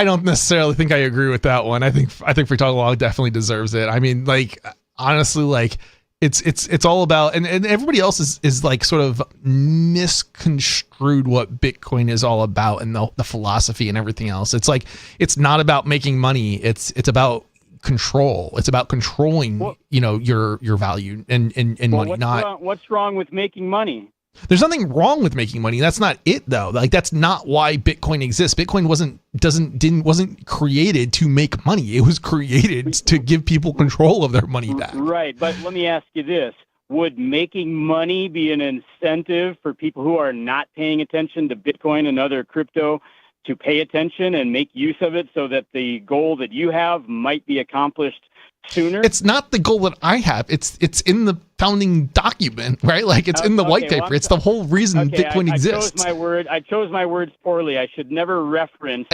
don't necessarily think I agree with that one. I think Free Talk Live definitely deserves it. I mean, like, honestly, like it's all about, and everybody else is like sort of misconstrued what Bitcoin is all about, and the philosophy and everything else. It's like, it's not about making money. It's about control. It's about controlling, your value and money. What's wrong with making money? There's nothing wrong with making money. That's not it, though. Like, that's not why Bitcoin exists. Bitcoin wasn't created to make money. It was created to give people control of their money back. Right, but let me ask you this: would making money be an incentive for people who are not paying attention to Bitcoin and other crypto to pay attention and make use of it, so that the goal that you have might be accomplished sooner? It's not the goal that I have. It's in the founding document, right? Like, it's in the white paper. It's the whole reason Bitcoin exists. I chose my words poorly. I should never reference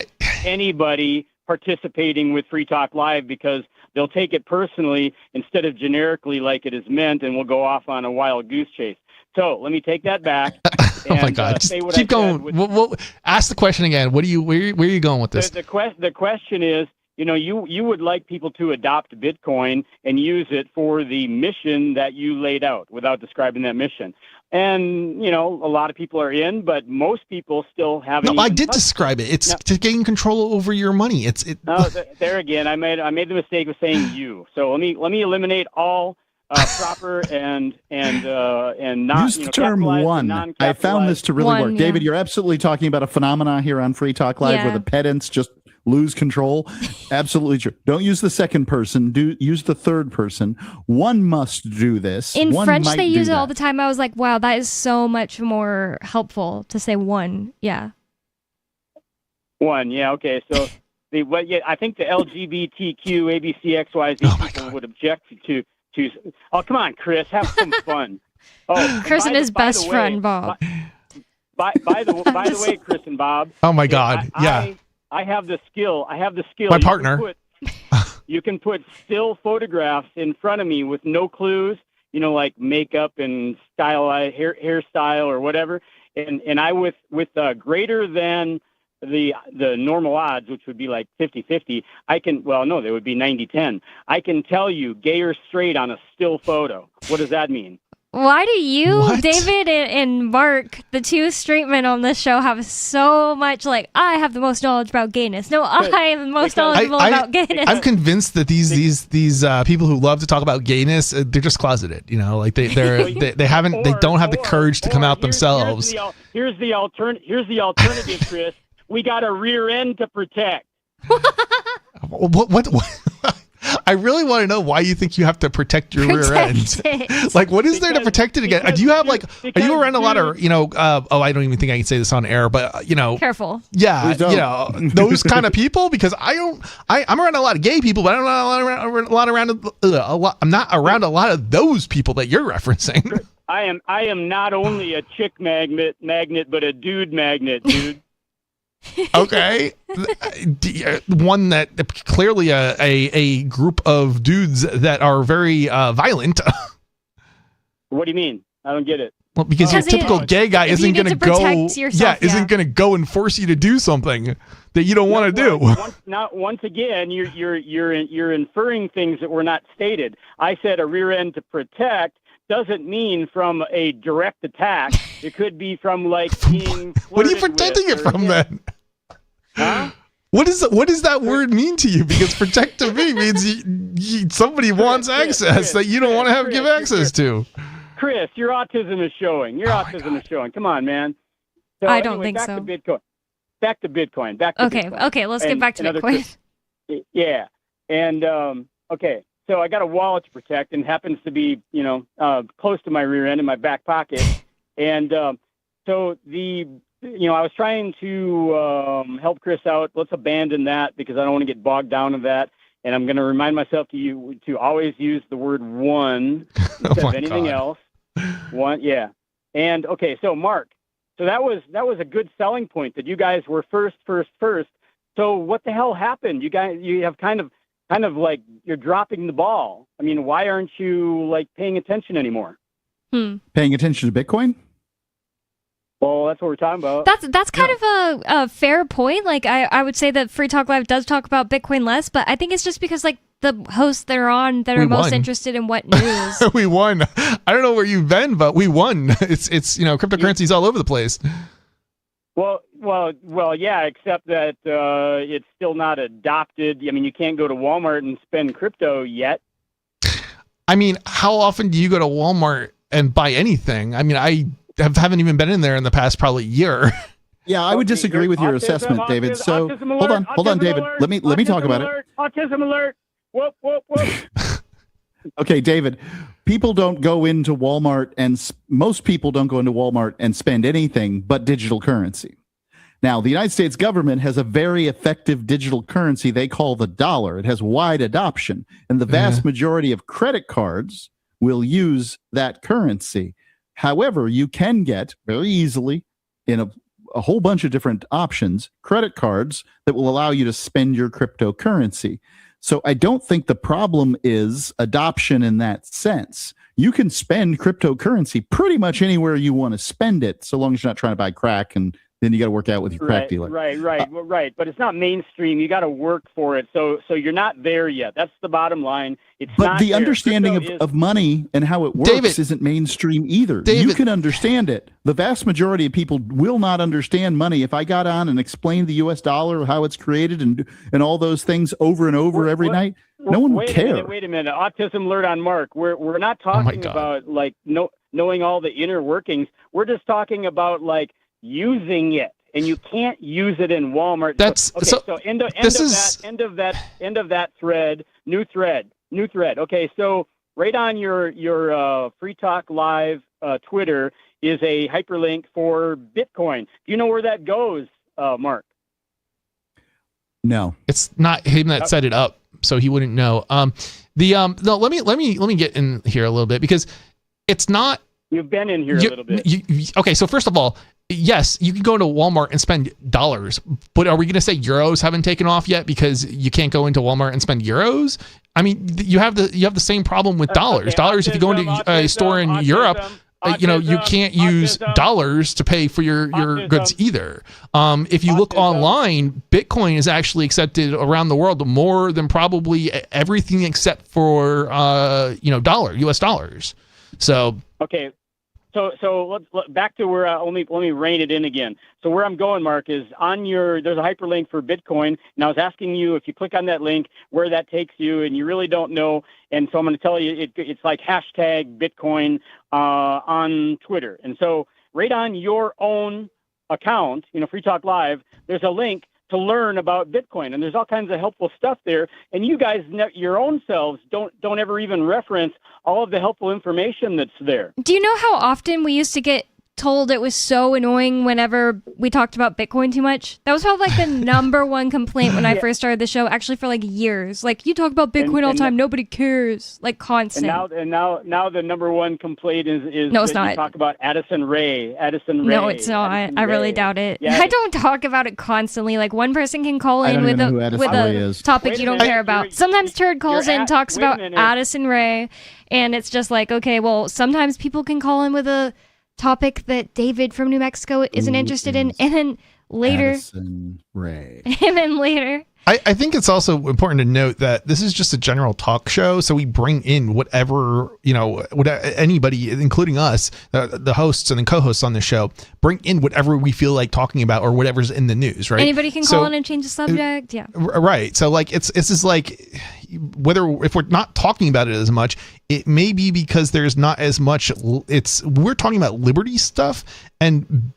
anybody participating with Free Talk Live, because they'll take it personally instead of generically like it is meant, and we'll go off on a wild goose chase. So let me take that back. Oh my God! Just keep going. We'll ask the question again. Where are you going with this? The question is, you would like people to adopt Bitcoin and use it for the mission that you laid out without describing that mission. And, a lot of people are in, but most people still haven't. No, I did describe it. It's to gain control over your money. There again, I made the mistake of saying you. So let me eliminate all proper and not. Use the term one. I found this to really work. David, you're absolutely talking about a phenomenon here on Free Talk Live where the pedants just lose control. Absolutely true. Don't use the second person. Use the third person. One must do this. In one French, might they do use it all that. the time. I was like, wow, that is so much more helpful to say one. Yeah. One. Yeah. Okay. So I think the LGBTQ ABCXYZ people would object to. Oh, come on, Chris, have some fun. Oh, Chris and his best friend Bob. By the way, Chris and Bob. Oh my God! I have the skill. My partner. You can put still photographs in front of me with no clues, like makeup and hairstyle or whatever. And I with greater than the normal odds, which would be like 50-50, they would be 90-10. I can tell you gay or straight on a still photo. What does that mean? Why do you, David and Mark, the two straight men on this show, have so much, like, I have the most knowledge about gayness? No, I am the most knowledgeable about gayness. I'm convinced that these people who love to talk about gayness, they're just closeted. Like they don't have the courage to come out themselves. Here's the alternative, Chris. We got a rear end to protect. What? I really want to know why you think you have to protect your rear end. Like, what is there to protect it against? Do you have are you around a lot of, I don't even think I can say this on air, but Careful. Yeah, those kind of people, because I'm around a lot of gay people, but I'm not around a lot of those people that you're referencing. I am not only a chick magnet, but a dude magnet, dude. Okay, one that clearly a group of dudes that are very violent. What do you mean? I don't get it. Well, because your typical gay guy isn't going to go. Isn't going to go and force you to do something that you don't want to do. Once again, you're inferring things that were not stated. I said a rear end to protect doesn't mean from a direct attack. It could be from being. What are you protecting it from then? Huh? What does that word mean to you? Because protect to me means somebody wants access that you don't want to give access to. Chris, your autism is showing. Autism is showing. Come on, man. So I don't think so. Back to Bitcoin. Okay. Let's get back to Bitcoin. Yeah, and okay. So I got a wallet to protect, and happens to be close to my rear end in my back pocket, and so I was trying to help Chris out. Let's abandon that because I don't want to get bogged down in that. And I'm going to remind myself to always use the word one instead of anything else. One, yeah. And okay, so Mark, so that was a good selling point that you guys were first. So what the hell happened? You have kind of like you're dropping the ball. I mean, why aren't you like paying attention anymore? Paying attention to Bitcoin? Well, that's what we're talking about. That's kind of a fair point. Like I would say that Free Talk Live does talk about Bitcoin less, but I think it's just because like the hosts that are on that are most interested in what news. We won. I don't know where you've been, but we won. It's cryptocurrency's all over the place. Well, yeah, except that it's still not adopted. I mean, you can't go to Walmart and spend crypto yet. I mean, how often do you go to Walmart and buy anything? I mean, I haven't even been in there in the past probably year. Yeah, I would disagree with your assessment, David. So hold on, David. Let me talk about it. Autism alert! Whoop whoop whoop! Okay, David. People don't go into Walmart, and most people don't go into Walmart and spend anything but digital currency. Now, the United States government has a very effective digital currency they call the dollar. It has wide adoption, and the vast majority of credit cards will use that currency. However, you can get very easily in a whole bunch of different options, credit cards that will allow you to spend your cryptocurrency. So I don't think the problem is adoption in that sense. You can spend cryptocurrency pretty much anywhere you want to spend it, so long as you're not trying to buy crack and then you got to work out with your crack dealer. Right. But it's not mainstream. You got to work for it. So you're not there yet. That's the bottom line. But the understanding of money and how it works David, isn't mainstream either. You can understand it. The vast majority of people will not understand money. If I got on and explained the U.S. dollar, how it's created, and all those things over and over every night, no one would care. Wait a minute. Autism alert on Mark. We're not talking about like knowing all the inner workings. We're just talking about like using it, and you can't use it in Walmart. End of that thread. New thread. Okay, so right on your Free Talk Live Twitter is a hyperlink for Bitcoin. Do you know where that goes, Mark? No, it's not him that set it up, so he wouldn't know. No, let me get in here a little bit because it's not. You've been in here a little bit. Okay, so first of all, yes, you can go into Walmart and spend dollars, but are we going to say euros haven't taken off yet because you can't go into Walmart and spend euros? I mean, you have the same problem with dollars. Okay, dollars, if you go into a store in Europe, you can't use dollars to pay for your goods either. If you look online, Bitcoin is actually accepted around the world more than probably everything except for US dollars. So okay. So let's back to where let me rein it in again. So where I'm going, Mark, is there's a hyperlink for Bitcoin, and I was asking you if you click on that link where that takes you, and you really don't know. And so I'm going to tell you it's like hashtag Bitcoin on Twitter. And so right on your own account, Free Talk Live, there's a link to learn about Bitcoin, and there's all kinds of helpful stuff there. And you guys, your own selves, don't ever even reference all of the helpful information that's there. Do you know how often we used to get told it was so annoying whenever we talked about Bitcoin too much? That was probably like the number one complaint when I first started the show, actually for like years. Like, you talk about Bitcoin all the time, nobody cares. Like, constant. And now the number one complaint is no, it's that not. you talk about Addison Rae. No, it's not. I really doubt it. Yeah, I don't talk about it constantly. Like, one person can call in with a topic you don't care about. Sometimes Turd calls in and talks about Addison Rae, and it's just like, okay, well, sometimes people can call in with a topic that David from New Mexico isn't interested in, and then later Addison Rae. And then later I think it's also important to note that this is just a general talk show, so we bring in whatever, anybody, including us, the hosts and the co-hosts on the show, bring in whatever we feel like talking about or whatever's in the news, right? Anybody can call in and change the subject, yeah. Right, so like it's just like if we're not talking about it as much, it may be because there's not as much. We're talking about liberty stuff, and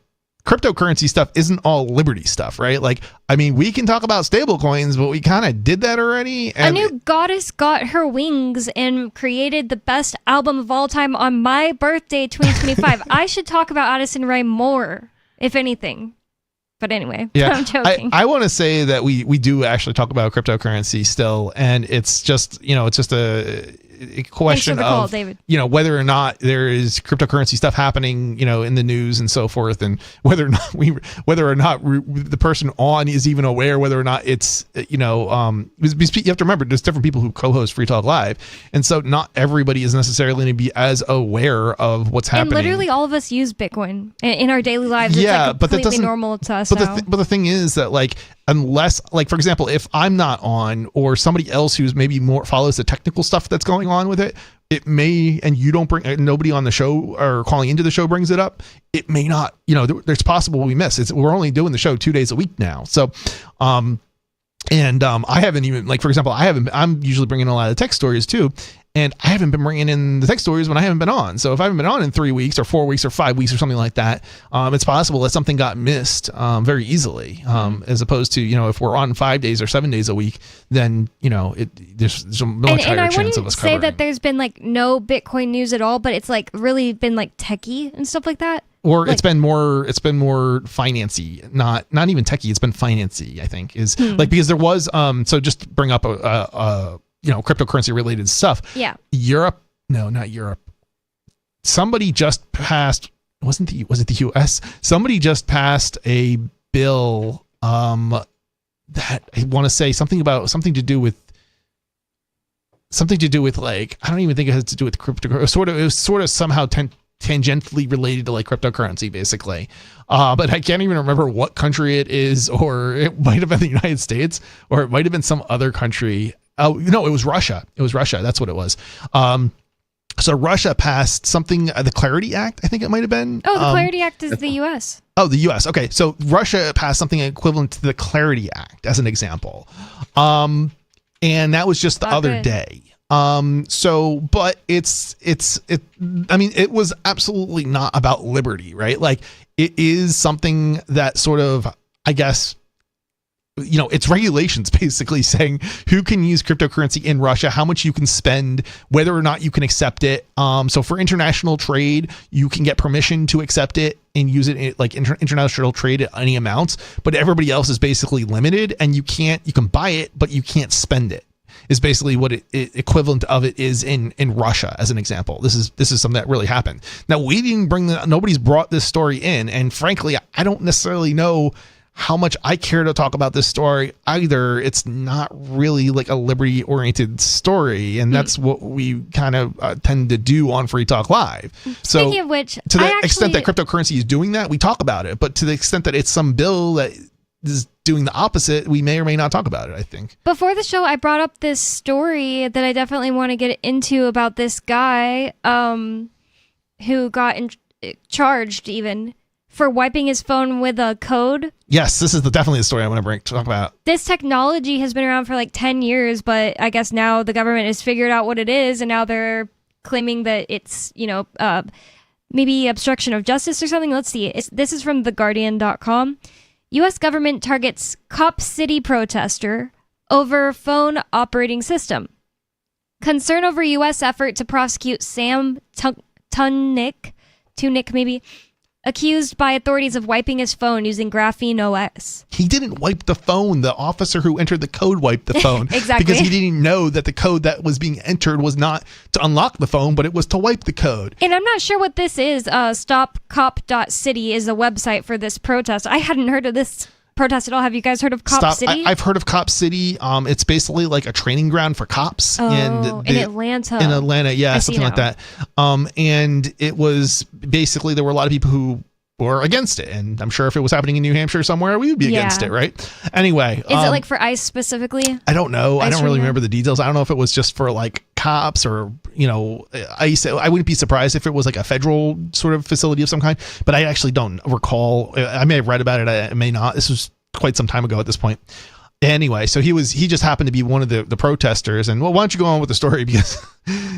cryptocurrency stuff isn't all liberty stuff, right? Like, I mean, we can talk about stable coins, but we kind of did that already. And a new goddess got her wings and created the best album of all time on my birthday, 2025. I should talk about Addison Rae more, if anything. But anyway, yeah, I'm joking. I want to say that we do actually talk about cryptocurrency still, and it's just a question of David. Whether or not there is cryptocurrency stuff happening in the news and so forth, and whether or not the person on is even aware whether or not it's you have to remember there's different people who co-host Free Talk Live, and so not everybody is necessarily going to be as aware of what's happening. And literally all of us use Bitcoin in our daily lives. Yeah, it's completely normal to us now. But the thing is that unless, for example, if I'm not on, or somebody else who's maybe more follows the technical stuff that's going on with it, it may, and you don't bring, nobody on the show or calling into the show brings it up, it may not, there's possible we miss. We're only doing the show 2 days a week now. So, I haven't even, for example, I'm usually bringing a lot of tech stories too. And I haven't been bringing in the tech stories when I haven't been on. So if I haven't been on in 3 weeks or 4 weeks or 5 weeks or something like that, it's possible that something got missed very easily. As opposed to, if we're on 5 days or 7 days a week, then, there's a much higher chance of us covering. I wouldn't say that there's been no Bitcoin news at all, but it's really been techie and stuff like that. Or it's been more financy, not even techie. It's been financy, I think, is because there was, so just to bring up a cryptocurrency related stuff. Yeah. Not Europe. Somebody just passed, was it the US? Somebody just passed a bill that I want to say something to do with I don't even think it has to do with crypto. It was sort of somehow tangentially related to cryptocurrency, basically. But I can't even remember what country it is, or it might have been the United States, or it might have been some other country. Oh, no, it was Russia. That's what it was. So Russia passed something, the Clarity Act, I think it might have been. Oh, the Clarity Act is the U.S. Oh, the U.S. Okay, so Russia passed something equivalent to the Clarity Act, as an example. And that was just the other day. But it was absolutely not about liberty, right? It is something that sort of, I guess, it's regulations basically saying who can use cryptocurrency in Russia, how much you can spend, whether or not you can accept it. So for international trade, you can get permission to accept it and use it in international trade at any amounts, but everybody else is basically limited, and you can buy it, but you can't spend it. Is basically what it equivalent of it is in Russia, as an example. This is something that really happened. Now, we didn't nobody's brought this story in, and frankly, I don't necessarily know how much I care to talk about this story either. It's not really a liberty-oriented story, and that's what we kind of tend to do on Free Talk Live. Speaking of which, to the extent that cryptocurrency is doing that, we talk about it. But to the extent that it's some bill that is doing the opposite, we may or may not talk about it, I think. Before the show, I brought up this story that I definitely want to get into about this guy who got charged even for wiping his phone with a code. Yes, this is definitely the story I want to talk about. This technology has been around for 10 years, but I guess now the government has figured out what it is, and now they're claiming that it's, maybe obstruction of justice or something. Let's see. This is from theguardian.com. U.S. government targets Cop City protester over phone operating system. Concern over U.S. effort to prosecute Sam Tunick maybe, accused by authorities of wiping his phone using Graphene OS. He didn't wipe the phone. The officer who entered the code wiped the phone. Exactly. Because he didn't know that the code that was being entered was not to unlock the phone, but it was to wipe the code. And I'm not sure what this is. Stopcop.city is a website for this protest. I hadn't heard of this protest at all. Have you guys heard of Cop City? I've heard of Cop City. It's basically a training ground for cops. In Atlanta. In Atlanta, yeah, something like that. And it was basically, there were a lot of people who were against it. And I'm sure if it was happening in New Hampshire somewhere, we would be against it, right? Anyway. Is it for ICE specifically? I don't know. I don't really remember the details. I don't know if it was just for cops or, ICE. I wouldn't be surprised if it was a federal sort of facility of some kind, but I actually don't recall. I may have read about it. I may not. This was quite some time ago at this point. Anyway, so he just happened to be one of the protesters. And why don't you go on with the story because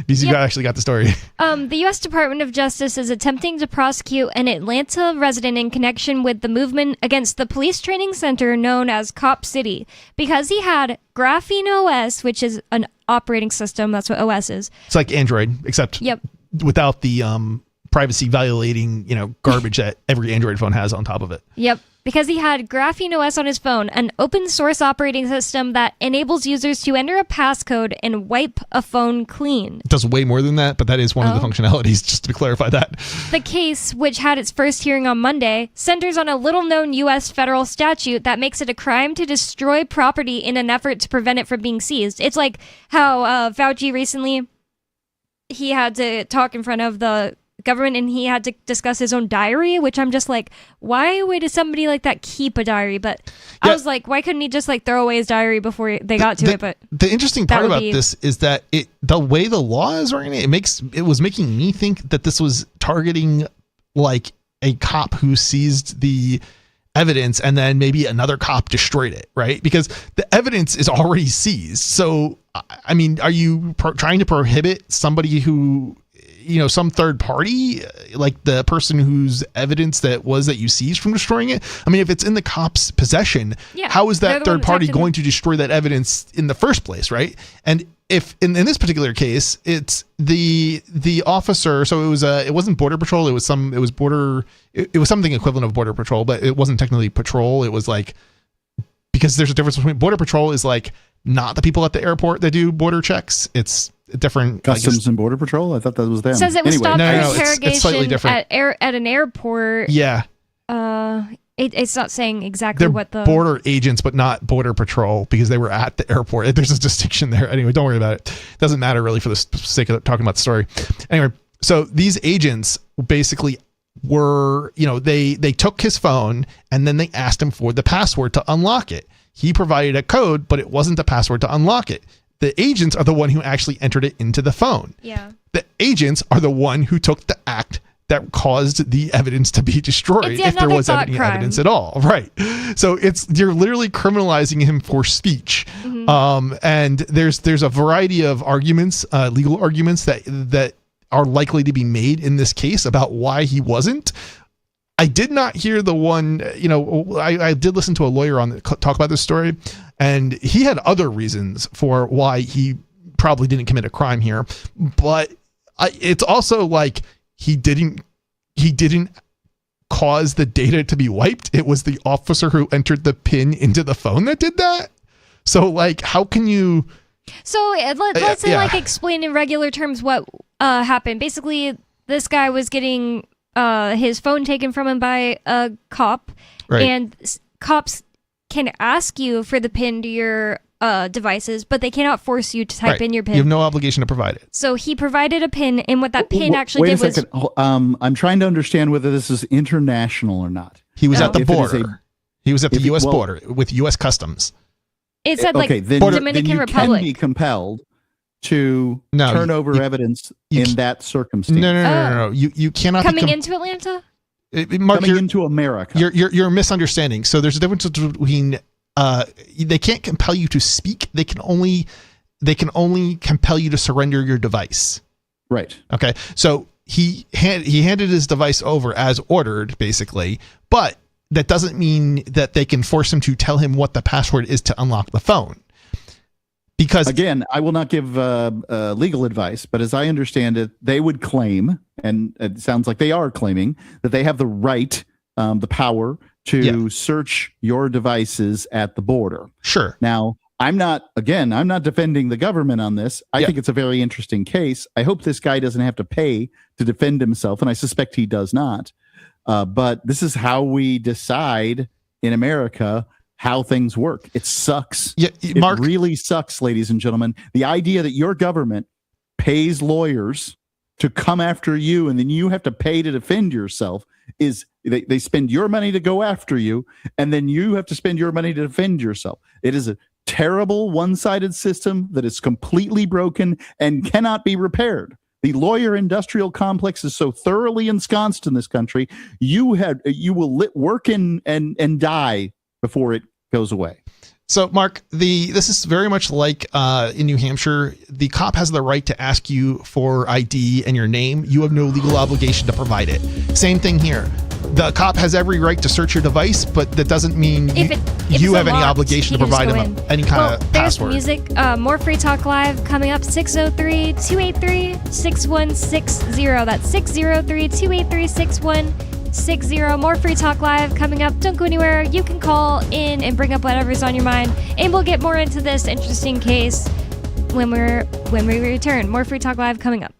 you actually got the story. The U.S. Department of Justice is attempting to prosecute an Atlanta resident in connection with the movement against the police training center known as Cop City because he had Graphene OS, which is an operating system. That's what OS is. It's like Android, except without the privacy violating, garbage that every Android phone has on top of it. Yep. Because he had Graphene OS on his phone, an open source operating system that enables users to enter a passcode and wipe a phone clean. It does way more than that, but that is one of the functionalities, just to clarify that. The case, which had its first hearing on Monday, centers on a little-known U.S. federal statute that makes it a crime to destroy property in an effort to prevent it from being seized. It's like how Fauci recently, he had to talk in front of the government and he had to discuss his own diary, which I'm just like, why would somebody like that keep a diary? But I was like, why couldn't he just like throw away his diary before they got to it? But the interesting part about this is that the way the law is written, it was making me think that this was targeting like a cop who seized the evidence and then maybe another cop destroyed it, right? Because the evidence is already seized. So, I mean, are you trying to prohibit somebody who, some third party, like the person whose evidence that you seized from destroying it? I mean, if it's in the cop's possession, how is that third party going to destroy that evidence in the first place, right? And if in this particular case, it's the officer, so it wasn't Border Patrol, it was something equivalent of Border Patrol, but it wasn't technically patrol. It was like, because there's a difference between Border Patrol is like not the people at the airport that do border checks. It's different. Customs and Border Patrol. I thought that was them. It says it was stopped for interrogation it's slightly different. at an airport. Yeah. It's not saying exactly They're what the border agents, but not Border Patrol because they were at the airport. There's a distinction there. Anyway, don't worry about it. It doesn't matter really for the sake of talking about the story. Anyway, so these agents basically were, they took his phone and then they asked him for the password to unlock it. He provided a code, but it wasn't the password to unlock it. The agents are the one who actually entered it into the phone. Yeah. The agents are the one who took the act that caused the evidence to be destroyed, if there was any evidence at all. Right. So you're literally criminalizing him for speech. Mm-hmm. And there's a variety of arguments, legal arguments that are likely to be made in this case about why he wasn't. I did not hear the one, I did listen to a lawyer talk about this story, and he had other reasons for why he probably didn't commit a crime here. But it's also like he didn't cause the data to be wiped. It was the officer who entered the PIN into the phone that did that. So like, how can you? So let's explain in regular terms what happened. Basically, this guy was getting his phone taken from him by a cop, right. And cops can ask you for the PIN to your devices, but they cannot force you to type in your PIN. You have no obligation to provide it. So he provided a PIN, and what that PIN actually did was... Wait a second. I'm trying to understand whether this is international or not. He was at the border. He was at the U.S. border with U.S. Customs. It said then Dominican Republic. Can be compelled to turn over evidence in that circumstance. No. You cannot coming into Atlanta. Mark, coming into America. You're misunderstanding. So there's a difference between they can't compel you to speak. They can only compel you to surrender your device. Right. Okay. So he handed his device over as ordered, basically, but that doesn't mean that they can force him to tell him what the password is to unlock the phone. Because again, I will not give legal advice, but as I understand it, they would claim, and it sounds like they are claiming, that they have the right, the power to search your devices at the border. Sure. Now, I'm not defending the government on this. I think it's a very interesting case. I hope this guy doesn't have to pay to defend himself, and I suspect he does not. But this is how we decide in America how things work. It sucks. Yeah, Mark, it really sucks, ladies and gentlemen. The idea that your government pays lawyers to come after you and then you have to pay to defend yourself is they spend your money to go after you and then you have to spend your money to defend yourself. It is a terrible one-sided system that is completely broken and cannot be repaired. The lawyer industrial complex is so thoroughly ensconced in this country, you will work in and die before it goes away. So, Mark, this is very much like in New Hampshire. The cop has the right to ask you for ID and your name. You have no legal obligation to provide it. Same thing here. The cop has every right to search your device, but that doesn't mean If you it's have any unlocked, obligation to you can just provide go him in. any kind of There's password. music. More Free Talk Live coming up. 603-283-6160. That's 603-283-6160. More Free Talk Live coming up. Don't go anywhere. You can call in and bring up whatever's on your mind, and we'll get more into this interesting case when we return. More Free Talk Live coming up.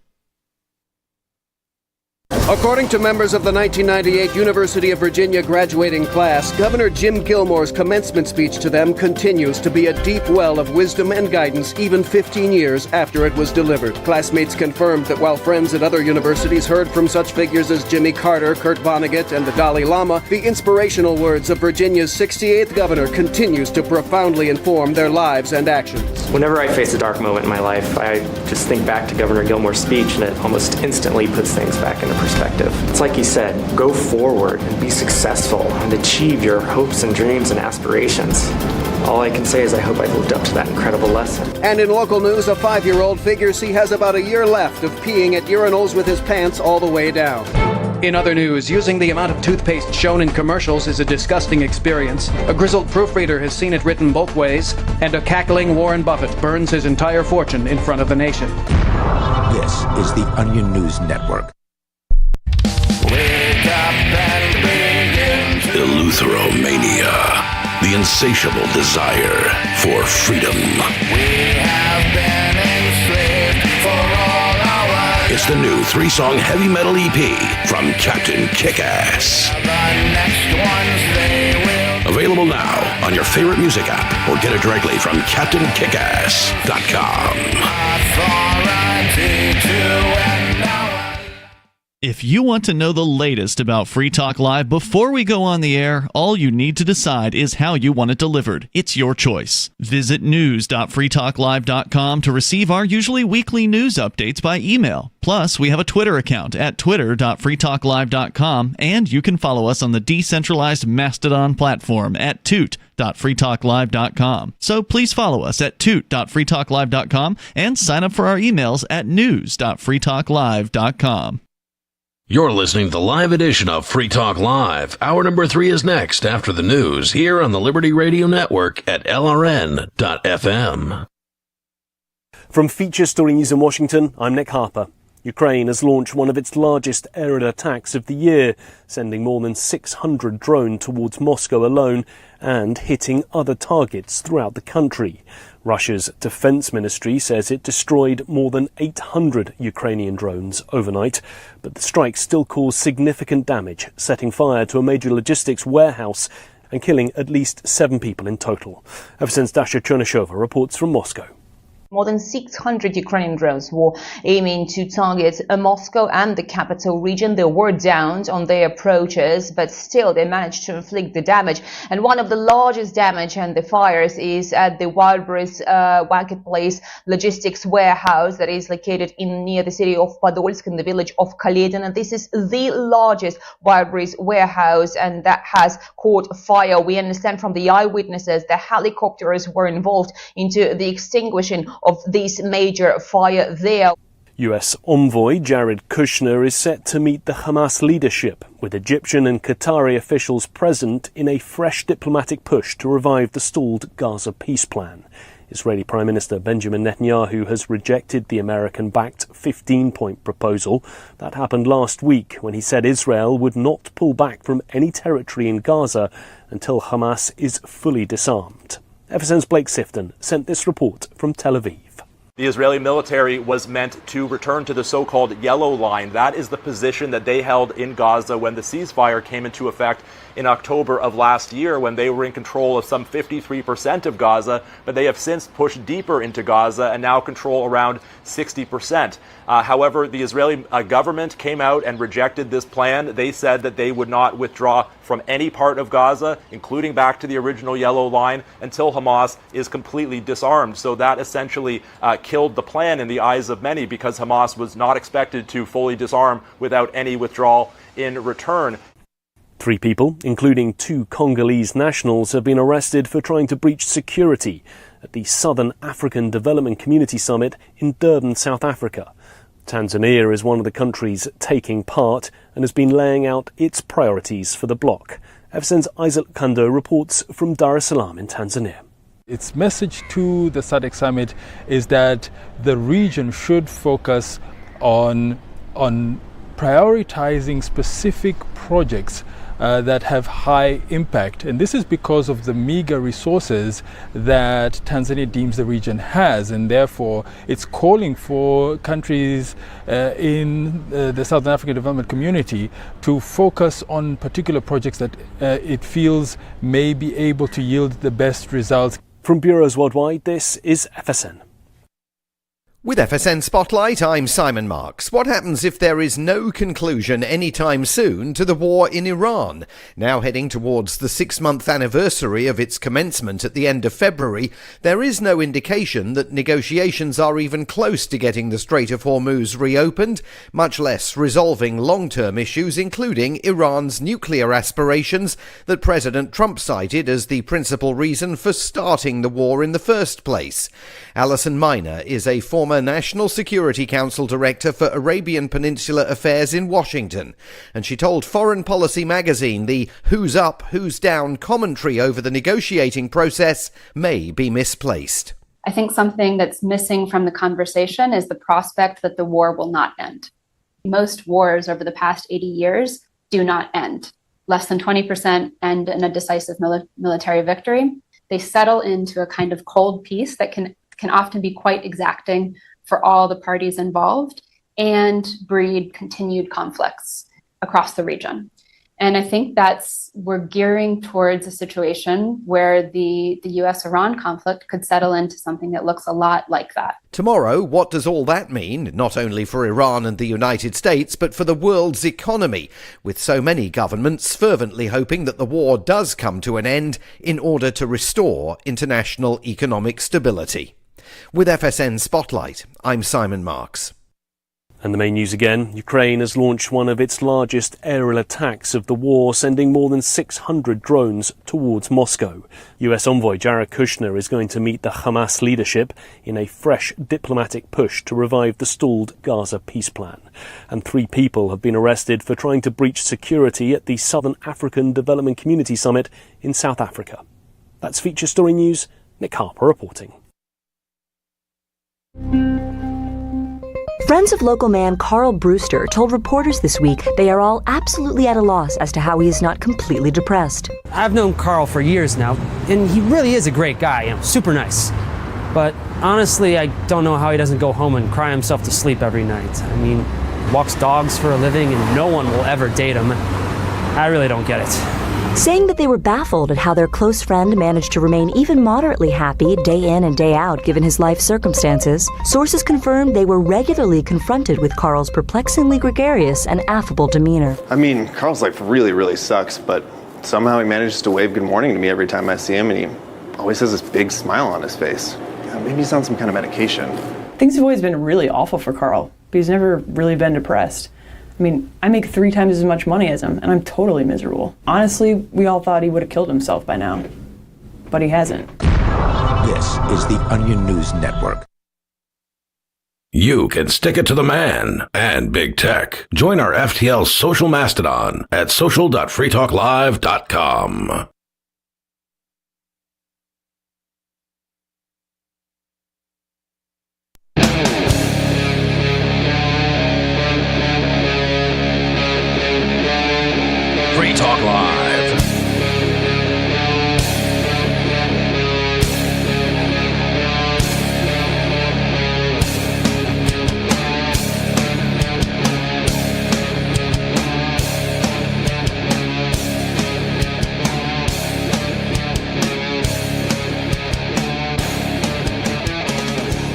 According to members of the 1998 University of Virginia graduating class, Governor Jim Gilmore's commencement speech to them continues to be a deep well of wisdom and guidance even 15 years after it was delivered. Classmates confirmed that while friends at other universities heard from such figures as Jimmy Carter, Kurt Vonnegut, and the Dalai Lama, the inspirational words of Virginia's 68th governor continues to profoundly inform their lives and actions. Whenever I face a dark moment in my life, I just think back to Governor Gilmore's speech, and it almost instantly puts things back into perspective. It's like he said, go forward and be successful and achieve your hopes and dreams and aspirations. All I can say is I hope I've lived up to that incredible lesson. And in local news, a 5-year-old figures he has about a year left of peeing at urinals with his pants all the way down. In other news, using the amount of toothpaste shown in commercials is a disgusting experience. A grizzled proofreader has seen it written both ways, and a cackling Warren Buffett burns his entire fortune in front of the nation. This is the Onion News Network. Eleutheromania, the insatiable desire for freedom. It's the new 3-song heavy metal EP from Captain Kickass. Available now on your favorite music app or get it directly from CaptainKickass.com. If you want to know the latest about Free Talk Live before we go on the air, all you need to decide is how you want it delivered. It's your choice. Visit news.freetalklive.com to receive our usually weekly news updates by email. Plus, we have a Twitter account at twitter.freetalklive.com, and you can follow us on the decentralized Mastodon platform at toot.freetalklive.com. So please follow us at toot.freetalklive.com and sign up for our emails at news.freetalklive.com. You're listening to the live edition of Free Talk Live. Hour number 3 is next after the news here on the Liberty Radio Network at LRN.FM. From Feature Story News in Washington, I'm Nick Harper. Ukraine has launched one of its largest aerial attacks of the year, sending more than 600 drones towards Moscow alone and hitting other targets throughout the country. Russia's defense ministry says it destroyed more than 800 Ukrainian drones overnight, but the strikes still caused significant damage, setting fire to a major logistics warehouse and killing at least 7 people in total. Ever since Dasha Chernyshova reports from Moscow. More than 600 Ukrainian drones were aiming to target Moscow and the capital region. They were downed on their approaches, but still they managed to inflict the damage. And one of the largest damage and the fires is at the Wildberries Marketplace logistics warehouse that is located near the city of Podolsk in the village of Kaledin. And this is the largest Wildberries warehouse, and that has caught fire. We understand from the eyewitnesses that helicopters were involved into the extinguishing of this major fire there. US envoy Jared Kushner is set to meet the Hamas leadership, with Egyptian and Qatari officials present in a fresh diplomatic push to revive the stalled Gaza peace plan. Israeli Prime Minister Benjamin Netanyahu has rejected the American-backed 15-point proposal. That happened last week when he said Israel would not pull back from any territory in Gaza until Hamas is fully disarmed. FSN's Blake Sifton sent this report from Tel Aviv. The Israeli military was meant to return to the so-called yellow line. That is the position that they held in Gaza when the ceasefire came into effect in October of last year, when they were in control of some 53% of Gaza, but they have since pushed deeper into Gaza and now control around 60%. However, the Israeli government came out and rejected this plan. They said that they would not withdraw from any part of Gaza, including back to the original yellow line, until Hamas is completely disarmed. So that essentially killed the plan in the eyes of many, because Hamas was not expected to fully disarm without any withdrawal in return. 3 people, including 2 Congolese nationals, have been arrested for trying to breach security at the Southern African Development Community Summit in Durban, South Africa. Tanzania is one of the countries taking part and has been laying out its priorities for the bloc. FSN's Isaac Kando reports from Dar es Salaam in Tanzania. Its message to the SADC summit is that the region should focus on prioritizing specific projects that have high impact. And this is because of the meager resources that Tanzania deems the region has. And therefore, it's calling for countries in the Southern African Development Community to focus on particular projects that it feels may be able to yield the best results. From bureaus worldwide, this is FSN. With FSN Spotlight, I'm Simon Marks. What happens if there is no conclusion anytime soon to the war in Iran? Now heading towards the 6-month anniversary of its commencement at the end of February, there is no indication that negotiations are even close to getting the Strait of Hormuz reopened, much less resolving long-term issues including Iran's nuclear aspirations that President Trump cited as the principal reason for starting the war in the first place. Alison Miner is a former National Security Council Director for Arabian Peninsula Affairs in Washington, and she told Foreign Policy magazine the who's up, who's down commentary over the negotiating process may be misplaced. I think something that's missing from the conversation is the prospect that the war will not end. Most wars over the past 80 years do not end. Less than 20% end in a decisive military victory. They settle into a kind of cold peace that can often be quite exacting for all the parties involved and breed continued conflicts across the region. And I think we're gearing towards a situation where the US-Iran conflict could settle into something that looks a lot like that. Tomorrow, what does all that mean, not only for Iran and the United States, but for the world's economy, with so many governments fervently hoping that the war does come to an end in order to restore international economic stability? With FSN Spotlight, I'm Simon Marks. And the main news again, Ukraine has launched one of its largest aerial attacks of the war, sending more than 600 drones towards Moscow. US envoy Jared Kushner is going to meet the Hamas leadership in a fresh diplomatic push to revive the stalled Gaza peace plan. And 3 people have been arrested for trying to breach security at the Southern African Development Community Summit in South Africa. That's Feature Story News. Nick Harper reporting. Friends of local man Carl Brewster told reporters this week they are all absolutely at a loss as to how he is not completely depressed. I've known Carl for years now, and he really is a great guy, super nice. But honestly, I don't know how he doesn't go home and cry himself to sleep every night. I mean, walks dogs for a living and no one will ever date him. I really don't get it. Saying that they were baffled at how their close friend managed to remain even moderately happy day in and day out given his life circumstances, sources confirmed they were regularly confronted with Carl's perplexingly gregarious and affable demeanor. I mean, Carl's life really, really sucks, but somehow he manages to wave good morning to me every time I see him, and he always has this big smile on his face. Maybe he's on some kind of medication. Things have always been really awful for Carl, but he's never really been depressed. I mean, I make 3 times as much money as him, and I'm totally miserable. Honestly, we all thought he would have killed himself by now, but he hasn't. This is the Onion News Network. You can stick it to the man and big tech. Join our FTL social mastodon at social.freetalklive.com. Free Talk Live.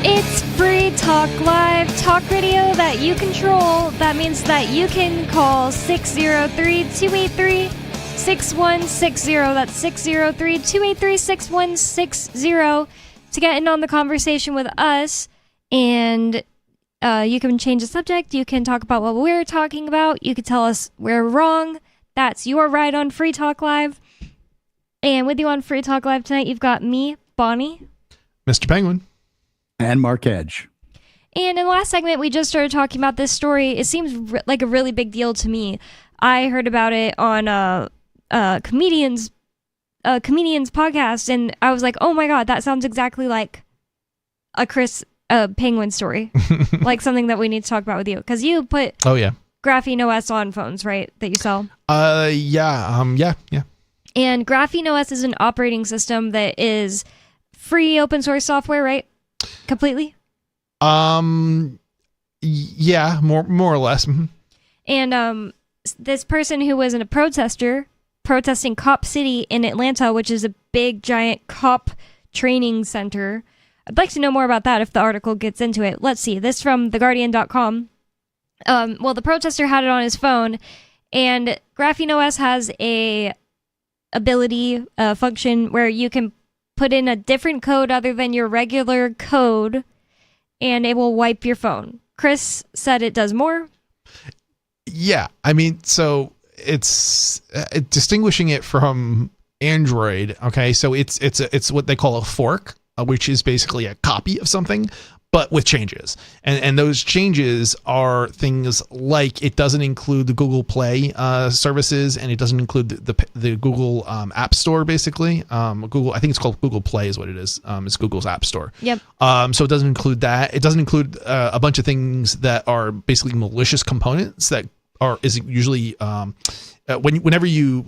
It's Free Talk Live, talk radio that you control. That means that you can call 603-283-6160. That's 603-283-6160 to get in on the conversation with us. And you can change the subject. You can talk about what we're talking about. You can tell us we're wrong. That's your right on Free Talk Live. And with you on Free Talk Live tonight, you've got me, Bonnie. Mr. Penguin. And Mark Edge. And in the last segment, we just started talking about this story. It seems like a really big deal to me. I heard about it on a comedian's podcast, and I was like, oh my god, that sounds exactly like a Chris Penguin story. Like something that we need to talk about with you. Because you put Graphene OS on phones, right, that you sell? Yeah. And Graphene OS is an operating system that is free open source software, right? Completely? Yeah, more or less. Mm-hmm. And this person who was a protester protesting Cop City in Atlanta, which is a big, giant cop training center. I'd like to know more about that if the article gets into it. Let's see. This from theguardian.com. Well, the protester had it on his phone, and Graphene OS has a ability function where you can put in a different code other than your regular code, and it will wipe your phone. Chris said it does more. Yeah, I mean, so it's distinguishing it from Android. Okay, so it's what they call a fork, which is basically a copy of something, but with changes. And those changes are things like it doesn't include the Google Play services, and it doesn't include the Google App Store, basically. Google, I think it's called Google Play is what it is. It's Google's App Store. Yep. So it doesn't include that. It doesn't include a bunch of things that are basically malicious components that is usually whenever you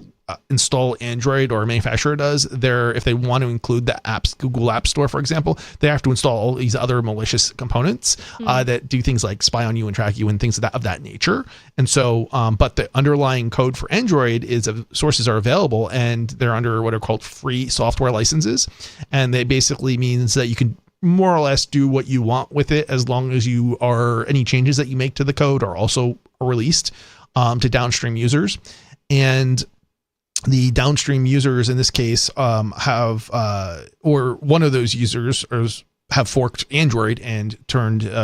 install Android, or a manufacturer does, if they want to include the apps, Google App Store, for example, they have to install all these other malicious components that do things like spy on you and track you and things of that nature. And so, but the underlying code for Android sources are available, and they're under what are called free software licenses. And they basically means that you can more or less do what you want with it, as long as any changes that you make to the code are also released to downstream users. And the downstream users in this case have or one of those users have forked Android and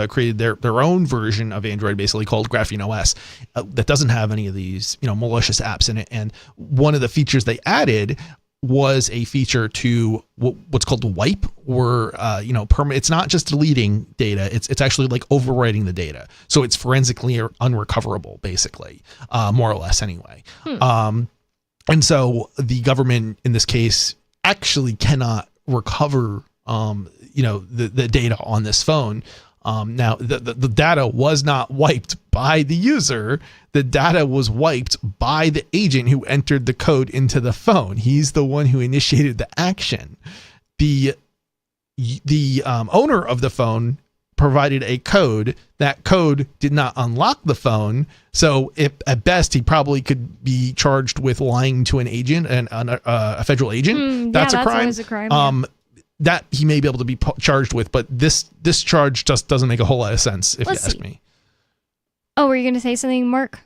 created their own version of Android, basically called Graphene OS, that doesn't have any of these malicious apps in it. And one of the features they added was a feature to what's called the wipe, where it's not just deleting data, it's actually like overwriting the data, so it's forensically unrecoverable, basically, more or less anyway. And so the government in this case actually cannot recover the data on this phone. Now the data was not wiped by the user. The data was wiped by the agent who entered the code into the phone. He's the one who initiated the action. The owner of the phone provided a code. That code did not unlock the phone. So if at best he probably could be charged with lying to an agent and a federal agent. That's a crime. Always a crime. That he may be able to be charged with, but this charge just doesn't make a whole lot of sense, if you ask me. Oh, were you going to say something, Mark?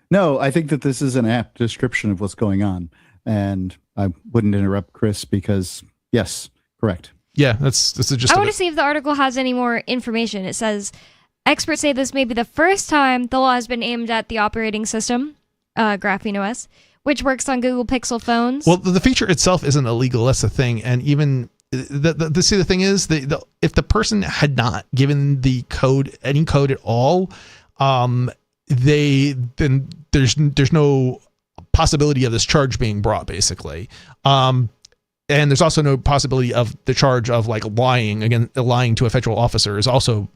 No, I think that this is an apt description of what's going on, and I wouldn't interrupt Chris because, yes, correct. Yeah, that's just. I want to see if the article has any more information. It says, experts say this may be the first time the law has been aimed at the operating system, Graphene OS, which works on Google Pixel phones. Well, the feature itself isn't illegal. That's the thing, and even. The thing is, if the person had not given the code, any code at all, then there's no possibility of this charge being brought, basically. And there's also no possibility of the charge of lying to a federal officer is also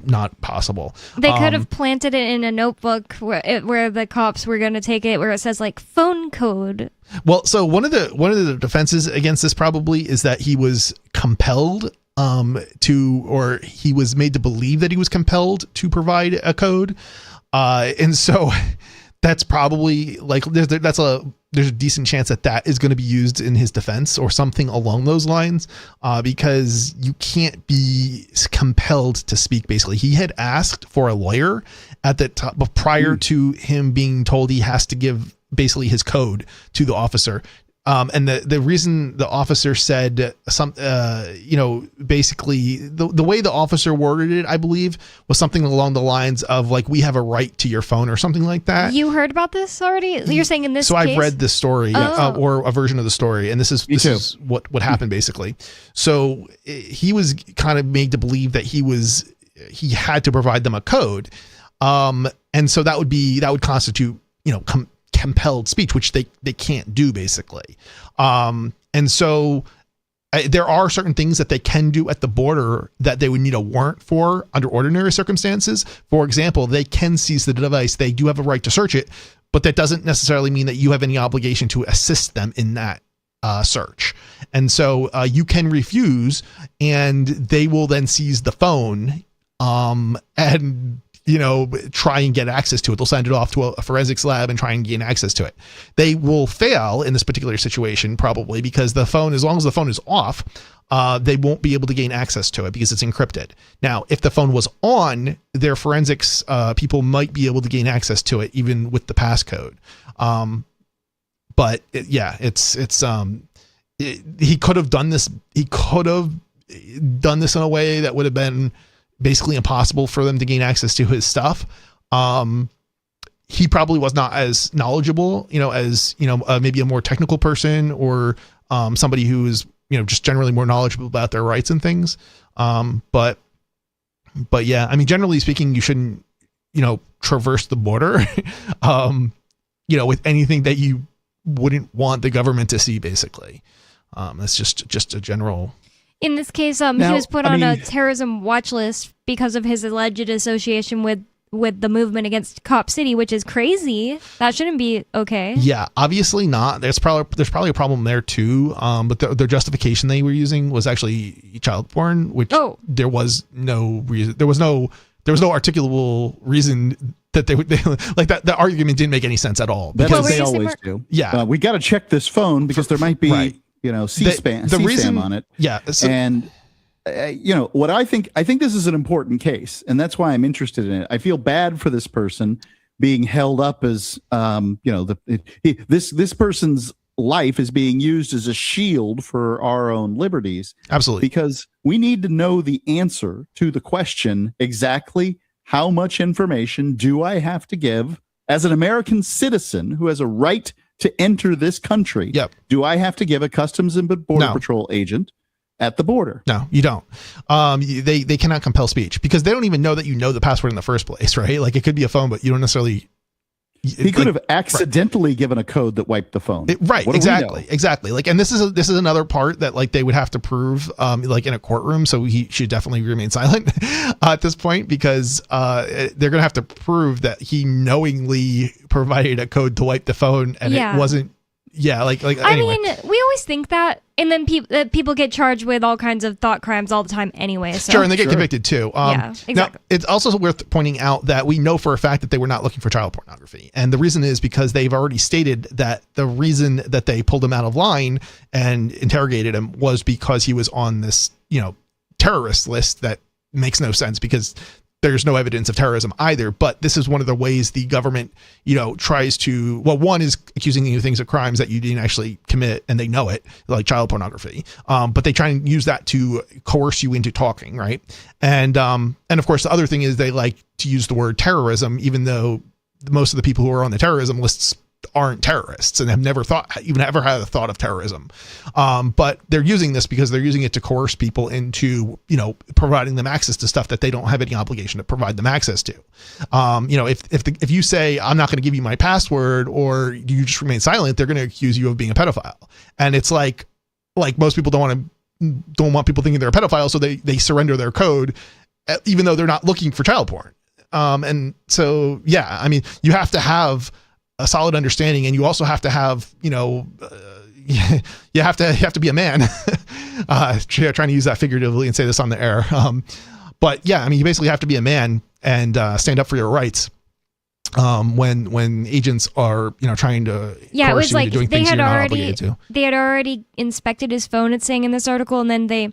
not possible. They could have planted it in a notebook where the cops were going to take it, where it says phone code. Well, so one of the defenses against this probably is that he was compelled or he was made to believe that he was compelled to provide a code, and so that's probably there's a decent chance that is going to be used in his defense or something along those lines, because you can't be compelled to speak. Basically, he had asked for a lawyer at the top prior to him being told he has to give basically his code to the officer. And the reason the officer said basically the way the officer worded it, I believe, was something along the lines of we have a right to your phone or something like that. You heard about this already? You're saying in this case? I've read this story or a version of the story, and this is what happened basically. So he was kind of made to believe that he was he had to provide them a code. And so that would constitute, compelled speech, which they can't do basically. And so there are certain things that they can do at the border that they would need a warrant for under ordinary circumstances. For example, they can seize the device. They do have a right to search it, but that doesn't necessarily mean that you have any obligation to assist them in that search. And so you can refuse, and they will then seize the phone and try and get access to it. They'll send it off to a forensics lab and try and gain access to it. They will fail in this particular situation probably because the phone, as long as the phone is off, they won't be able to gain access to it because it's encrypted. Now, if the phone was on, their forensics people might be able to gain access to it even with the passcode. But he could have done this. He could have done this in a way that would have been basically impossible for them to gain access to his stuff. He probably was not as knowledgeable, as maybe a more technical person or somebody who is just generally more knowledgeable about their rights and things. But yeah, I mean, generally speaking, you shouldn't traverse the border with anything that you wouldn't want the government to see, basically. That's just a general. In this case, he was put on a terrorism watch list because of his alleged association with the movement against Cop City, which is crazy. That shouldn't be okay. Yeah, obviously not. There's probably a problem there too. But their justification they were using was actually child porn, which there was no reason. There was no articulable reason that they like that. The argument didn't make any sense at all. Because they always do. Yeah, we got to check this phone because there might be. Right. C-SPAN on it. Yeah. And, what I think this is an important case, and that's why I'm interested in it. I feel bad for this person being held up as, this person's life is being used as a shield for our own liberties. Absolutely. Because we need to know the answer to the question, exactly how much information do I have to give as an American citizen who has a right to enter this country? Yep. Do I have to give a Customs and Border Patrol agent at the border? No, you don't. They cannot compel speech because they don't even know that you know the password in the first place, right? Like it could be a phone, but you don't necessarily. He could have accidentally given a code that wiped the phone. Right. Exactly. Like, and this is another part that like they would have to prove, like in a courtroom. So he should definitely remain silent at this point because they're going to have to prove that he knowingly provided a code to wipe the phone and it wasn't. Yeah. Like, anyway. I mean, we always think that, and then people get charged with all kinds of thought crimes all the time anyway. So. Sure, and they get convicted too. Yeah, exactly. Now, it's also worth pointing out that we know for a fact that they were not looking for child pornography. And the reason is because they've already stated that the reason that they pulled him out of line and interrogated him was because he was on this, terrorist list that makes no sense because there's no evidence of terrorism either. But this is one of the ways the government, tries to, well, one is accusing you of things of crimes that you didn't actually commit and they know it, like child pornography. But they try and use that to coerce you into talking. Right. And of course, the other thing is they like to use the word terrorism, even though most of the people who are on the terrorism lists aren't terrorists and have never ever had a thought of terrorism. But they're using this because they're using it to coerce people into, providing them access to stuff that they don't have any obligation to provide them access to. If you say, I'm not going to give you my password or you just remain silent, they're going to accuse you of being a pedophile. And it's like most people don't want people thinking they're a pedophile. So they surrender their code, even though they're not looking for child porn. And so, yeah, I mean, you have to have a solid understanding, and you also have to have, you have to be a man. Trying to use that figuratively and say this on the air. But yeah, I mean, you basically have to be a man and stand up for your rights. When agents are, trying to it was like doing things you're not obligated to. They had already inspected his phone, it's saying in this article, and then they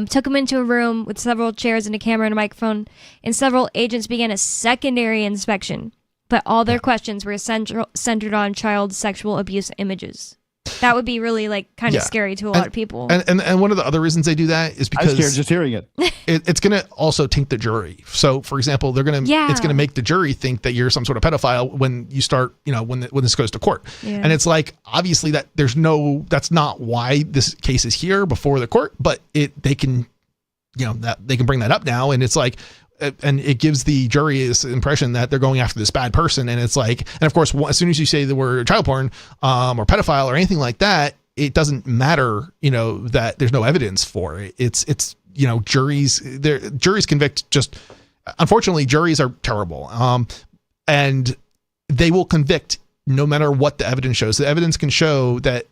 took him into a room with several chairs and a camera and a microphone, and several agents began a secondary inspection. But all their questions were centered on child sexual abuse images. That would be really kind of scary to a lot of people. And one of the other reasons they do that is because I'm scared just hearing it. It's going to also taint the jury. So, for example, it's going to make the jury think that you're some sort of pedophile when you start, when this goes to court. Yeah. And it's like, obviously that's not why this case is here before the court, but they can that they can bring that up now. And it's like, and it gives the jury this impression that they're going after this bad person. And it's like, and of course, as soon as you say the word child porn, or pedophile or anything like that, it doesn't matter, that there's no evidence for it. It's, juries convict unfortunately, juries are terrible. And they will convict no matter what the evidence shows. The evidence can show that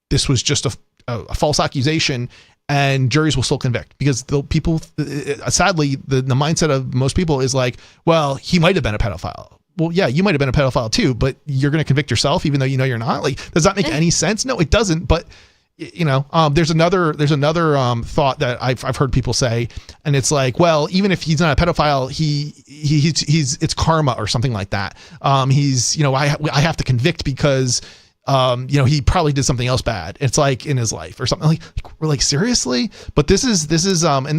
this was just a false accusation, and juries will still convict because the people, sadly, the mindset of most people is like, well, he might have been a pedophile. Well, yeah, you might have been a pedophile too, but you're going to convict yourself even though you're not. Like, does that make any sense? No, it doesn't. But there's another thought that I've heard people say, and it's like, well, even if he's not a pedophile, he's it's karma or something like that. I have to convict because he probably did something else bad. It's like in his life or something. Like we're like, seriously? But this is I think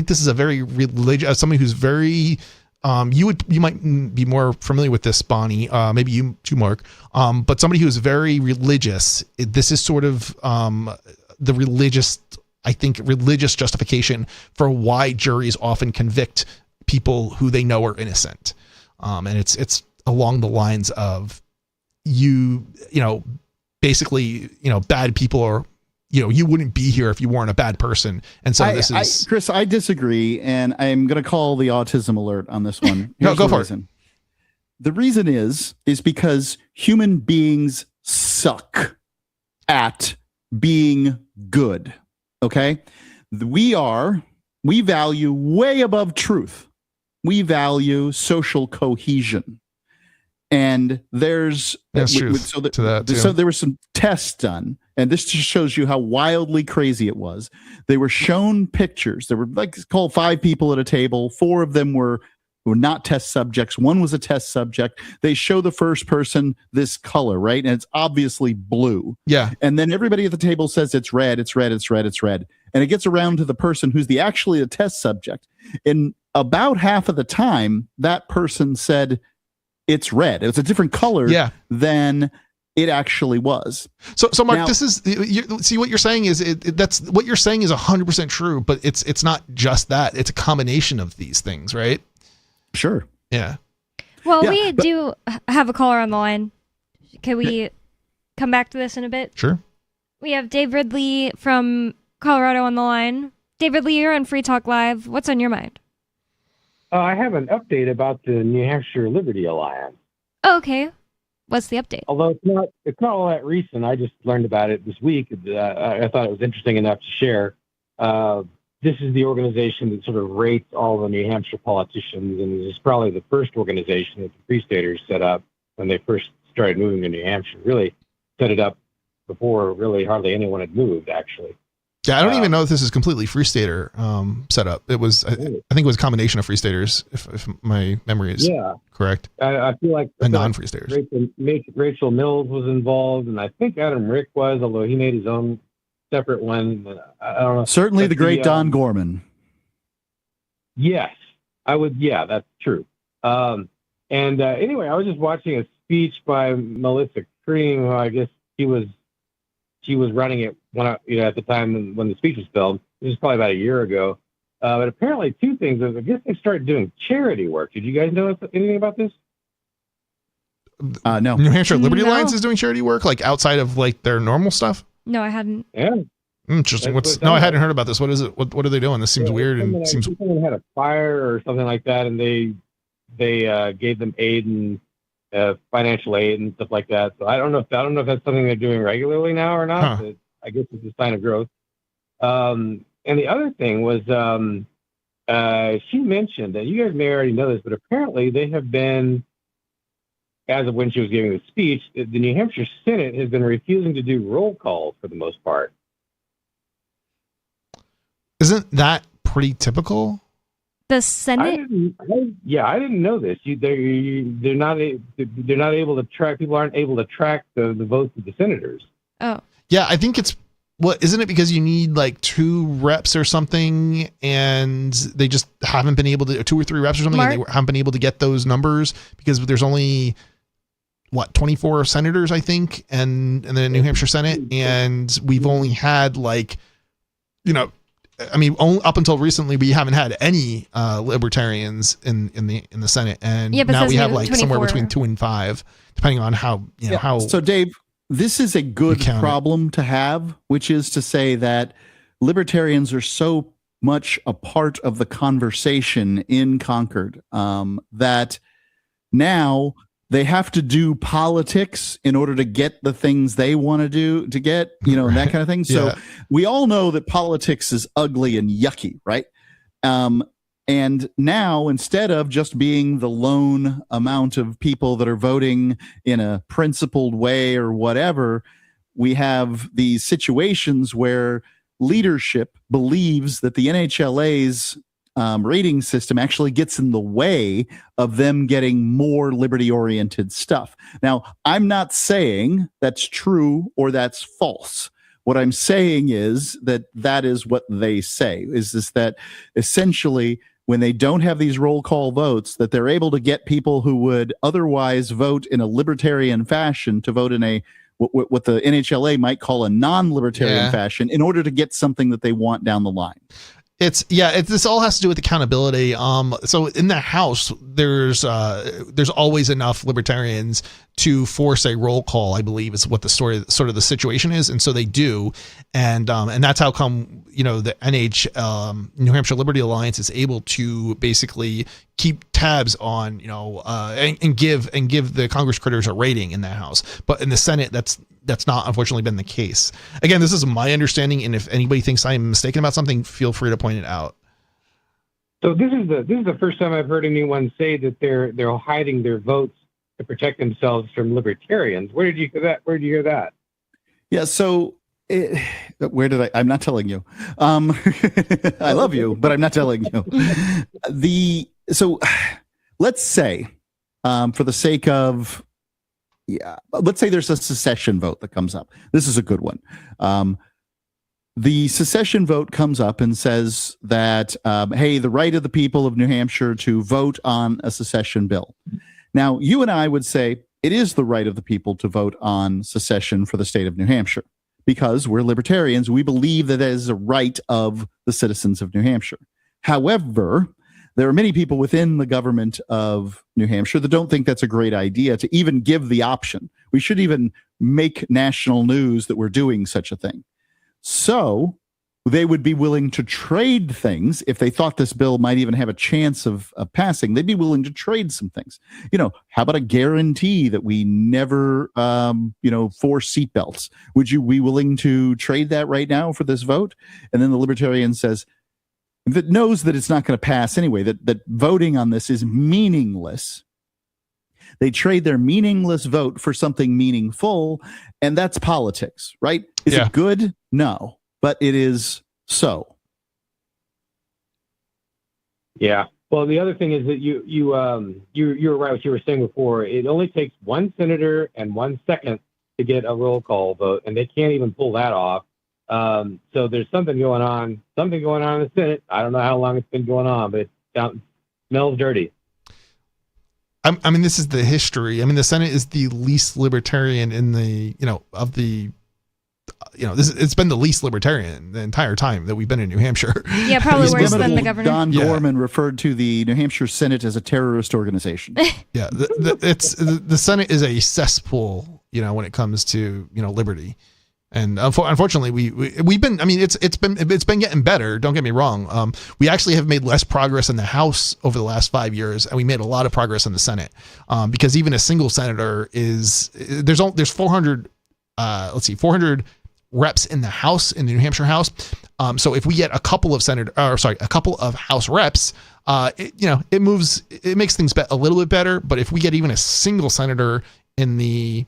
this is a very religious, somebody who's very, you might be more familiar with this, Bonnie, maybe you too, Mark, but somebody who's very religious. This is sort of the religious justification for why juries often convict people who they know are innocent. And it's along the lines of basically, bad people are, you wouldn't be here if you weren't a bad person. And so Chris, I disagree. And I'm going to call the autism alert on this one. No, go for it. The reason is because human beings suck at being good. Okay. We value way above truth. We value social cohesion. And there's truth to that too. So there were some tests done, and this just shows you how wildly crazy it was. They were shown pictures. There were called 5 people at a table. 4 of them were not test subjects. 1 was a test subject. They show the first person this color, right? And it's obviously blue. Yeah. And then everybody at the table says it's red, it's red, it's red, it's red. And it gets around to the person who's actually a test subject. And about half of the time, that person said it's red. It was a different color than it actually was. So Mark, now, this is see what you're saying is that's what you're saying is 100% true, but it's not just that. It's a combination of these things, right? Sure. Yeah. Well, we do have a caller on the line. Can we come back to this in a bit? Sure. We have Dave Ridley from Colorado on the line. Dave Ridley, you're on Free Talk Live. What's on your mind? I have an update about the New Hampshire Liberty Alliance. Oh, okay. What's the update? Although it's not all that recent. I just learned about it this week. I thought it was interesting enough to share. This is the organization that sort of rates all the New Hampshire politicians, and this is probably the first organization that the Free Staters set up when they first started moving to New Hampshire. Really set it up before really hardly anyone had moved, actually. Yeah, I don't even know if this is completely Free Stater setup. It was, I think it was a combination of Free Staters, if my memory is correct. I feel like non-Free Staters. Rachel Mills was involved, and I think Adam Rick was, although he made his own separate one. I don't know. Certainly the great Don Gorman. Yes, I would. Yeah, that's true. Anyway, I was just watching a speech by Melissa Cream, who I guess she was running it at the time when the speech was filmed. This was probably about a year ago. But apparently 2 things. I guess they started doing charity work. Did you guys know anything about this? No. New Hampshire Liberty Alliance is doing charity work, like outside of like their normal stuff? No, I hadn't. Yeah. Interesting. I hadn't heard about this. What is it? What are they doing? This seems weird and seems. Someone had a fire or something like that, and they gave them aid and financial aid and stuff like that. So I don't know if that's something they're doing regularly now or not. But I guess it's a sign of growth. And the other thing was she mentioned that you guys may already know this, but apparently they have been, as of when she was giving the speech, the New Hampshire Senate has been refusing to do roll calls for the most part. Isn't that pretty typical? The Senate? I didn't know this. They're not able to track. People aren't able to track the votes of the senators. Oh. Yeah, I think it's isn't it because you need like 2 reps or something, and they just haven't been able to 2 or 3 reps or something, and they haven't been able to get those numbers because there's only 24 senators, I think, and the New Hampshire Senate, and we've only had I mean, up until recently, we haven't had any libertarians in the Senate, and now we have like 24. Somewhere between 2 and 5, depending on how how. So, Dave, this is a good problem to have, which is to say that libertarians are so much a part of the conversation in Concord that now they have to do politics in order to get the things they want to do to get, and that kind of thing. So we all know that politics is ugly and yucky, right? And now, instead of just being the lone amount of people that are voting in a principled way or whatever, we have these situations where leadership believes that the NHLA's rating system actually gets in the way of them getting more liberty-oriented stuff. Now, I'm not saying that's true or that's false. What I'm saying is that is what they say, is that essentially when they don't have these roll call votes, that they're able to get people who would otherwise vote in a libertarian fashion to vote in a what the NHLA might call a non-libertarian fashion in order to get something that they want down the line. This all has to do with accountability. So in the House, there's always enough libertarians to force a roll call, I believe is what the sort of the situation is. And so they do. And that's how come, the New Hampshire Liberty Alliance is able to basically keep tabs on, and give the Congress critters a rating in that House. But in the Senate, that's not unfortunately been the case. Again, this is my understanding, and if anybody thinks I'm mistaken about something, feel free to point it out. So this is the first time I've heard anyone say that they're hiding their votes to protect themselves from libertarians. Where did you hear that? Yeah. So where did I'm not telling you. I love you, but I'm not telling you. So let's say, for the sake of, let's say there's a secession vote that comes up. This is a good one. The secession vote comes up and says that, hey, the right of the people of New Hampshire to vote on a secession bill. Now, you and I would say it is the right of the people to vote on secession for the state of New Hampshire because we're libertarians. We believe that is a right of the citizens of New Hampshire. However, there are many people within the government of New Hampshire that don't think that's a great idea to even give the option. We should even make national news that we're doing such a thing. So they would be willing to trade things if they thought this bill might even have a chance of passing. They'd be willing to trade some things. How about a guarantee that we never, force seatbelts? Would you be willing to trade that right now for this vote? And then the libertarian says, that knows that it's not going to pass anyway, that voting on this is meaningless. They trade their meaningless vote for something meaningful, and that's politics, right? Is it good? No, but it is so. Yeah. Well, the other thing is that you were right what you were saying before. It only takes one senator and 1 second to get a roll call vote, and they can't even pull that off. So there's something going on in the Senate. I don't know how long it's been going on, but it smells dirty. I mean, this is the history. I mean, the Senate is the least libertarian in the, it's been the least libertarian the entire time that we've been in New Hampshire. Yeah, probably worse than the governor. Don Gorman referred to the New Hampshire Senate as a terrorist organization. Yeah, the Senate is a cesspool, when it comes to, liberty. And unfortunately, we've been. I mean, it's been getting better. Don't get me wrong. We actually have made less progress in the House over the last 5 years, and we made a lot of progress in the Senate. Because even a single senator there's 400. 400 reps in the House, in the New Hampshire House. So if we get a couple of House reps, it makes things a little bit better. But if we get even a single senator in the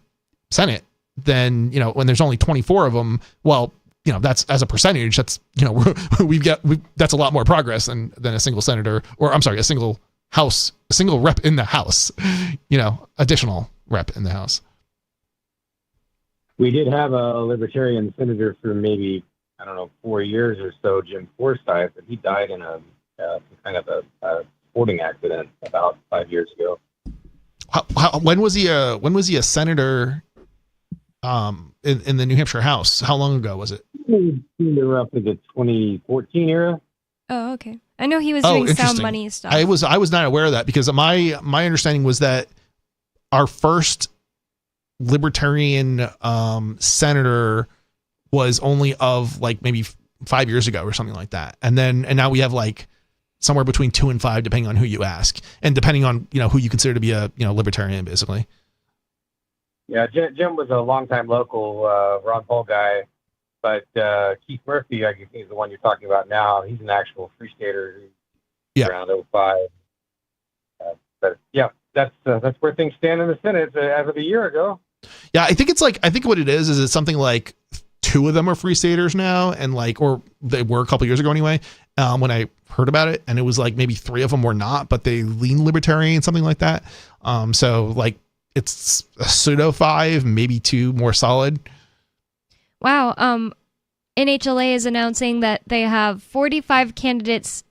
Senate, then, when there's only 24 of them, well, that's as a percentage, that's, that's a lot more progress than a single senator, or I'm sorry, a single rep in the House, additional rep in the House. We did have a libertarian senator for maybe, 4 years or so, Jim Forsyth, but he died in a kind of a sporting accident about 5 years ago. When was he a senator? in the New Hampshire House. How long ago was it? Roughly the 2014 era. Oh, okay. I know he was doing sound money stuff. I was not aware of that because my understanding was that our first libertarian senator was only of like maybe 5 years ago or something like that, and now we have like somewhere between 2 and 5 depending on who you ask and depending on who you consider to be a libertarian basically. Yeah, Jim was a longtime local Ron Paul guy, but Keith Murphy, I guess he's the one you're talking about now. He's an actual free stater who's around 05. But yeah, that's where things stand in the Senate as of a year ago. Yeah, I think what it is it's something like 2 of them are free staters now, and or they were a couple years ago anyway. When I heard about it, and it was like maybe 3 of them were not, but they lean libertarian, something like that. So like it's a pseudo 5, maybe 2 more solid. Wow. NHLA is announcing that they have 45 candidates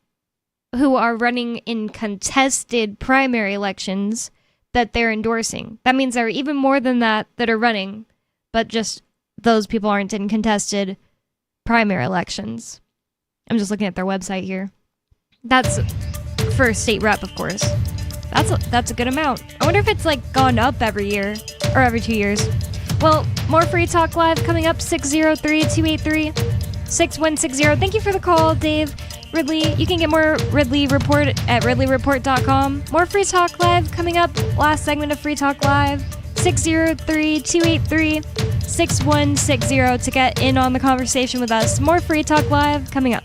who are running in contested primary elections that they're endorsing. That means there are even more than that are running, but just those people aren't in contested primary elections. I'm just looking at their website here. That's for state rep, of course. That's a good amount. I wonder if it's like gone up every year or every 2 years. Well, more Free Talk Live coming up, 603-283-6160. Thank you for the call, Dave. Ridley, you can get more Ridley Report at ridleyreport.com. More Free Talk Live coming up. Last segment of Free Talk Live, 603-283-6160 to get in on the conversation with us. More Free Talk Live coming up.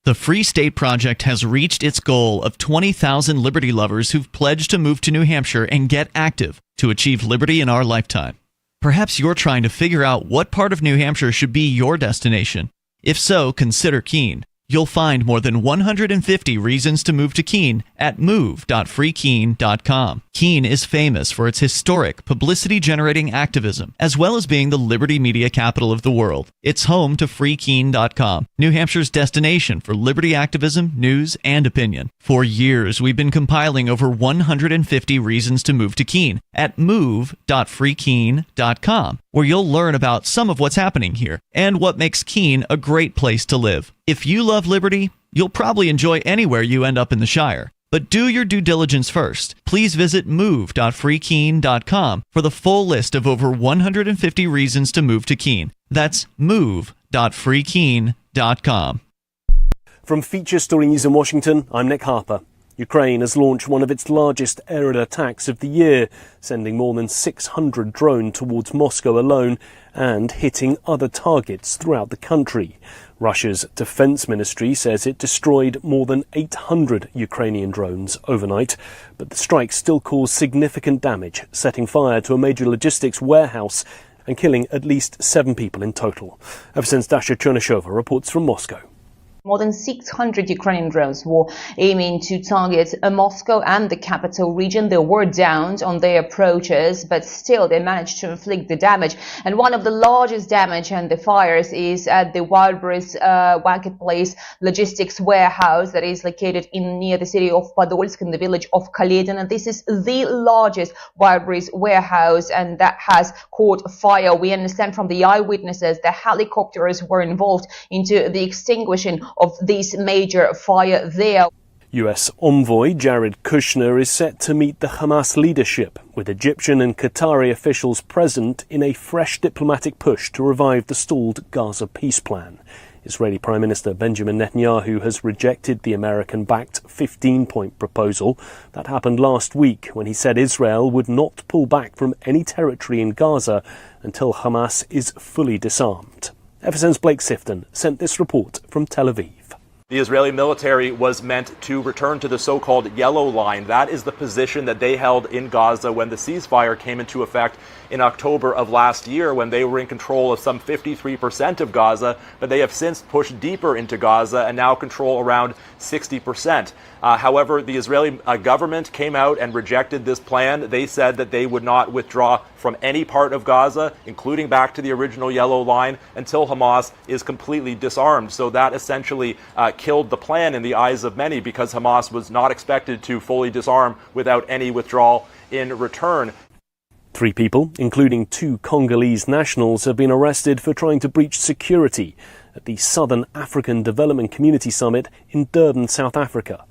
The Free State Project has reached its goal of 20,000 liberty lovers who've pledged to move to New Hampshire and get active to achieve liberty in our lifetime. Perhaps you're trying to figure out what part of New Hampshire should be your destination. If so, consider Keene. You'll find more than 150 reasons to move to Keene at move.freekeene.com. Keene is famous for its historic, publicity-generating activism, as well as being the liberty media capital of the world. It's home to freekeene.com, New Hampshire's destination for liberty activism, news, and opinion. For years, we've been compiling over 150 reasons to move to Keene at move.freekeene.com, where you'll learn about some of what's happening here and what makes Keene a great place to live. If you love liberty, you'll probably enjoy anywhere you end up in the Shire. But do your due diligence first. Please visit move.freekeene.com for the full list of over 150 reasons to move to Keene. That's move.freekeene.com. From Feature Stories in Washington, I'm Nick Harper. Ukraine has launched one of its largest aerial attacks of the year, sending more than 600 drones towards Moscow alone and hitting other targets throughout the country. Russia's defense ministry says it destroyed more than 800 Ukrainian drones overnight, but the strike still caused significant damage, setting fire to a major logistics warehouse and killing at least 7 people in total. FSN's Dasha Chernyshyova reports from Moscow. More than 600 Ukrainian drones were aiming to target Moscow and the capital region. They were downed on their approaches, but still they managed to inflict the damage. And one of the largest damage and the fires is at the Wildberries Marketplace logistics warehouse that is located near the city of Podolsk in the village of Kaledin. And this is the largest Wildberries warehouse, and that has caught fire. We understand from the eyewitnesses that helicopters were involved into the extinguishing of this major fire there. US envoy Jared Kushner is set to meet the Hamas leadership, with Egyptian and Qatari officials present in a fresh diplomatic push to revive the stalled Gaza peace plan. Israeli Prime Minister Benjamin Netanyahu has rejected the American-backed 15-point proposal. That happened last week when he said Israel would not pull back from any territory in Gaza until Hamas is fully disarmed. FSN's Blake Sifton sent this report from Tel Aviv. The Israeli military was meant to return to the so-called yellow line. That is the position that they held in Gaza when the ceasefire came into effect in October of last year, when they were in control of some 53% of Gaza, but they have since pushed deeper into Gaza and now control around 60%. However, the Israeli government came out and rejected this plan. They said that they would not withdraw from any part of Gaza, including back to the original yellow line, until Hamas is completely disarmed. So that essentially killed the plan in the eyes of many, because Hamas was not expected to fully disarm without any withdrawal in return. 3 people, including 2 Congolese nationals, have been arrested for trying to breach security at the Southern African Development Community Summit in Durban, South Africa.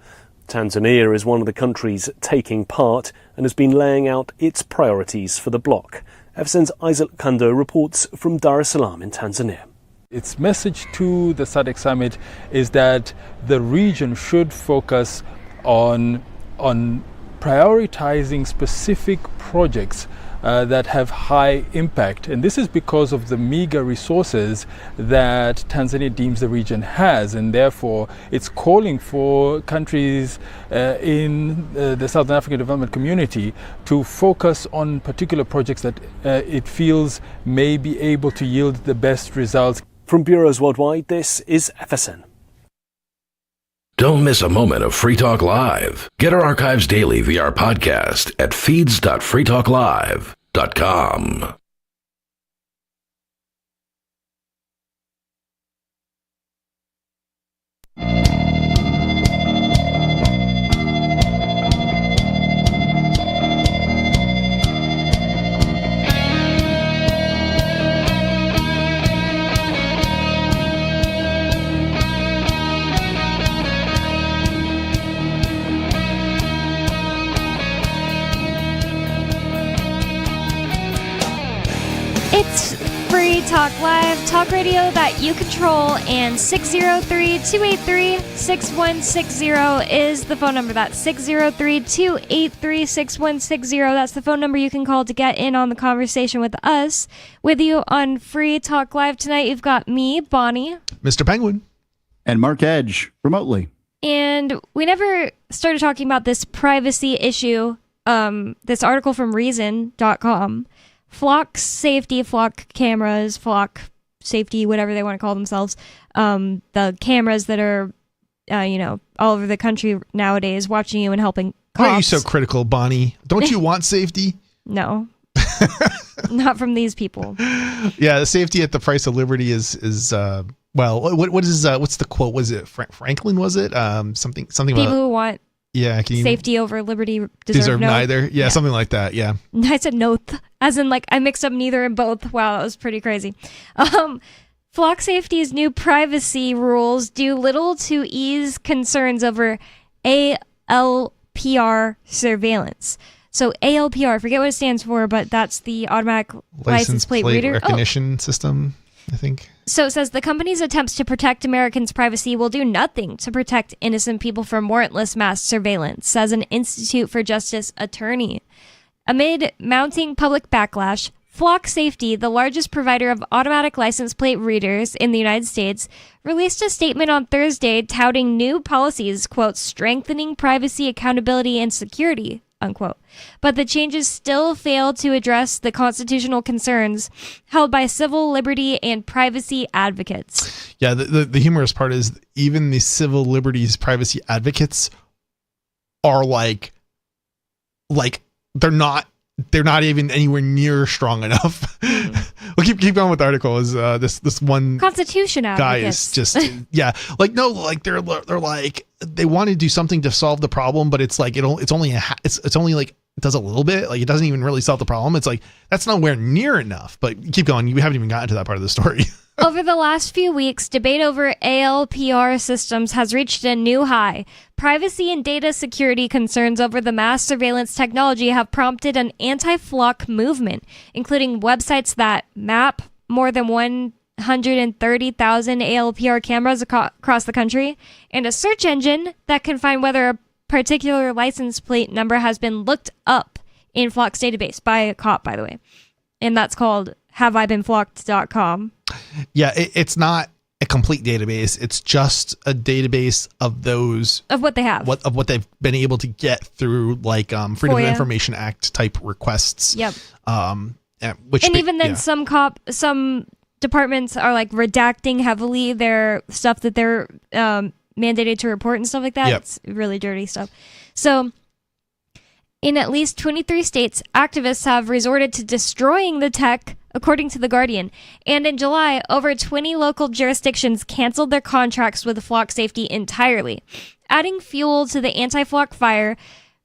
Tanzania is one of the countries taking part and has been laying out its priorities for the bloc. FSN's Isaac Kando reports from Dar es Salaam in Tanzania. Its message to the SADC summit is that the region should focus on prioritizing specific projects that have high impact. And this is because of the meager resources that Tanzania deems the region has. And therefore, it's calling for countries in the Southern African Development Community to focus on particular projects that it feels may be able to yield the best results. From bureaus worldwide, this is FSN. Don't miss a moment of Free Talk Live. Get our archives daily via our podcast at feeds.freetalklive.com. It's Free Talk Live, talk radio that you control, and 603-283-6160 is the phone number. That's 603-283-6160. That's the phone number you can call to get in on the conversation with us. With you on Free Talk Live tonight, you've got me, Bonnie. Mr. Penguin. And Mark Edge, remotely. And we never started talking about this privacy issue, this article from Reason.com. Flock safety, flock cameras, flock safety, whatever they want to call themselves. The cameras that are, all over the country nowadays watching you and helping cops. Why are you so critical, Bonnie? Don't you want safety? No. Not from these people. Yeah, the safety at the price of liberty is what's the quote? Was it Franklin, was it? Something People about who want safety over liberty deserve neither. Yeah, something like that. Yeah. I said noth, as in I mixed up neither and both. Wow, that was pretty crazy. Flock Safety's new privacy rules do little to ease concerns over ALPR surveillance. So ALPR, I forget what it stands for, but that's the automatic license plate reader recognition system, I think. So it says the company's attempts to protect Americans' privacy will do nothing to protect innocent people from warrantless mass surveillance, says an Institute for Justice attorney. Amid mounting public backlash, Flock Safety, the largest provider of automatic license plate readers in the United States, released a statement on Thursday touting new policies, quote, strengthening privacy, accountability, and security, unquote. But the changes still fail to address the constitutional concerns held by civil liberty and privacy advocates. Yeah, the humorous part is even the civil liberties privacy advocates are like they're not even anywhere near strong enough. We'll keep going with the article. Is this one Constitution guy advocates. is just they're like they want to do something to solve the problem, but it's like it's only like it does a little bit, like it doesn't even really solve the problem. It's like that's nowhere near enough. But keep going. We haven't even gotten to that part of the story. Over the last few weeks, debate over ALPR systems has reached a new high. Privacy and data security concerns over the mass surveillance technology have prompted an anti-flock movement, including websites that map more than 130,000 ALPR cameras across the country, and a search engine that can find whether a particular license plate number has been looked up in Flock's database by a cop, by the way. And that's called haveibeenflocked.com. Yeah, it's not a complete database. It's just a database of those of what they have, of what they've been able to get through Freedom FOIA. of Information Act type requests. Yep. Even then some departments are like redacting heavily their stuff that they're mandated to report and stuff like that. Yep. It's really dirty stuff. So in at least 23 states, activists have resorted to destroying the tech, according to The Guardian. And in July, over 20 local jurisdictions canceled their contracts with Flock Safety entirely. Adding fuel to the anti-flock fire,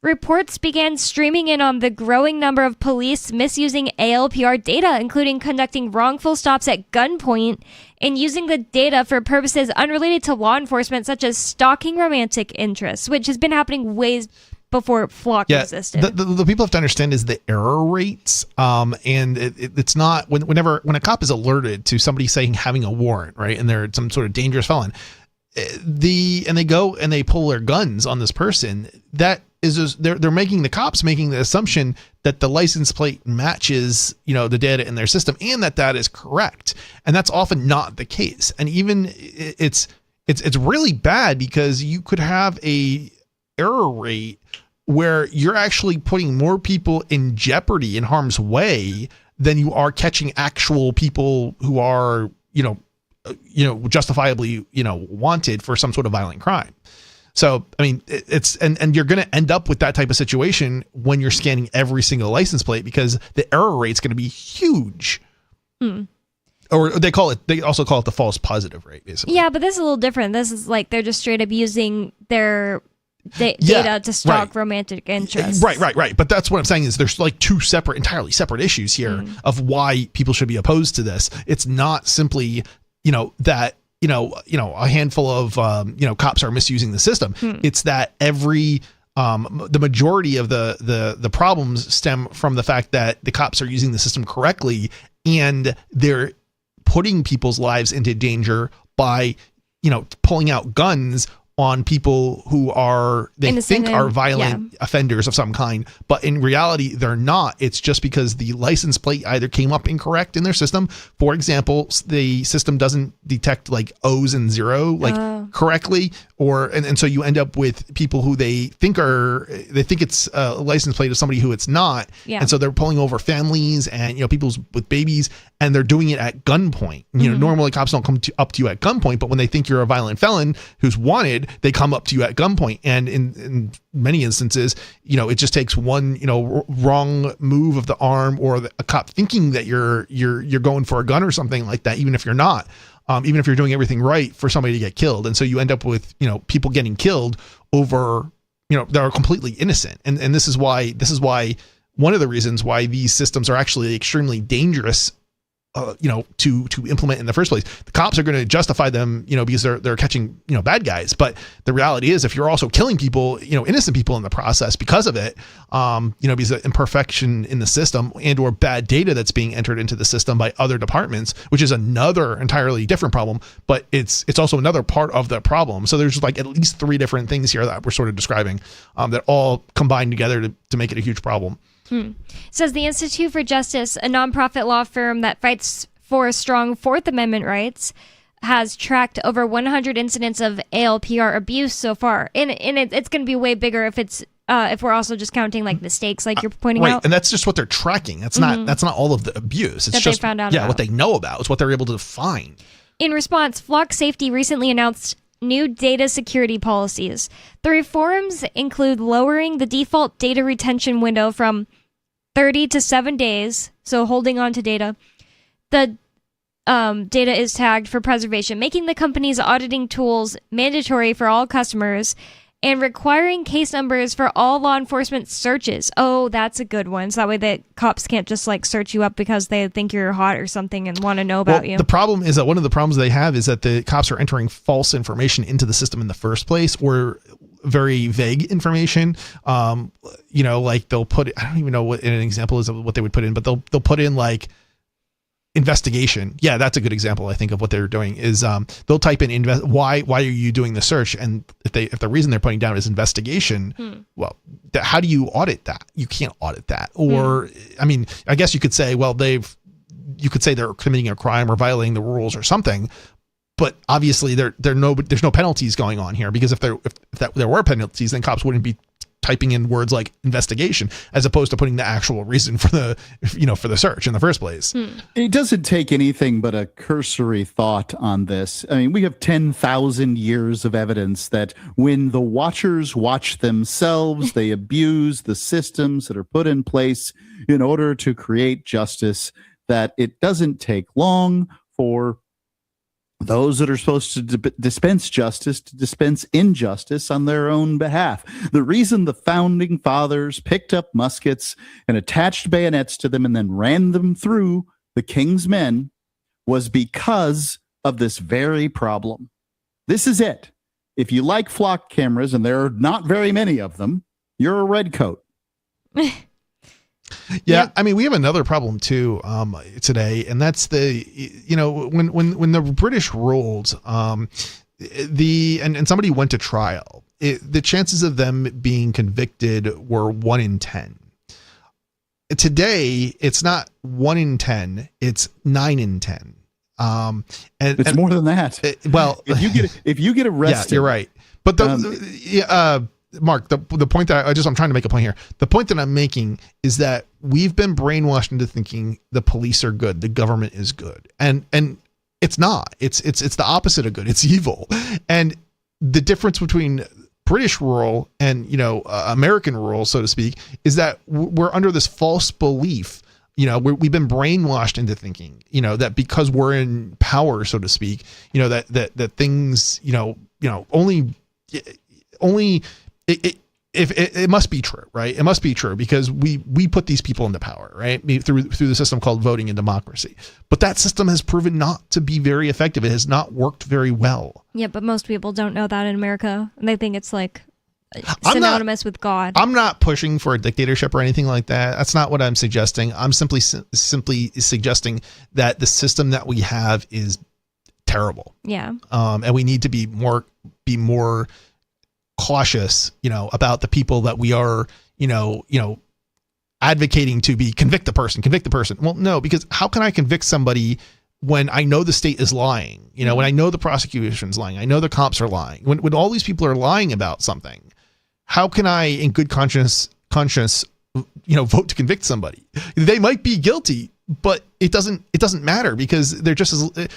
Reports began streaming in on the growing number of police misusing ALPR data, including conducting wrongful stops at gunpoint and using the data for purposes unrelated to law enforcement, such as stalking romantic interests, which has been happening ways before Flock existed. The people have to understand is the error rates, and it's not when a cop is alerted to somebody saying having a warrant, right, and they're some sort of dangerous felon, and they go and they pull their guns on this person. That is just, they're making the assumption that the license plate matches, the data in their system, and that is correct, and that's often not the case. And even it's really bad because you could have a error rate where you're actually putting more people in jeopardy, in harm's way, than you are catching actual people who are, justifiably, wanted for some sort of violent crime. So, I mean, and you're going to end up with that type of situation when you're scanning every single license plate, because the error rate's going to be huge. Or they also call it the false positive rate, basically. Yeah, but this is a little different. This is like they're just straight up using their data to stalk romantic interests. Right. But that's what I'm saying is there's like two entirely separate issues here of why people should be opposed to this. It's not simply, that, a handful of, cops are misusing the system. It's that the majority of the problems stem from the fact that the cops are using the system correctly, and they're putting people's lives into danger by, pulling out guns on people who are think are violent offenders of some kind, but in reality they're not. It's just because the license plate either came up incorrect in their system. For example, the system doesn't detect like O's and zero correctly, and so you end up with people who they think it's a license plate of somebody who it's not, and so they're pulling over families and people with babies, and they're doing it at gunpoint. Normally cops don't come up to you at gunpoint, but when they think you're a violent felon who's wanted, they come up to you at gunpoint. And in many instances, it just takes one, wrong move of the arm, or a cop thinking that you're going for a gun or something like that, even if you're not, even if you're doing everything right, for somebody to get killed. And so you end up with, people getting killed over, that are completely innocent. And this is why one of the reasons why these systems are actually extremely dangerous, to implement in the first place. The cops are going to justify them, because they're catching, bad guys. But the reality is, if you're also killing people, innocent people in the process because of it, because of imperfection in the system and or bad data that's being entered into the system by other departments, which is another entirely different problem, but it's also another part of the problem. So there's like at least three different things here that we're sort of describing, that all combine together to make it a huge problem. Says the Institute for Justice, a nonprofit law firm that fights for strong Fourth Amendment rights, has tracked over 100 incidents of ALPR abuse so far, and it's going to be way bigger if we're also just counting like mistakes, like you're pointing out. And that's just what they're tracking. That's not all of the abuse. It's that just they found out about. What they know about. It's what they're able to find. In response, Flock Safety recently announced new data security policies. The reforms include lowering the default data retention window from 30 to 7 days, so holding on to data. The data is tagged for preservation, making the company's auditing tools mandatory for all customers, and requiring case numbers for all law enforcement searches. Oh, that's a good one. So that way the cops can't just like search you up because they think you're hot or something and want to know about you. The problem is that one of the problems they have is that the cops are entering false information into the system in the first place, or very vague information. Like they'll put, I don't even know what an example is of what they would put in, but they'll put in like investigation. Yeah, that's a good example, I think, of what they're doing is they'll type in why are you doing the search? And if the reason they're putting down is investigation, well, how do you audit that? You can't audit that. Or I mean, I guess you could say, well, you could say they're committing a crime or violating the rules or something. But obviously there's no penalties going on here, because if there were penalties, then cops wouldn't be typing in words like investigation as opposed to putting the actual reason for the search in the first place. It doesn't take anything but a cursory thought on this. I mean, we have 10,000 years of evidence that when the watchers watch themselves, they abuse the systems that are put in place in order to create justice, that it doesn't take long for those that are supposed to dispense justice to dispense injustice on their own behalf. The reason the founding fathers picked up muskets and attached bayonets to them and then ran them through the king's men was because of this very problem. This is it. If you like flock cameras, and there are not very many of them, you're a redcoat. Yeah, I mean, we have another problem too today, and that's when the British ruled, and somebody went to trial, the chances of them being convicted were 1 in 10. Today, it's not 1 in 10; it's 9 in 10. And it's more than that. If you get arrested, yeah, you're right. But Mark, the point that I'm trying to make a point here. The point that I'm making is that we've been brainwashed into thinking the police are good, the government is good, and it's not. It's the opposite of good. It's evil. And the difference between British rule and American rule, so to speak, is that we're under this false belief. We've been brainwashed into thinking, that because we're in power, so to speak, that things, only. It must be true, right? It must be true because we put these people into power, right? Through the system called voting and democracy. But that system has proven not to be very effective. It has not worked very well. Yeah, but most people don't know that in America. And they think it's like synonymous with God. I'm not pushing for a dictatorship or anything like that. That's not what I'm suggesting. I'm simply suggesting that the system that we have is terrible. Yeah. And we need to be more cautious, about the people that we are, advocating to be convict the person. Well, no, because how can I convict somebody when I know the state is lying, when I know the prosecution is lying, I know the cops are lying, when all these people are lying about something, how can I in good conscience, vote to convict somebody? They might be guilty, but it doesn't matter because they're just as,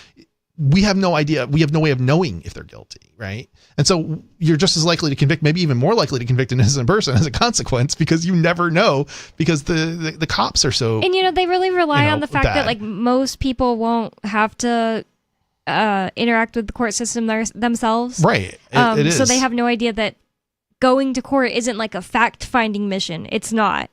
we have no idea. We have no way of knowing if they're guilty, right? And so you're just as likely to convict, maybe even more likely to convict an innocent person as a consequence because you never know because the cops are so. And they really rely on the fact that like most people won't have to interact with the court system themselves, right? It is. So they have no idea that going to court isn't like a fact-finding mission. It's not.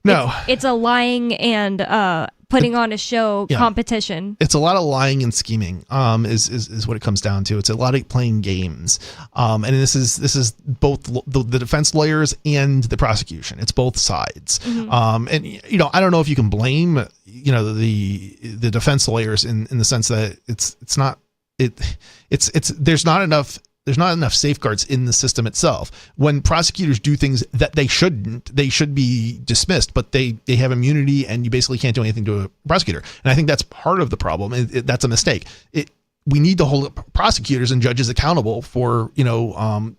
No, it's a lying and putting on a show competition. It's a lot of lying and scheming is what it comes down to. It's a lot of playing games. And this is both the defense lawyers and the prosecution. It's both sides. Mm-hmm. And I don't know if you can blame the defense lawyers in the sense that there's not enough safeguards in the system itself. When prosecutors do things that they shouldn't, they should be dismissed, but they have immunity and you basically can't do anything to a prosecutor. And I think that's part of the problem. That's a mistake. We need to hold prosecutors and judges accountable for, when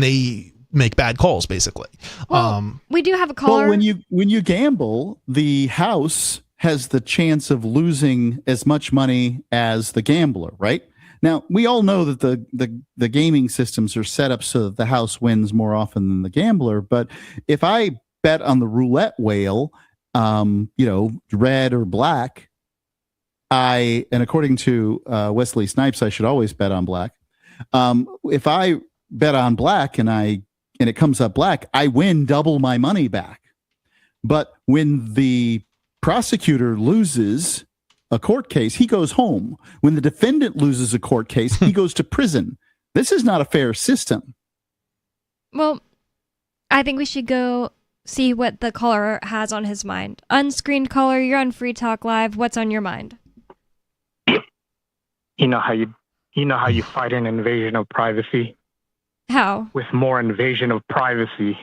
they make bad calls, basically. Well, we do have a caller. Well, when you gamble, the house has the chance of losing as much money as the gambler, right? Now, we all know that the gaming systems are set up so that the house wins more often than the gambler. But if I bet on the roulette wheel, red or black, and according to Wesley Snipes, I should always bet on black. If I bet on black and it comes up black, I win double my money back. But when the prosecutor loses a court case, he goes home. When the defendant loses a court case, he goes to prison. This is not a fair system. Well, I think we should go see what the caller has on his mind. Unscreened caller, you're on Free Talk Live. What's on your mind? You know how you fight an invasion of privacy? How? With more invasion of privacy.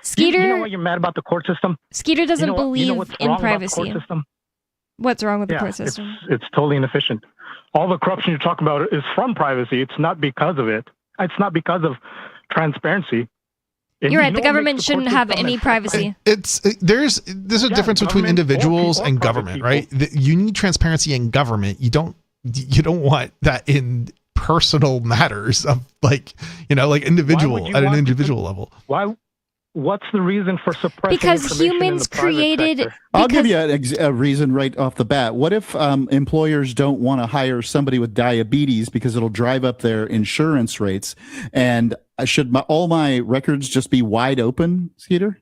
Skeeter, you know what you're mad about the court system? Skeeter doesn't believe in privacy. About the court system? What's wrong with the court system? It's totally inefficient. All the corruption you talk about is from privacy. It's not because of it. It's not because of transparency. You're right. The government shouldn't have any privacy. There's a difference between individuals and government, right? You need transparency in government. You don't want that in personal matters of like individual at an individual level. what's the reason for suppressing Because information in humans the private created. sector? I'll give you a reason right off the bat. What if employers don't want to hire somebody with diabetes because it'll drive up their insurance rates? And should all my records just be wide open, Skeeter?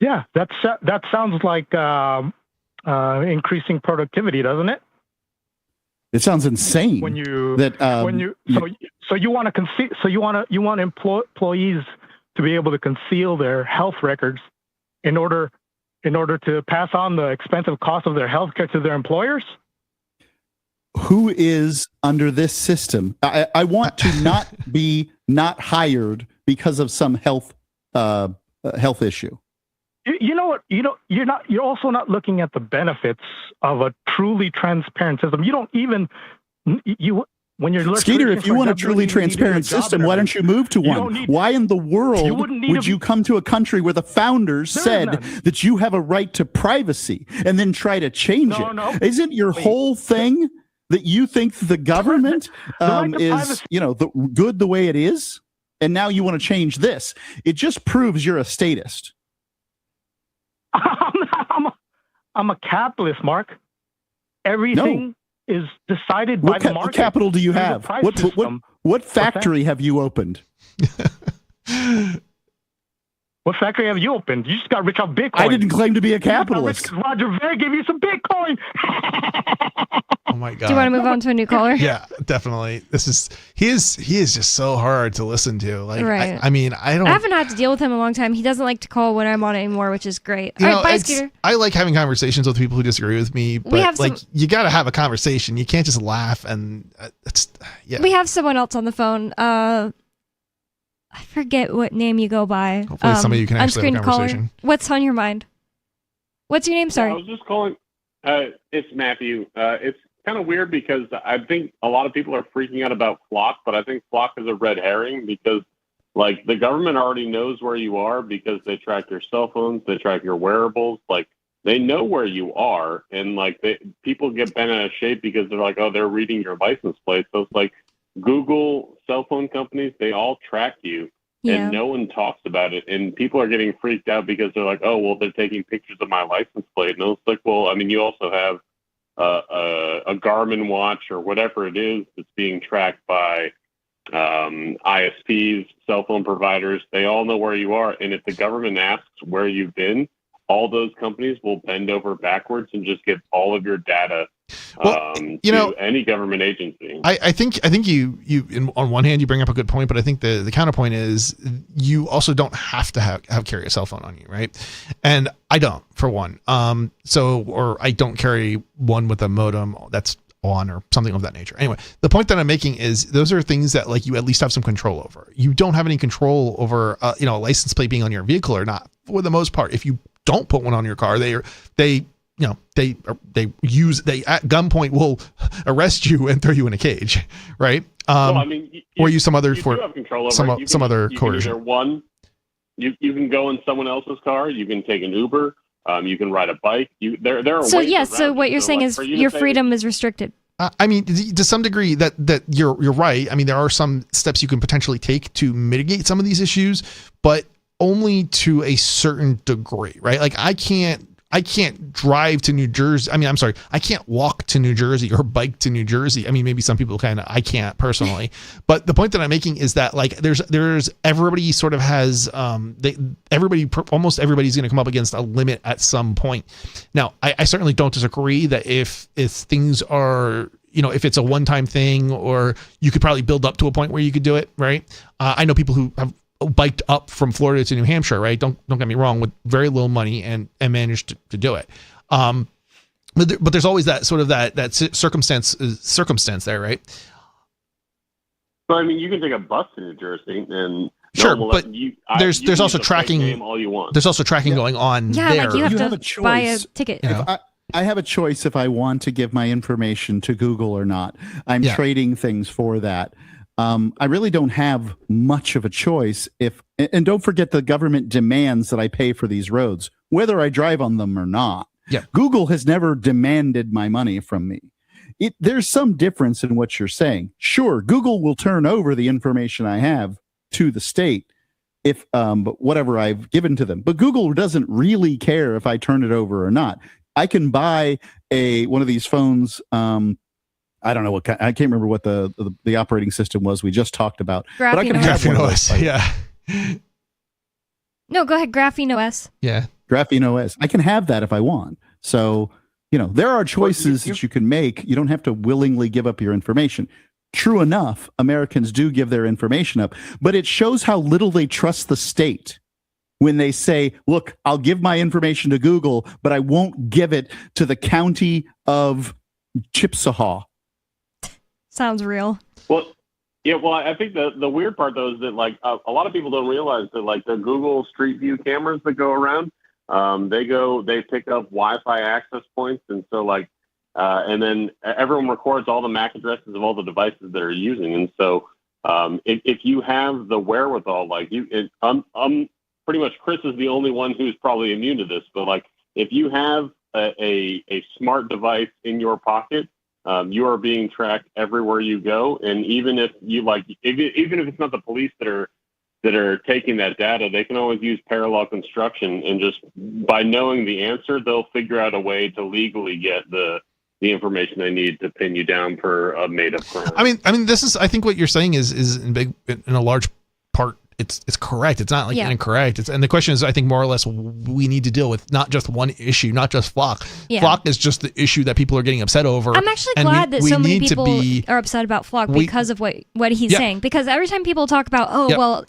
Yeah, that sounds like increasing productivity, doesn't it? It sounds insane. When you that so you want to conceal, so you want employees to be able to conceal their health records in order to pass on the expensive cost of their health care to their employers? Who is under this system? I want to not hired because of some health issue. You know what? You're also not looking at the benefits of a truly transparent system. You don't even when you're Skeeter, if you want a truly transparent system, why don't you move to one? Why in the world would you come to a country where the founders said that you have a right to privacy and then try to change it? No. Isn't your whole thing that you think the government is, good the way it is, and now you want to change this? It just proves you're a statist. I'm a capitalist, Mark. Everything is decided by the market. What capital do you have? What factory have you opened? What factory have you opened? You just got rich off Bitcoin. I didn't claim to be a capitalist. Roger Ver gave you some Bitcoin. Oh my God. Do you want to move on to a new caller? Yeah, definitely. He is just so hard to listen to. Like, right. I haven't had to deal with him in a long time. He doesn't like to call when I'm on anymore, which is great. All right, bye, Skeeter. I like having conversations with people who disagree with me, but you got to have a conversation. You can't just laugh and We have someone else on the phone. I forget what name you go by. Hopefully somebody you can actually have a conversation. Caller. What's on your mind? What's your name? Sorry. I was just calling. It's Matthew. It's kind of weird because I think a lot of people are freaking out about Flock, but I think Flock is a red herring because, like, the government already knows where you are because they track your cell phones, they track your wearables, like, they know where you are, and like people get bent out of shape because they're like, oh, they're reading your license plate. So it's like Google, cell phone companies, they all track you. Yeah. And no one talks about it. And people are getting freaked out because they're like, oh, well, they're taking pictures of my license plate. And it's like, well, I mean, you also have a Garmin watch or whatever it is that's being tracked by ISPs, cell phone providers. They all know where you are. And if the government asks where you've been, all those companies will bend over backwards and just give all of your data to any government agency. I think you on one hand you bring up a good point, but I think the counterpoint is you also don't have to carry a cell phone on you, right? And I don't, for one. Or I don't carry one with a modem that's on or something of that nature. Anyway, the point that I'm making is those are things that like you at least have some control over. You don't have any control over a license plate being on your vehicle or not. For the most part, if you don't put one on your car, they at gunpoint will arrest you and throw you in a cage, right? Or use some other some other coercion. You can go in someone else's car. You can take an Uber. You can ride a bike. There are ways around so what you're saying is your freedom is restricted. I mean, to some degree, that you're right. I mean, there are some steps you can potentially take to mitigate some of these issues, but only to a certain degree, right? Like I can't drive to New Jersey. I mean, I'm sorry, I can't walk to New Jersey or bike to New Jersey. I mean, maybe some people I can't personally, but the point that I'm making is that like there's everybody sort of has almost everybody's going to come up against a limit at some point. Now, I certainly don't disagree that if things are, if it's a one-time thing, or you could probably build up to a point where you could do it, right? I know people who have biked up from Florida to New Hampshire, right? Don't get me wrong, with very little money and managed to do it. But there's always that sort of that circumstance there, right? Well, I mean, you can take a bus to New Jersey and sure, but there's also tracking. All you want. There's also tracking going on. Yeah, there. like you have to buy a ticket. I have a choice if I want to give my information to Google or not. I'm trading things for that. I really don't have much of a choice and don't forget the government demands that I pay for these roads, whether I drive on them or not. Yeah. Google has never demanded my money from me. There's some difference in what you're saying. Sure, Google will turn over the information I have to the state, if whatever I've given to them. But Google doesn't really care if I turn it over or not. I can buy one of these phones. I don't know what kind, I can't remember what the operating system was we just talked about. But I can have one of those. Yeah. No, go ahead. Graphene OS. Yeah. Graphene OS. I can have that if I want. So, there are choices that you can make. You don't have to willingly give up your information. True enough, Americans do give their information up, but it shows how little they trust the state when they say, look, I'll give my information to Google, but I won't give it to the county of Chippewa. Sounds real. Well, yeah. Well, I think the weird part though is that like a lot of people don't realize that like the Google Street View cameras that go around, they pick up Wi-Fi access points, and so like, and then everyone records all the MAC addresses of all the devices that are using, and so if you have the wherewithal, like pretty much Chris is the only one who's probably immune to this, but like if you have a smart device in your pocket. You are being tracked everywhere you go, and even if you even if it's not the police that are taking that data, they can always use parallel construction, and just by knowing the answer, they'll figure out a way to legally get the information they need to pin you down for a made-up crime. I mean, this is. I think what you're saying is in a large part. It's correct. It's not like incorrect. And the question is, I think more or less, we need to deal with not just one issue, not just Flock. Yeah. Flock is just the issue that people are getting upset over. I'm actually glad that so many people are upset about Flock because of what he's saying. Because every time people talk about,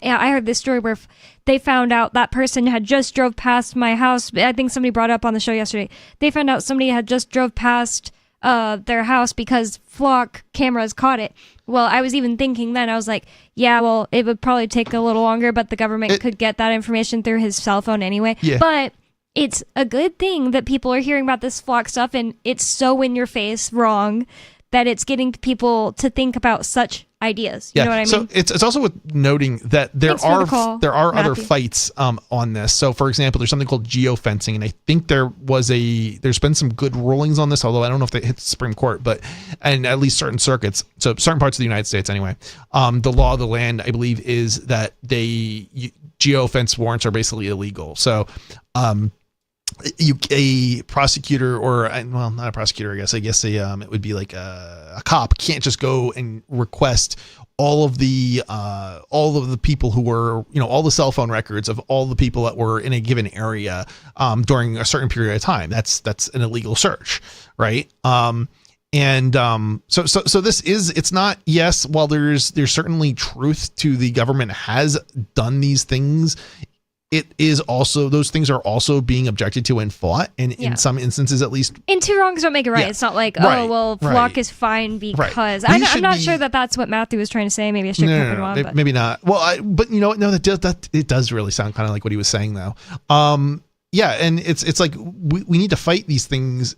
I heard this story where they found out that person had just drove past my house. I think somebody brought it up on the show yesterday. They found out somebody had just drove past their house because Flock cameras caught it. Well, I was even thinking then, I was like, yeah, well, it would probably take a little longer, but the government could get that information through his cell phone anyway. Yeah. But it's a good thing that people are hearing about this Flock stuff, and it's so in your face wrong that it's getting people to think about such ideas. You know what I mean? So it's also worth noting that there are other fights on this. So for example, there's something called geofencing, and I think there's been some good rulings on this, although I don't know if they hit the Supreme Court, and at least certain circuits, so certain parts of the United States anyway. The law of the land, I believe, is that geofence warrants are basically illegal. So a prosecutor not a prosecutor, I guess it would be like a cop can't just go and request all of the people who were, all the cell phone records of all the people that were in a given area during a certain period of time. That's an illegal search, right? So this is, it's not, yes, while there's certainly truth to the government has done these things, it is also, those things are also being objected to and fought, and in some instances at least. And two wrongs don't make it right. It's not like, Flock is fine because. I'm not sure that that's what Matthew was trying to say. Maybe I should have kept it on. Maybe not. Well, but it does really sound kind of like what he was saying though. And it's like we need to fight these things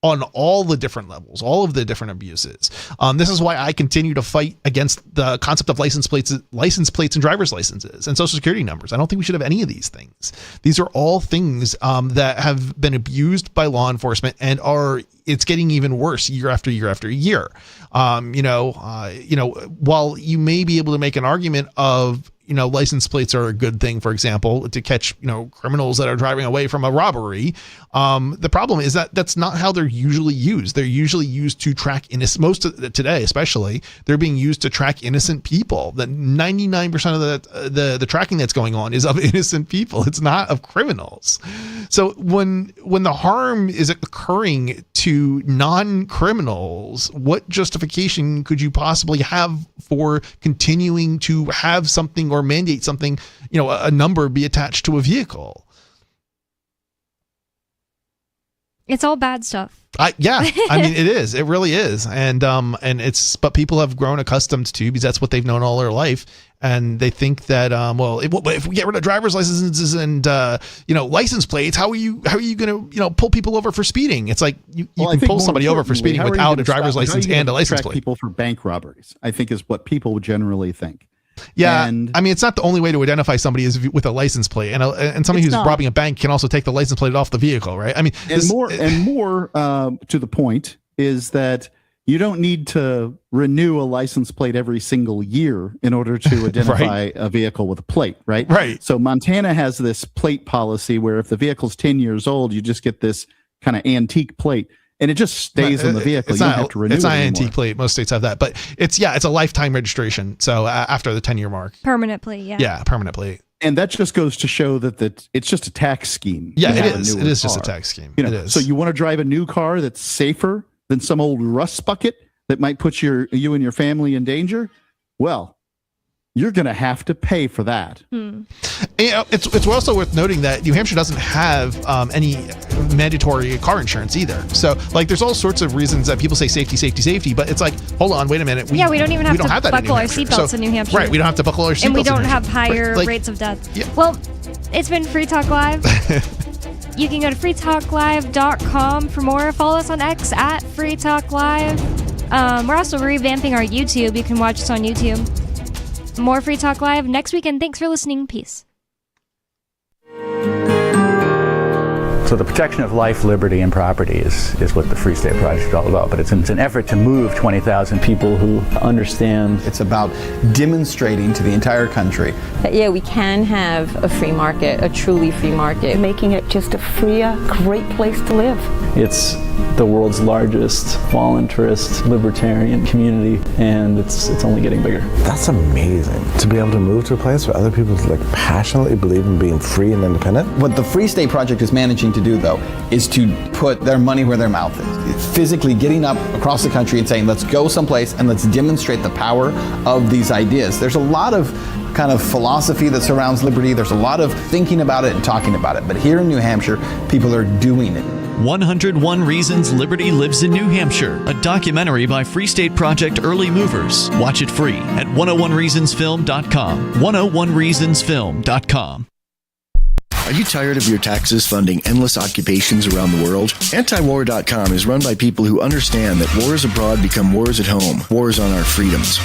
on all the different levels, all of the different abuses. This is why I continue to fight against the concept of license plates and driver's licenses and social security numbers. I don't think we should have any of these things. These are all things that have been abused by law enforcement and it's getting even worse year after year after year. While you may be able to make an argument of, license plates are a good thing, for example, to catch, criminals that are driving away from a robbery. The problem is that that's not how they're usually used. They're usually used to track today, especially, they're being used to track innocent people. That 99% of the tracking that's going on is of innocent people. It's not of criminals. So when the harm is occurring to non-criminals, what justification could you possibly have for continuing to have something or mandate something, a number be attached to a vehicle? It's all bad stuff. I mean, it is. It really is. And but people have grown accustomed to, because that's what they've known all their life. And they think that, if we get rid of driver's licenses and, license plates, how are you going to, pull people over for speeding? It's like you can pull somebody over for speeding without a driver's license and a license plate. People for bank robberies, I think, is what people would generally think. Yeah, I mean, it's not the only way to identify somebody is with a license plate, and somebody who's robbing a bank can also take the license plate off the vehicle, right? I mean, more to the point is that You don't need to renew a license plate every single year in order to identify a vehicle with a plate, right? Right. So Montana has this plate policy where if the vehicle's 10 years old, you just get this kind of antique plate, and it just stays on the vehicle. You don't have to renew it. It's not an anymore. antique plate. Most states have that, but it's a lifetime registration. So after the 10-year mark. Permanent plate, yeah. Yeah, permanent plate. And that just goes to show that it's just a tax scheme. Yeah, to it have a is. newer It is just a car. tax scheme. You know, It is. So you want to drive a new car that's safer than some old rust bucket that might put you and your family in danger? Well, you're going to have to pay for that. It's also worth noting that New Hampshire doesn't have any mandatory car insurance either. So, like, there's all sorts of reasons that people say safety, but it's like, hold on, wait a minute. We don't even have to that in buckle New our Hampshire. seatbelts in New Hampshire. Right, we don't have to buckle our seatbelts. And we in don't New have Hampshire. higher Like, rates of death. Yeah. Well, it's been Free Talk Live. You can go to freetalklive.com for more. Follow us on X at Free Talk Live. We're also revamping our YouTube. You can watch us on YouTube. More Free Talk Live next weekend. Thanks for listening. Peace. So the protection of life, liberty, and property is what the Free State Project is all about. But it's an effort to move 20,000 people who understand. It's about demonstrating to the entire country that, yeah, we can have a free market, a truly free market. Making it just a freer, great place to live. It's the world's largest voluntarist libertarian community, and it's only getting bigger. That's amazing, to be able to move to a place where other people passionately believe in being free and independent. What the Free State Project is managing to do, though, is to put their money where their mouth is. It's physically getting up across the country and saying, let's go someplace and let's demonstrate the power of these ideas. There's a lot of kind of philosophy that surrounds liberty. There's a lot of thinking about it and talking about it. But here in New Hampshire, people are doing it. 101 Reasons Liberty Lives in New Hampshire, a documentary by Free State Project Early Movers. Watch it free at 101reasonsfilm.com. 101reasonsfilm.com. Are you tired of your taxes funding endless occupations around the world? Antiwar.com is run by people who understand that wars abroad become wars at home, wars on our freedoms.